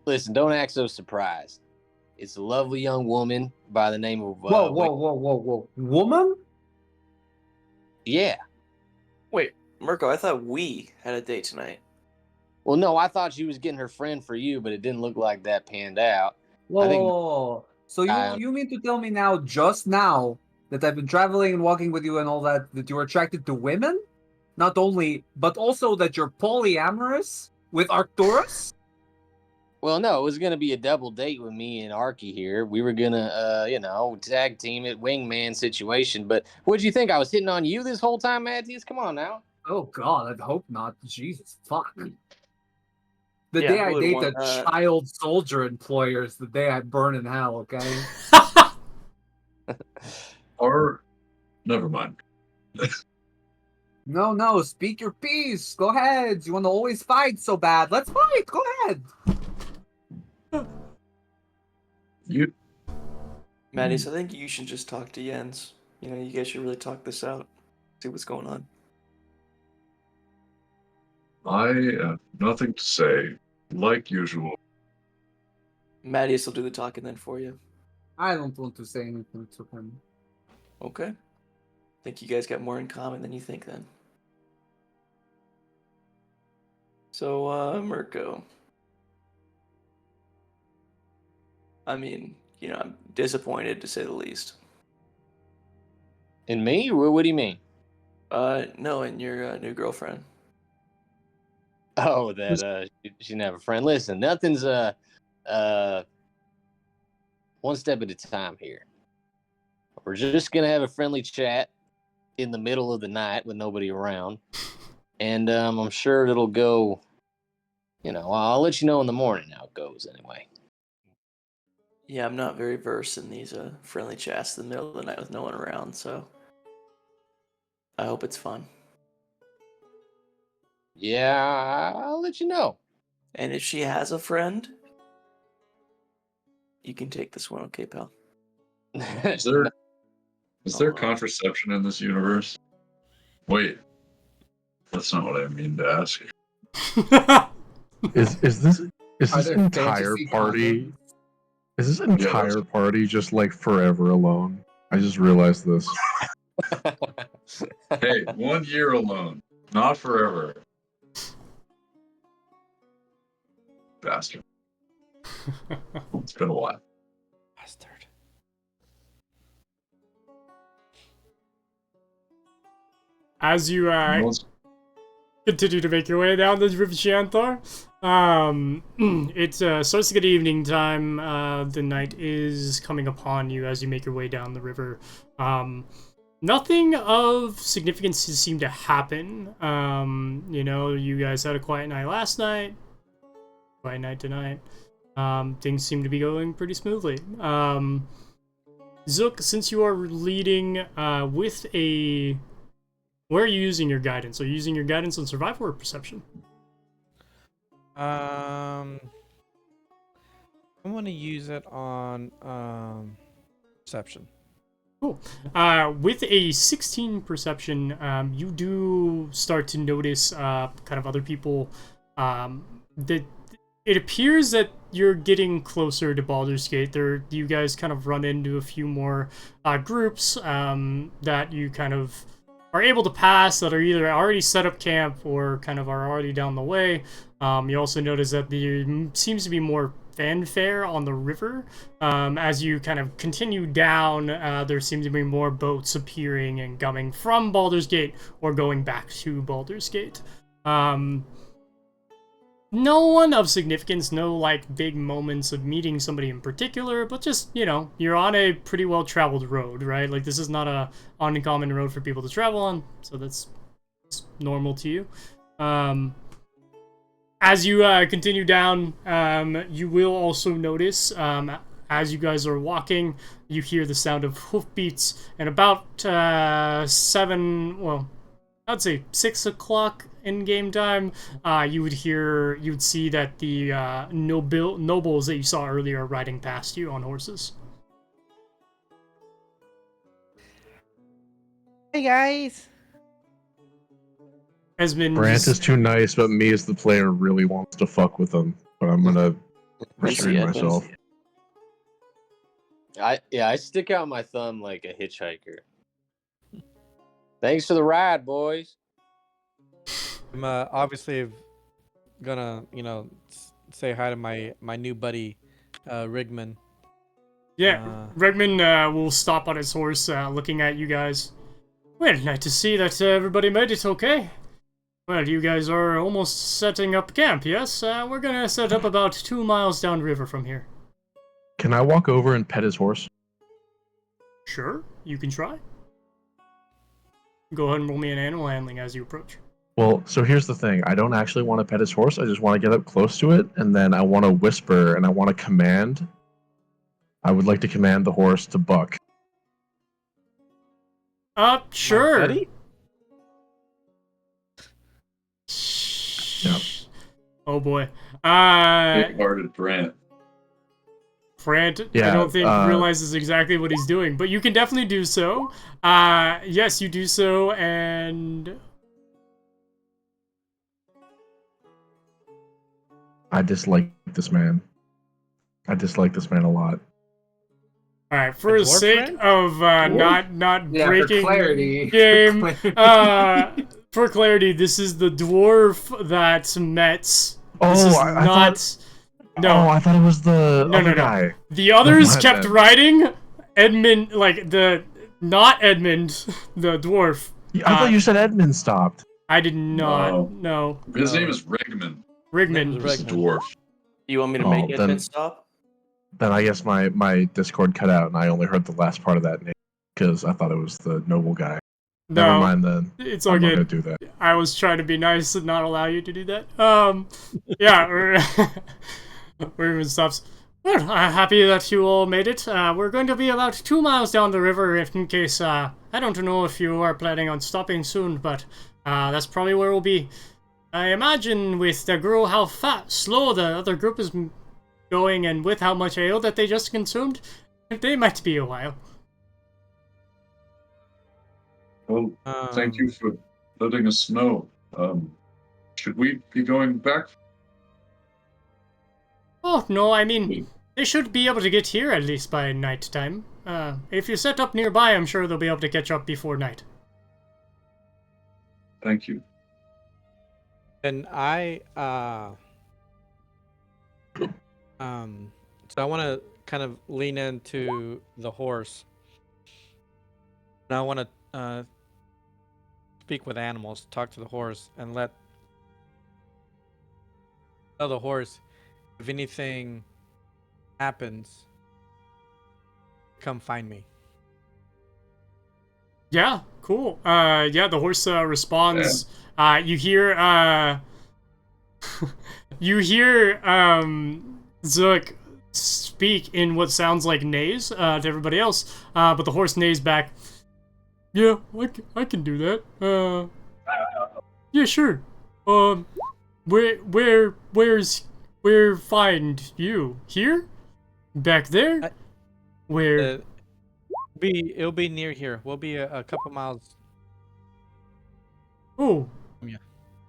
Listen, don't act so surprised. It's a lovely young woman by the name of Whoa. Woman? Yeah. Murko, I thought we had a date tonight. Well, no, I thought she was getting her friend for you, but it didn't look like that panned out. Whoa, I think- whoa, whoa. So I- you mean to tell me now, just now, that I've been traveling and walking with you and all that you're attracted to women? Not only, but also that you're polyamorous with Arcturus? Well, no, it was gonna be a double date with me and Arky here. We were gonna, tag team it, wingman situation. But what'd you think? I was hitting on you this whole time, Matthias? Come on now. Oh God, I hope not. Jesus, fuck. The Yeah, day who I would date want a that? child soldier employer is the day I burn in hell, okay? Or, never mind. No, speak your piece. Go ahead. You want to always fight so bad. Let's fight. Go ahead. You Matthias, I think you should just talk to Jens. You know, you guys should really talk this out. See what's going on. I have nothing to say, like usual. Matthias will do the talking then for you. I don't want to say anything to him. Okay. Think you guys got more in common than you think then. So, Murko. I mean, you know, I'm disappointed to say the least. And me? What do you mean? No, and your new girlfriend. Oh, that she didn't have a friend. Listen, nothing's one step at a time here. We're just gonna have a friendly chat in the middle of the night with nobody around, and I'm sure it'll go. I'll let you know in the morning how it goes. Anyway. Yeah, I'm not very versed in these friendly chats in the middle of the night with no one around, so I hope it's fun. Yeah, I'll let you know. And if she has a friend, you can take this one, okay, pal? Is there contraception in this universe? Wait, that's not what I mean to ask. Is this there entire fantasy party? condoms? Is this entire party just like forever alone? I just realized this. Hey, 1 year alone, not forever. Bastard. It's been a while. Bastard. As you Most- continue to make your way down the River Shantar, it starts to get evening time. The night is coming upon you as you make your way down the river. Nothing of significance seemed to happen. You guys had a quiet night last night. Quiet night tonight. Things seem to be going pretty smoothly. Zook, since you are leading with a... Where are you using your guidance? Are you using your guidance on survival or perception? I'm gonna use it on perception. Cool. With a 16 perception, you do start to notice kind of other people. That it appears that you're getting closer to Baldur's Gate. You guys kind of run into a few more groups that you kind of are able to pass that are either already set up camp or kind of are already down the way. You also notice that there seems to be more fanfare on the river. As you kind of continue down, there seems to be more boats appearing and coming from Baldur's Gate or going back to Baldur's Gate. No one of significance, no like big moments of meeting somebody in particular, but just, you're on a pretty well traveled road, right? Like this is not a uncommon road for people to travel on, so that's normal to you. As you continue down, you will also notice, as you guys are walking, you hear the sound of hoofbeats, and about 6 o'clock in game time, you would see that the nobles that you saw earlier are riding past you on horses. Hey guys. Brant is too nice, but me as the player really wants to fuck with him. But I'm gonna restrain myself. I stick out my thumb like a hitchhiker. Thanks for the ride, boys. I'm obviously gonna, say hi to my new buddy, Rigman. Yeah, Regman will stop on his horse, looking at you guys. Well, nice to see that everybody made it okay. Well, you guys are almost setting up camp, yes? We're gonna set up about 2 miles downriver from here. Can I walk over and pet his horse? Sure, you can try. Go ahead and roll me an animal handling as you approach. Well, so here's the thing. I don't actually want to pet his horse. I just want to get up close to it, and then I want to whisper, and I want to command. I would like to command the horse to buck. Sure. Buddy? Yep. Oh boy. Big-hearted Brant. Brant, I Yeah, don't think realizes exactly what he's doing, but you can definitely do so. Yes, you do so, and I dislike this man. I dislike this man a lot. all right, for the dwarf sake friend? of not Yeah, for breaking clarity. game, for clarity, this is the dwarf that met. This is I not. thought. No, Oh, I thought it was the No, other no. guy. the others mind kept then. writing Edmund, like not Edmund, the dwarf. I thought you said Edmund stopped. I did not. No. No, His name is Regman. Rigman. Name's He's a dwarf. You want me to Oh, make then- Edmund stop? Then I guess my Discord cut out, and I only heard the last part of that name because I thought it was the noble guy. Never No, mind then. it's I'm not okay. gonna do that. I was trying to be nice and not allow you to do that. Yeah. Rigman stops. Well, I'm happy that you all made it. We're going to be about 2 miles down the river in case, I don't know if you are planning on stopping soon, but that's probably where we'll be. I imagine with the girl how slow the other group is going and with how much ale that they just consumed, they might be a while. Well, thank you for letting us know. Should we be going back? Oh, no, I mean, they should be able to get here at least by night time. If you set up nearby, I'm sure they'll be able to catch up before night. Thank you. And so I want to kind of lean into the horse. And I want to speak with animals, talk to the horse, and tell the horse if anything happens, come find me. Yeah, cool. Yeah, the horse responds. You hear you hear Zook speak in what sounds like neighs to everybody else, but the horse neighs back. Yeah, I can do that. Yeah, sure. Where find you? Here? Back there? Where? It'll be near here. We'll be a couple miles. Oh. Yeah.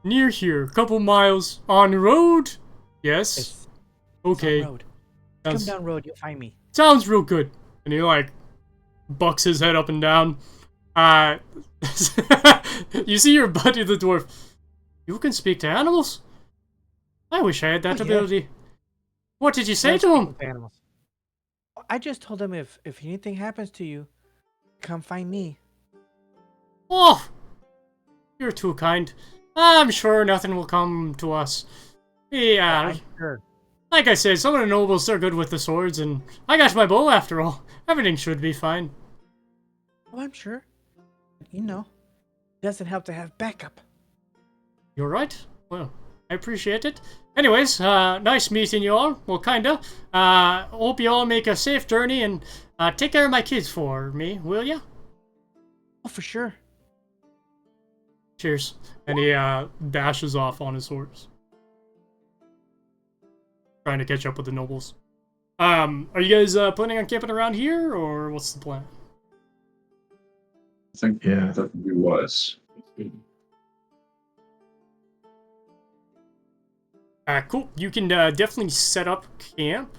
Near here, couple miles on road? Yes. It's Okay. on road. Come Sounds, down road, you'll find me. sounds real good. And he like bucks his head up and down. You see your buddy the dwarf. You can speak to animals? I wish I had that Oh, yeah. ability. What did you say Let's to speak him? with animals. I just told him if anything happens to you, come find me. Oh, you're too kind. I'm sure nothing will come to us. Yeah, I'm sure. like I said, some of the nobles are good with the swords, and I got my bow after all. Everything should be fine. Oh, I'm sure. You know, it doesn't help to have backup. You're right. Well, I appreciate it. Anyways, nice meeting you all. Well, kinda. Hope you all make a safe journey, and take care of my kids for me, will ya? Oh, for sure. Cheers. And he dashes off on his horse. Trying to catch up with the nobles. Are you guys planning on camping around here, or what's the plan? I think Yeah. that would be wise. Cool. You can definitely set up camp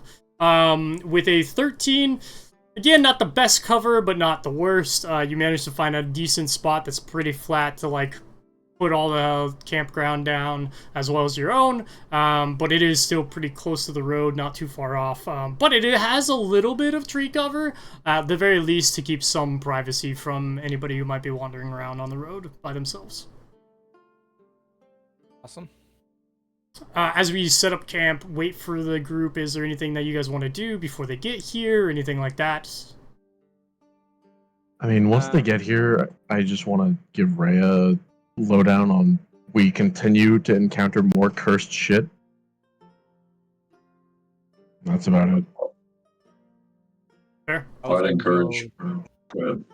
with a 13. Again, not the best cover, but not the worst. You managed to find a decent spot that's pretty flat to, like, put all the campground down as well as your own, but it is still pretty close to the road, not too far off. But it has a little bit of tree cover, at the very least, to keep some privacy from anybody who might be wandering around on the road by themselves. Awesome. As we set up camp, wait for the group, is there anything that you guys want to do before they get here, or anything like that? I mean, once they get here, I just want to give Rhea a lowdown on we continue to encounter more cursed shit. That's about it. Fair. I'd encourage. Go ahead.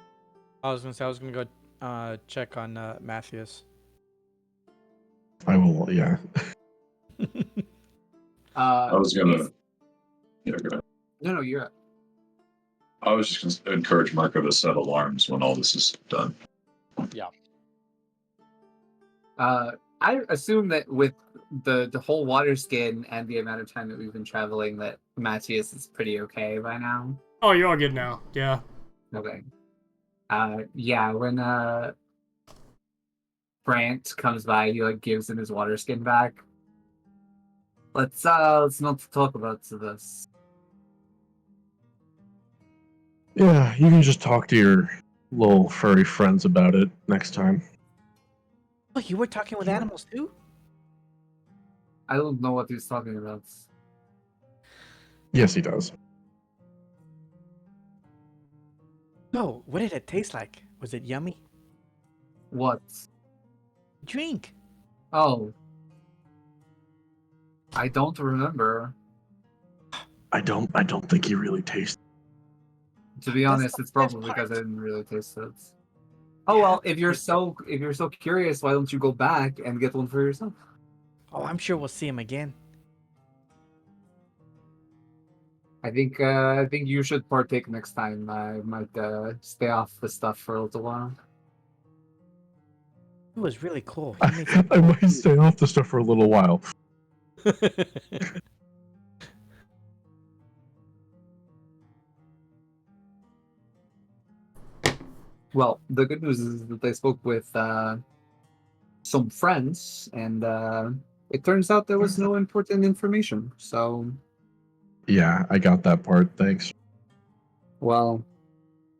I was gonna go check on Matthias. I will, yeah. I was gonna. Yeah, go ahead. No, you're up. I was just gonna encourage Murko to set alarms when all this is done. I assume that with the whole water skin and the amount of time that we've been traveling, that Matthias is pretty okay by now. Oh, you're all good now. Yeah. Okay. Yeah, when Brant comes by, he like gives him his water skin back. Let's not talk about this. Yeah, you can just talk to your little furry friends about it next time. Oh, you were talking with animals too? I don't know what he's talking about. Yes, he does. Oh, what did it taste like? Was it yummy? What? Drink. Oh. I don't remember. I don't think he really tastes. To be honest, it's probably because I didn't really taste it. Oh well, if you're so curious, why don't you go back and get one for yourself? Oh, I'm sure we'll see him again. I think you should partake next time. I might stay off the stuff for a little while. It was really cool. I might stay off the stuff for a little while. Well, the good news is that I spoke with some friends, and it turns out there was no important information. So, Yeah, I got that part. Thanks. well,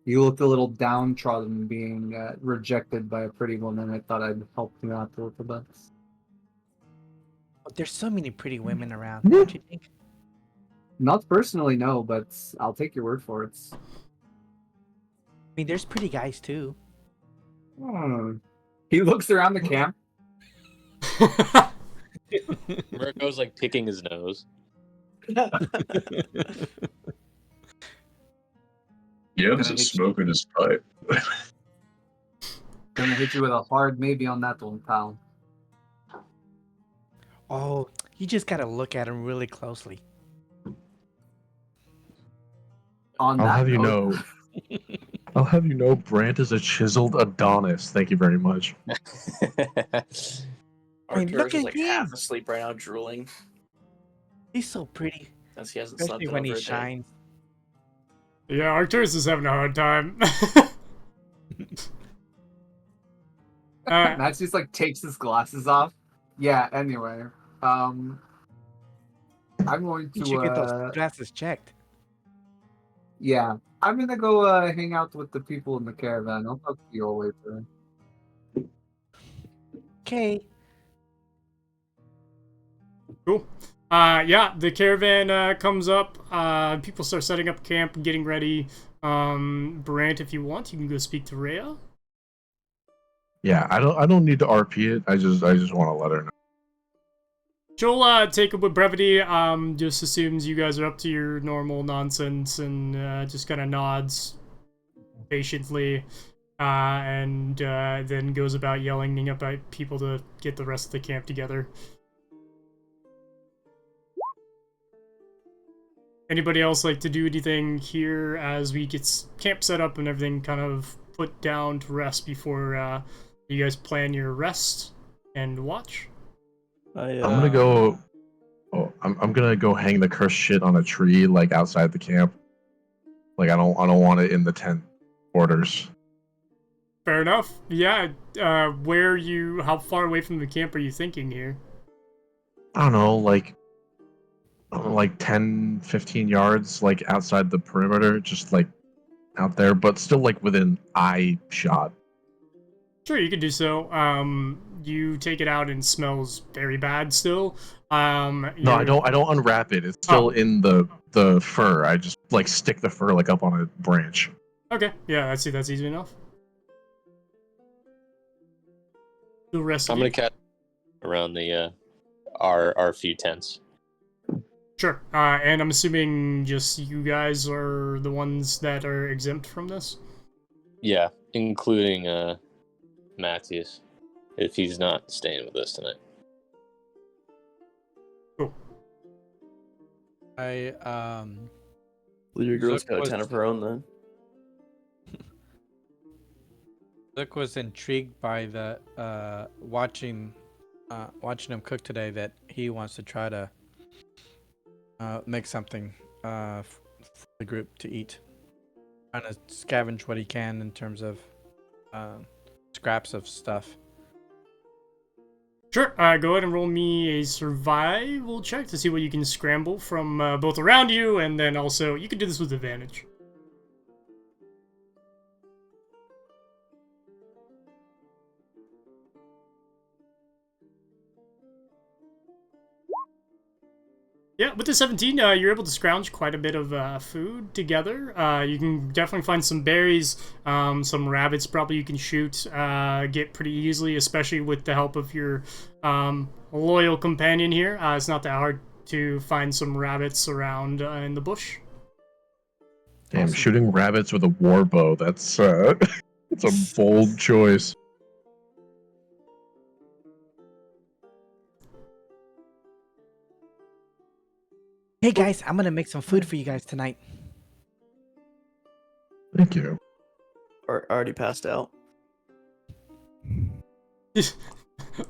you looked a little downtrodden, being rejected by a pretty woman. I thought I'd help you out a little bit. Oh, there's so many pretty women around, don't you think? Not personally, no, but I'll take your word for it. I mean, there's pretty guys too. He looks around the camp. Murko's like picking his nose. Yeah, there's a smoke in his pipe. Gonna hit you with a hard maybe on that one, pal. Oh, you just gotta look at him really closely. On I'll that have you note, know. I'll have you know, Brant is a chiseled Adonis. Thank you very much. I mean, look Arcturus is at like him. half asleep right now, drooling. He's so pretty, As he hasn't slept especially in when over he a day. shines. Yeah, Arcturus is having a hard time. Max just like takes his glasses off. Yeah. Anyway, I'm going You should get to. those glasses checked. Yeah, I'm gonna go hang out with the people in the caravan. I'll talk to you all later. Okay. Cool. Yeah, the caravan comes up. People start setting up camp and getting ready. Brant, if you want, you can go speak to Rhea. Yeah, I don't need to RP it. I just want to let her know. She'll take it with brevity. Just assumes you guys are up to your normal nonsense and just kind of nods patiently, and then goes about yelling at people to get the rest of the camp together. Anybody else like to do anything here as we get camp set up and everything kind of put down to rest before you guys plan your rest and watch? I'm gonna go. Oh, I'm gonna go hang the cursed shit on a tree, like outside the camp. Like I don't want it in the tent quarters. Fair enough. Yeah. How far away from the camp are you thinking here? I don't know, like 10, 15 yards, like outside the perimeter, just like out there, but still like within eye shot. Sure, you could do so. You take it out and it smells very bad still. No, I don't unwrap it. It's still in the fur. I just like stick the fur like up on a branch. Okay, yeah, that's easy enough. The rest I'm of gonna cut around the our few tents. Sure. And I'm assuming just you guys are the ones that are exempt from this? Yeah, including Matthias, if he's not staying with us tonight. Cool. Well, your girl's Zook got a was- tent of her own then. Zook was intrigued by the watching him cook today, that he wants to try to make something for the group to eat. Trying to scavenge what he can in terms of scraps of stuff. Sure. Go ahead and roll me a survival check to see what you can scramble from both around you, and then also you can do this with advantage. Yeah, with the 17, you're able to scrounge quite a bit of food together. You can definitely find some berries, some rabbits probably you can shoot, get pretty easily, especially with the help of your loyal companion here. It's not that hard to find some rabbits around in the bush. Damn, Awesome. shooting rabbits with a war bow, that's it's a bold choice. Hey guys, I'm gonna make some food for you guys tonight. Thank you. Or already passed out.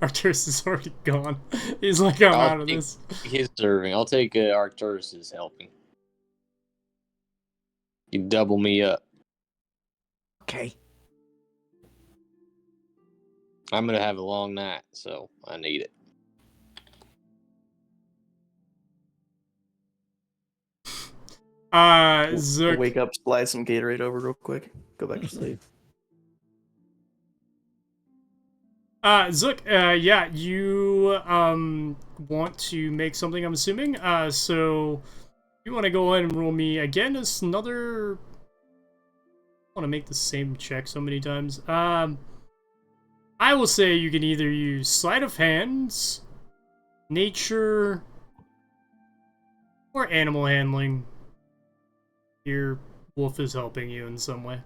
Arcturus is already gone. He's like, I'm out of this. He's serving. I'll take Arcturus' helping. You double me up. Okay. I'm gonna have a long night, so I need it. Zook. Wake up, slide some Gatorade over real quick. Go back to sleep. Zook, yeah, you want to make something, I'm assuming. So you want to go ahead and roll me again as another. I want to make the same check so many times. I will say you can either use sleight of hands, nature, or animal handling. Your wolf is helping you in some way.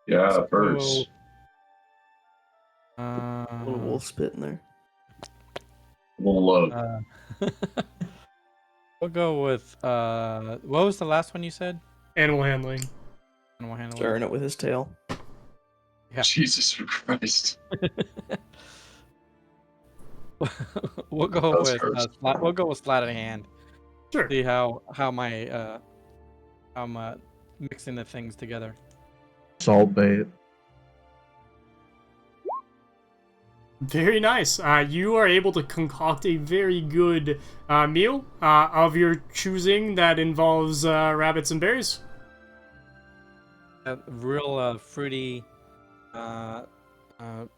Yeah, birds. Little wolf spit in there. Little love. We'll go with what was the last one you said? Animal handling. Animal handling. Stirring it with his tail. Yeah. Jesus Christ. We'll go That's with first. we'll go with sleight of hand. Sure. See how my I'm mixing the things together. Salt bait. Very nice. You are able to concoct a very good meal of your choosing that involves rabbits and berries. Real fruity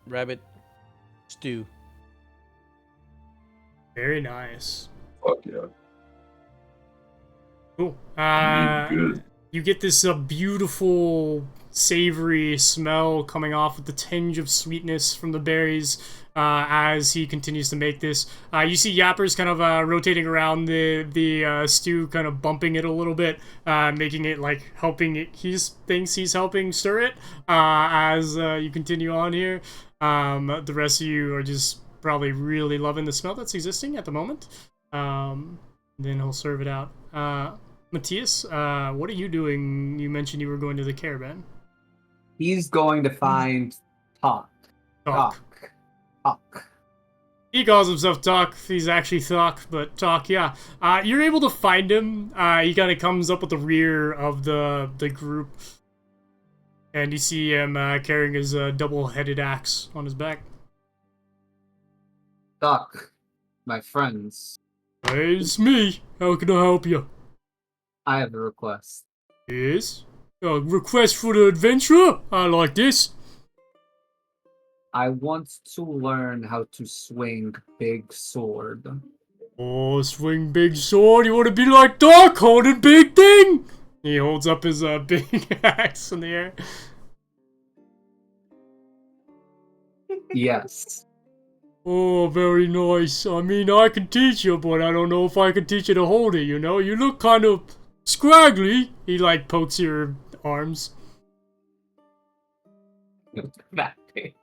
rabbit stew. Very nice. Fuck yeah. Cool. Good. You get this beautiful, savory smell coming off with the tinge of sweetness from the berries as he continues to make this. You see Yappers kind of rotating around the stew, kind of bumping it a little bit, making it like helping it. He thinks he's helping stir it as you continue on here. The rest of you are just probably really loving the smell that's existing at the moment. Then he'll serve it out. Matthias, what are you doing? You mentioned you were going to the caravan. He's going to find Talk. He calls himself Talk. He's actually Thok, but Talk, yeah. You're able to find him. He kind of comes up at the rear of the group. And you see him carrying his double-headed axe on his back. Doc, my friends, Hey, it's me. How can I help you? I have a request. Yes? A request for the adventurer? I like this. I want to learn how to swing big sword. Oh, swing big sword. You want to be like Doc, holding big thing? He holds up his big axe in the air. Yes. Oh, very nice. I mean, I can teach you, but I don't know if I can teach you to hold it, you know? You look kind of scraggly. He, like, pokes your arms. That big.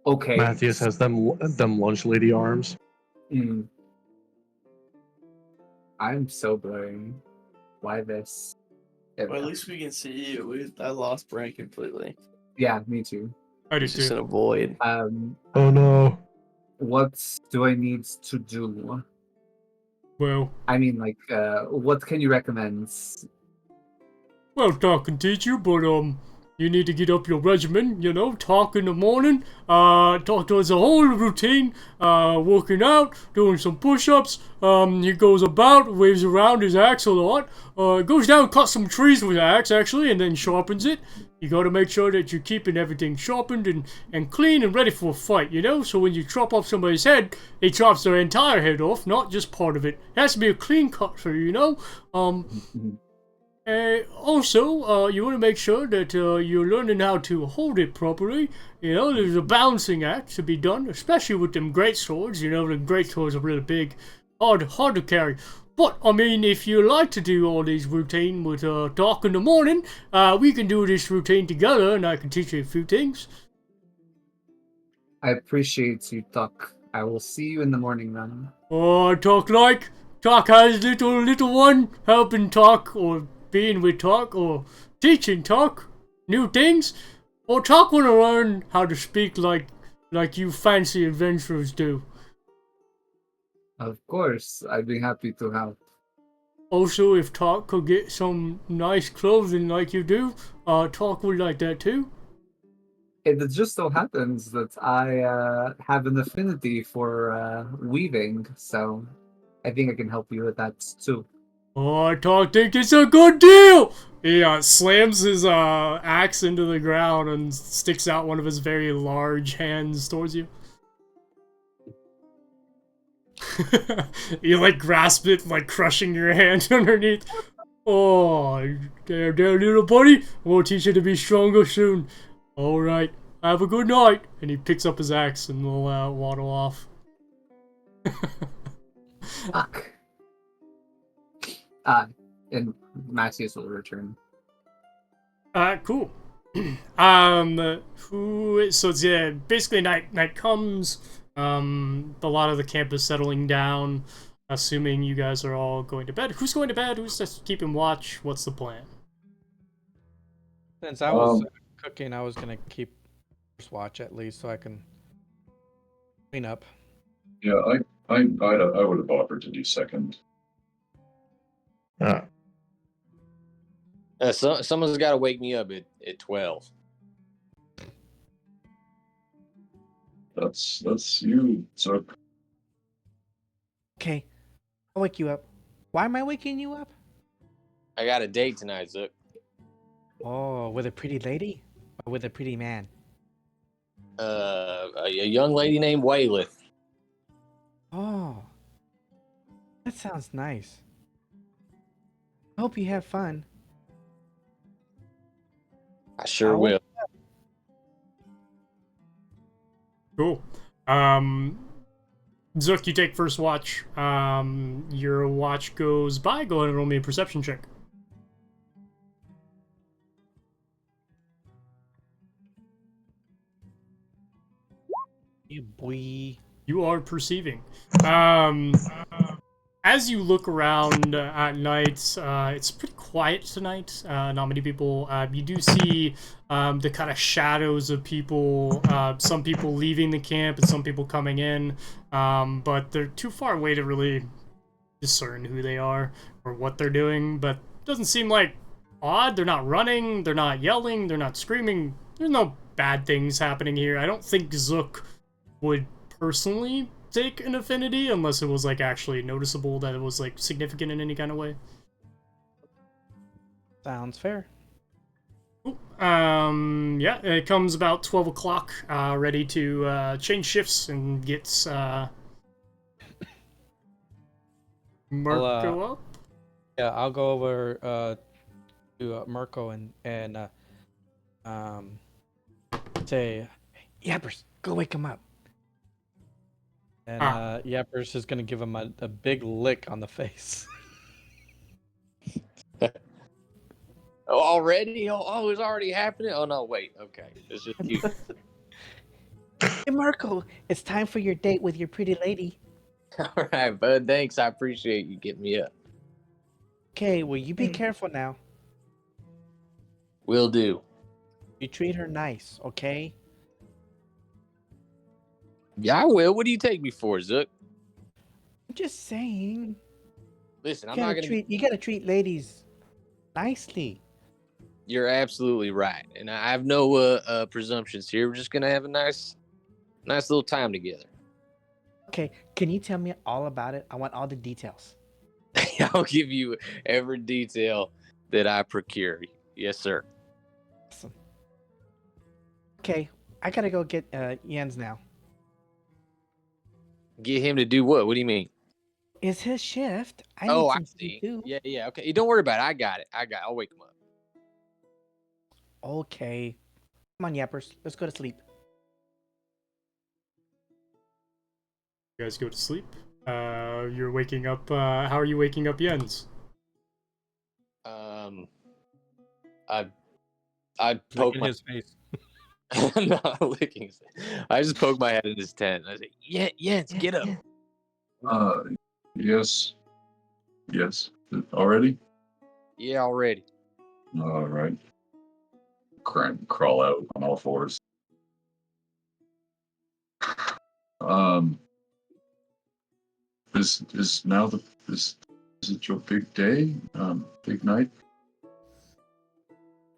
Okay. Matthias has them lunch lady arms. Mm. I'm so blurry. Why this? Well, at least we can see you. I lost Brant completely. Yeah, me too. I do It's just too. in a void. Oh no. What do I need to do? Well, I mean, like, what can you recommend? well, Doc can teach you, but, you need to get up your regimen, you know, talk in the morning, talk does a whole routine, working out, doing some push-ups, he goes about, waves around his axe a lot, goes down, cuts some trees with the axe, actually, and then sharpens it. You gotta make sure that you're keeping everything sharpened and clean and ready for a fight, you know? So when you chop off somebody's head, he chops their entire head off, not just part of it. It has to be a clean cut for you, you know? Also, you want to make sure that you're learning how to hold it properly. You know, there's a balancing act to be done, especially with them great swords. You know, the great swords are really big, hard to carry. But, I mean, if you like to do all these routine with Doc in the morning, we can do this routine together, and I can teach you a few things. I appreciate you, Doc. I will see you in the morning, then. Oh, Talk has little one helping Talk, or being with Talk, or teaching Talk new things, or Talk want to learn how to speak like you fancy adventurers do. Of course, I'd be happy to help. Also, if Talk could get some nice clothing like you do, Talk would like that too. It just so happens that I have an affinity for weaving, so I think I can help you with that too. Oh, Talk think it's a good deal! He slams his axe into the ground and sticks out one of his very large hands towards you. You like grasp it, like crushing your hand underneath. Oh, there, little buddy. We'll teach you to be stronger soon. All right, have a good night. And he picks up his axe and will waddle off. Fuck. And Matthias will return. Cool. So it's basically night comes. A lot of the camp is settling down, assuming you guys are all going to bed. Who's going to bed? Who's just keeping watch? What's the plan? Since I was cooking, I was gonna keep first watch at least, so I can clean up. Yeah, I would have offered to do second. Someone's got to wake me up at 12. That's you, Zook. Okay, I'll wake you up. Why am I waking you up? I got a date tonight, Zook. Oh, with a pretty lady or with a pretty man? A young lady named Wayleth. Oh, that sounds nice. I hope you have fun. I sure will. Cool. Zook, you take first watch. Your watch goes by. Go ahead and roll me a perception check. Yeah, boy. You are perceiving. as you look around at night, it's pretty quiet tonight. Not many people. You do see the kind of shadows of people. Some people leaving the camp and some people coming in, but they're too far away to really discern who they are or what they're doing. But it doesn't seem like odd. They're not running. They're not yelling. They're not screaming. There's no bad things happening here. I don't think Zook would personally take an affinity unless it was like actually noticeable that it was like significant in any kind of way. Sounds fair. Ooh, yeah, it comes about 12 o'clock, ready to change shifts and gets Murko up. Yeah, I'll go over to Murko and say, Yappers, go wake him up. and Yappers is gonna give him a big lick on the face. Oh, already? Oh, it's already happening? Oh, no, wait. Okay. It's just you. Hey, Marco, it's time for your date with your pretty lady. All right, bud. Thanks. I appreciate you getting me up. Okay, well, you be careful now. Will do. You treat her nice, okay? Yeah, I will. What do you take me for, Zook? I'm just saying. Listen, You I'm not gotta going to... you gotta treat ladies nicely. You're absolutely right. And I have no presumptions here. We're just going to have a nice little time together. Okay, can you tell me all about it? I want all the details. I'll give you every detail that I procure. Yes, sir. Awesome. Okay, I gotta go get Jens now. Get him to do what? What do you mean? It's his shift. I need Oh, I some sleep see. too. Yeah. Okay. Don't worry about it. I got it. I'll wake him up. Okay. Come on, yappers. Let's go to sleep. You guys go to sleep. You're waking up. How are you waking up Jens? I poke Licking my his face. not licking his face. I just poke my head in his tent. I say, Jens, get up. Yes. Already? Yeah, already. All right. Crawl out on all fours. Is it your big day? Big night?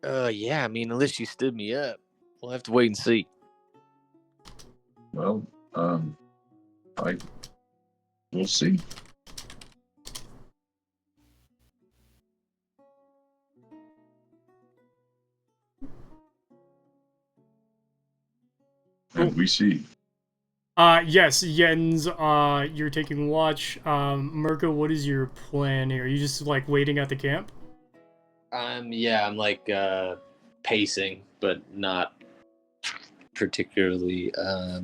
Yeah. I mean, unless you stood me up, we'll have to wait and see. Well, we'll see. And we see. Yes, Jens, you're taking watch. Murko, what is your plan here? Are you just like waiting at the camp? Yeah, I'm like pacing, but not particularly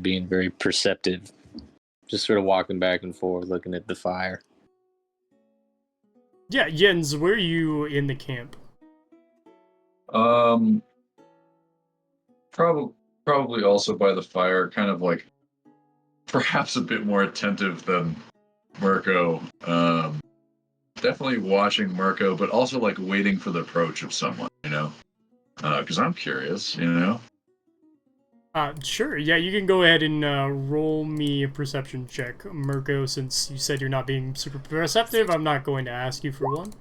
being very perceptive. Just sort of walking back and forth, looking at the fire. Yeah, Jens, where are you in the camp? Probably also by the fire, kind of like perhaps a bit more attentive than Murko. Definitely watching Murko, but also like waiting for the approach of someone, because I'm curious, Sure. Yeah, you can go ahead and roll me a perception check, Murko. Since you said you're not being super perceptive, I'm not going to ask you for one.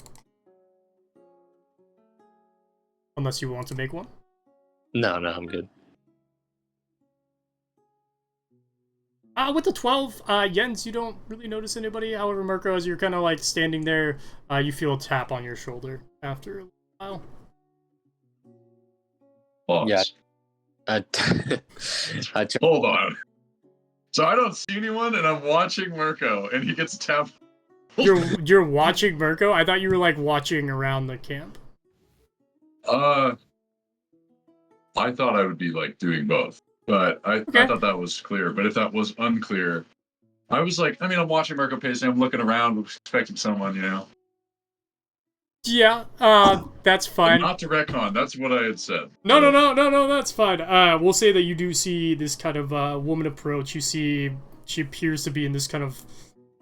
Unless you want to make one. No, I'm good. With the 12, Jens, you don't really notice anybody. However, Murko, as you're kind of like standing there, you feel a tap on your shoulder after a while. Pause. Yeah. Hold on. So I don't see anyone, and I'm watching Murko, and he gets tapped. You're watching Murko? I thought you were like watching around the camp. I thought I would be like doing both, but I thought that was clear. But if that was unclear, I was like, I'm watching Murko pacing. I'm looking around, expecting someone, Yeah, that's fine. Not to retcon. That's what I had said. No, that's fine. We'll say that you do see this kind of woman approach. You see she appears to be in this kind of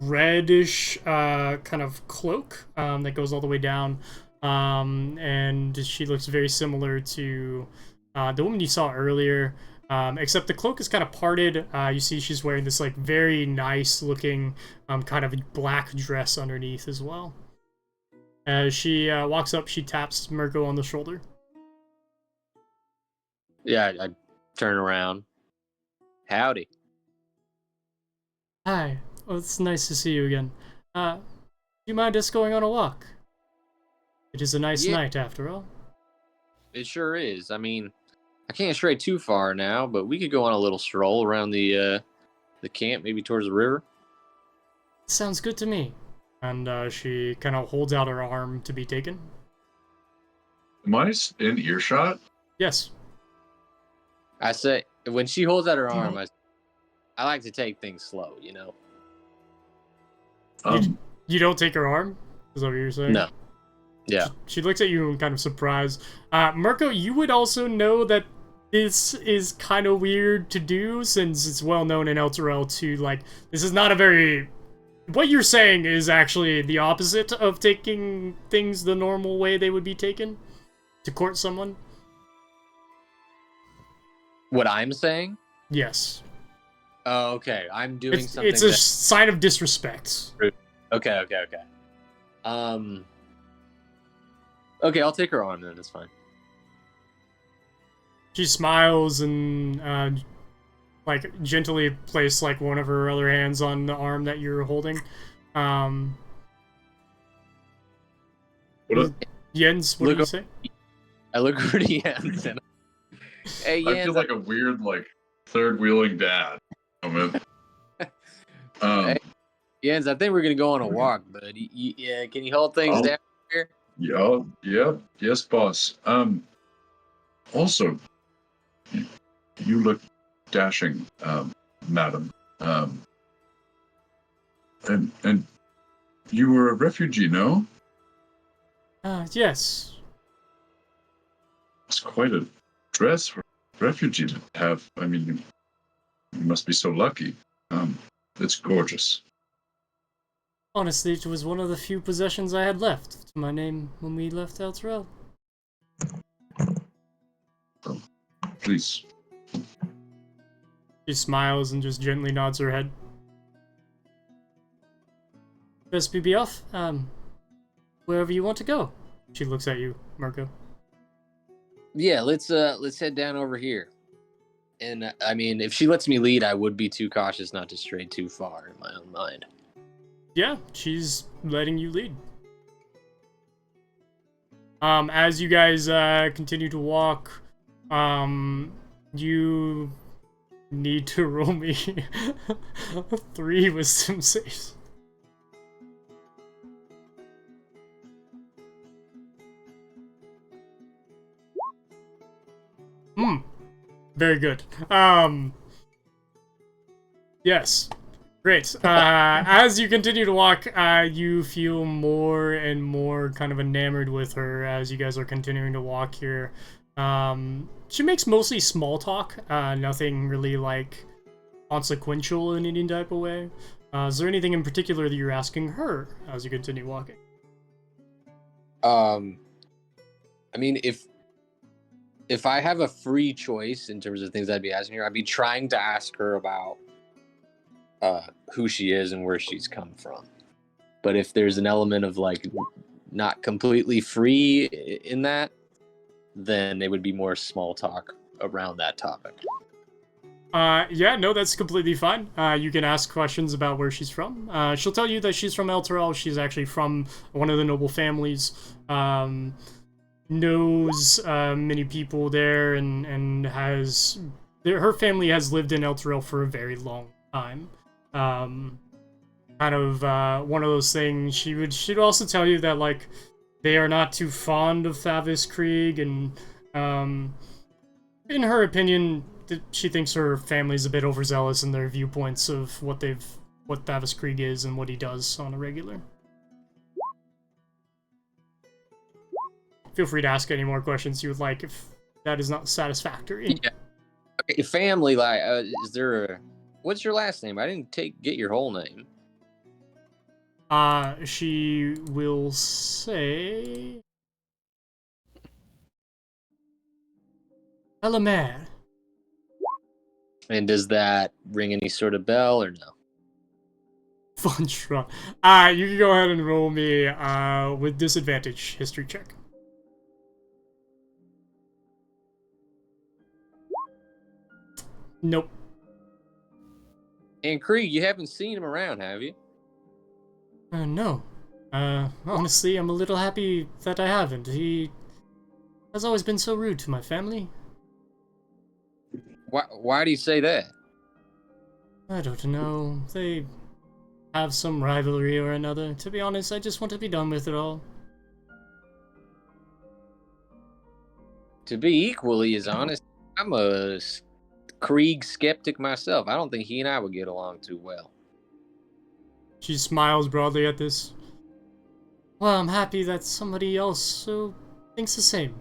reddish kind of cloak that goes all the way down, and she looks very similar to the woman you saw earlier, except the cloak is kind of parted. You see she's wearing this like very nice looking kind of black dress underneath as well. As she walks up, she taps Murko on the shoulder. Yeah, I turn around. Howdy. Hi. Oh, it's nice to see you again. Do you mind us going on a walk? It is a nice night, after all. It sure is. I mean, I can't stray too far now, but we could go on a little stroll around the camp, maybe towards the river. Sounds good to me. And she kind of holds out her arm to be taken. Am I in earshot? Yes. I say, when she holds out her arm, I like to take things slow, you know? You don't take her arm? Is that what you're saying? No. Yeah. She looks at you in kind of surprise. Murko, you would also know that this is kind of weird to do, since it's well known in Elturel to, like, this is not a very... What you're saying is actually the opposite of taking things the normal way they would be taken to court someone. What I'm saying? Yes. Oh, okay. I'm doing something. It's a sign of disrespect. Okay. Okay, I'll take her arm then. It's fine. She smiles and like gently place like one of her other hands on the arm that you're holding. Jens, what do you say? I look over to Jens and hey, Jens, I feel like a weird, like, third-wheeling dad. Hey, Jens, I think we're gonna go on a walk, bud. Yeah, can you hold things down here? Yes, boss. Also, you look dashing, madam. And you were a refugee, no? Yes. It's quite a dress for a refugee to have. I mean, you must be so lucky. It's gorgeous. Honestly, it was one of the few possessions I had left to my name when we left Elturel. Please. She smiles and just gently nods her head. Best we be off? Wherever you want to go. She looks at you, Murko. Yeah, let's head down over here. And I mean, if she lets me lead, I would be too cautious not to stray too far in my own mind. Yeah, she's letting you lead. As you guys continue to walk, you need to roll me 3 wisdom saves. Very good. Yes. Great. As you continue to walk, you feel more and more kind of enamored with her as you guys are continuing to walk here. She makes mostly small talk, nothing really like consequential in any type of way. Is there anything in particular that you're asking her as you continue walking? I mean, if I have a free choice in terms of things I'd be asking her, I'd be trying to ask her about who she is and where she's come from. But if there's an element of like not completely free in that, then it would be more small talk around that topic. Yeah, no, that's completely fine. You can ask questions about where she's from. She'll tell you that she's from Elturel. She's actually from one of the noble families. Knows many people there and has... Her family has lived in Elturel for a very long time. Kind of one of those things. She'd also tell you that, like, they are not too fond of Thavis Krieg, and in her opinion, she thinks her family's a bit overzealous in their viewpoints of what Thavis Krieg is and what he does on a regular. Feel free to ask any more questions you would like if that is not satisfactory. Yeah. Okay, family, like, is there a... What's your last name? I didn't get your whole name. she will say, Elamar. And does that ring any sort of bell or no? Funtra. You can go ahead and roll me with disadvantage history check. Nope. And Krieg, you haven't seen him around, have you? No. Honestly, I'm a little happy that I haven't. He has always been so rude to my family. Why do you say that? I don't know. They have some rivalry or another. To be honest, I just want to be done with it all. To be equally as honest, I'm a Krieg skeptic myself. I don't think he and I would get along too well. She smiles broadly at this. Well, I'm happy that somebody else thinks the same.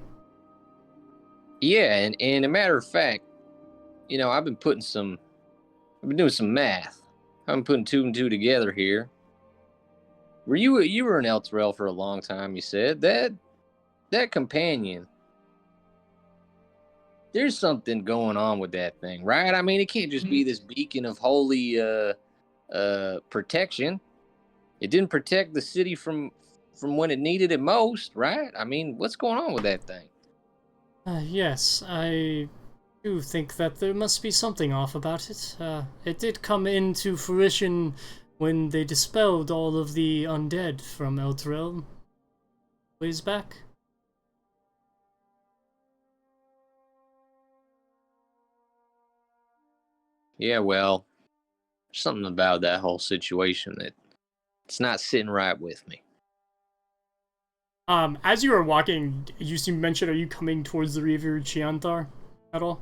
Yeah, and a matter of fact, you know, I've been doing some math. I've been putting 2 and 2 together here. You were in Elturel for a long time, you said. That companion, there's something going on with that thing, right? I mean, it can't just be this beacon of holy protection. It didn't protect the city from when it needed it most, right? I mean, what's going on with that thing? Yes, I do think that there must be something off about it. It did come into fruition when they dispelled all of the undead from Elturel ways back. Yeah, well, there's something about that whole situation that it's not sitting right with me. As you are walking, you mentioned, are you coming towards the River Chiantar at all?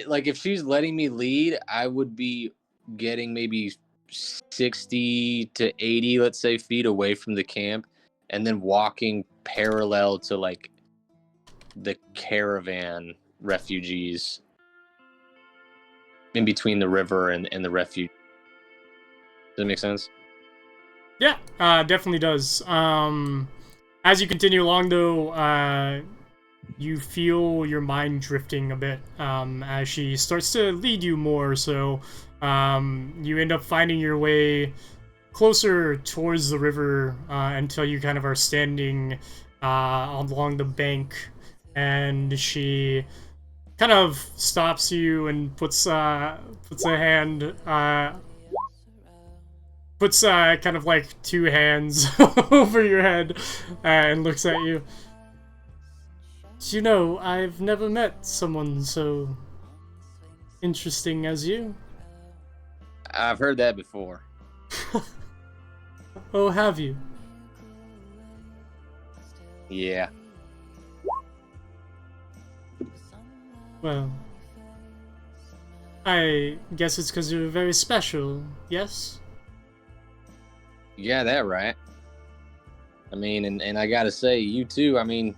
Like if she's letting me lead, I would be getting maybe 60 to 80, let's say, feet away from the camp, and then walking parallel to like the caravan refugees in between the river and the refuge. Does that make sense? Yeah, definitely does. As you continue along, though, you feel your mind drifting a bit as she starts to lead you more. So you end up finding your way closer towards the river until you kind of are standing along the bank, and she kind of stops you and puts a hand. Puts kind of like 2 hands over your head and looks at you. You know, I've never met someone so interesting as you. I've heard that before. Oh, have you? Yeah. Well, I guess it's because you're very special, yes? You got that right. I mean, and I gotta say, you too, I mean,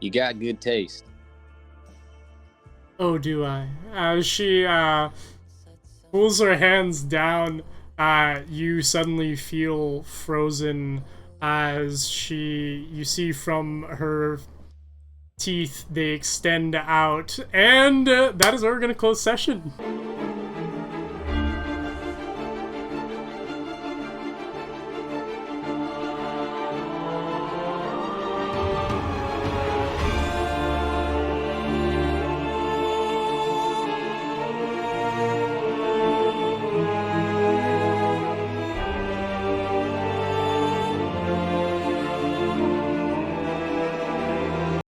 you got good taste. Oh, do I? As she pulls her hands down, you suddenly feel frozen as you see from her teeth, they extend out. And that is where we're going to close session.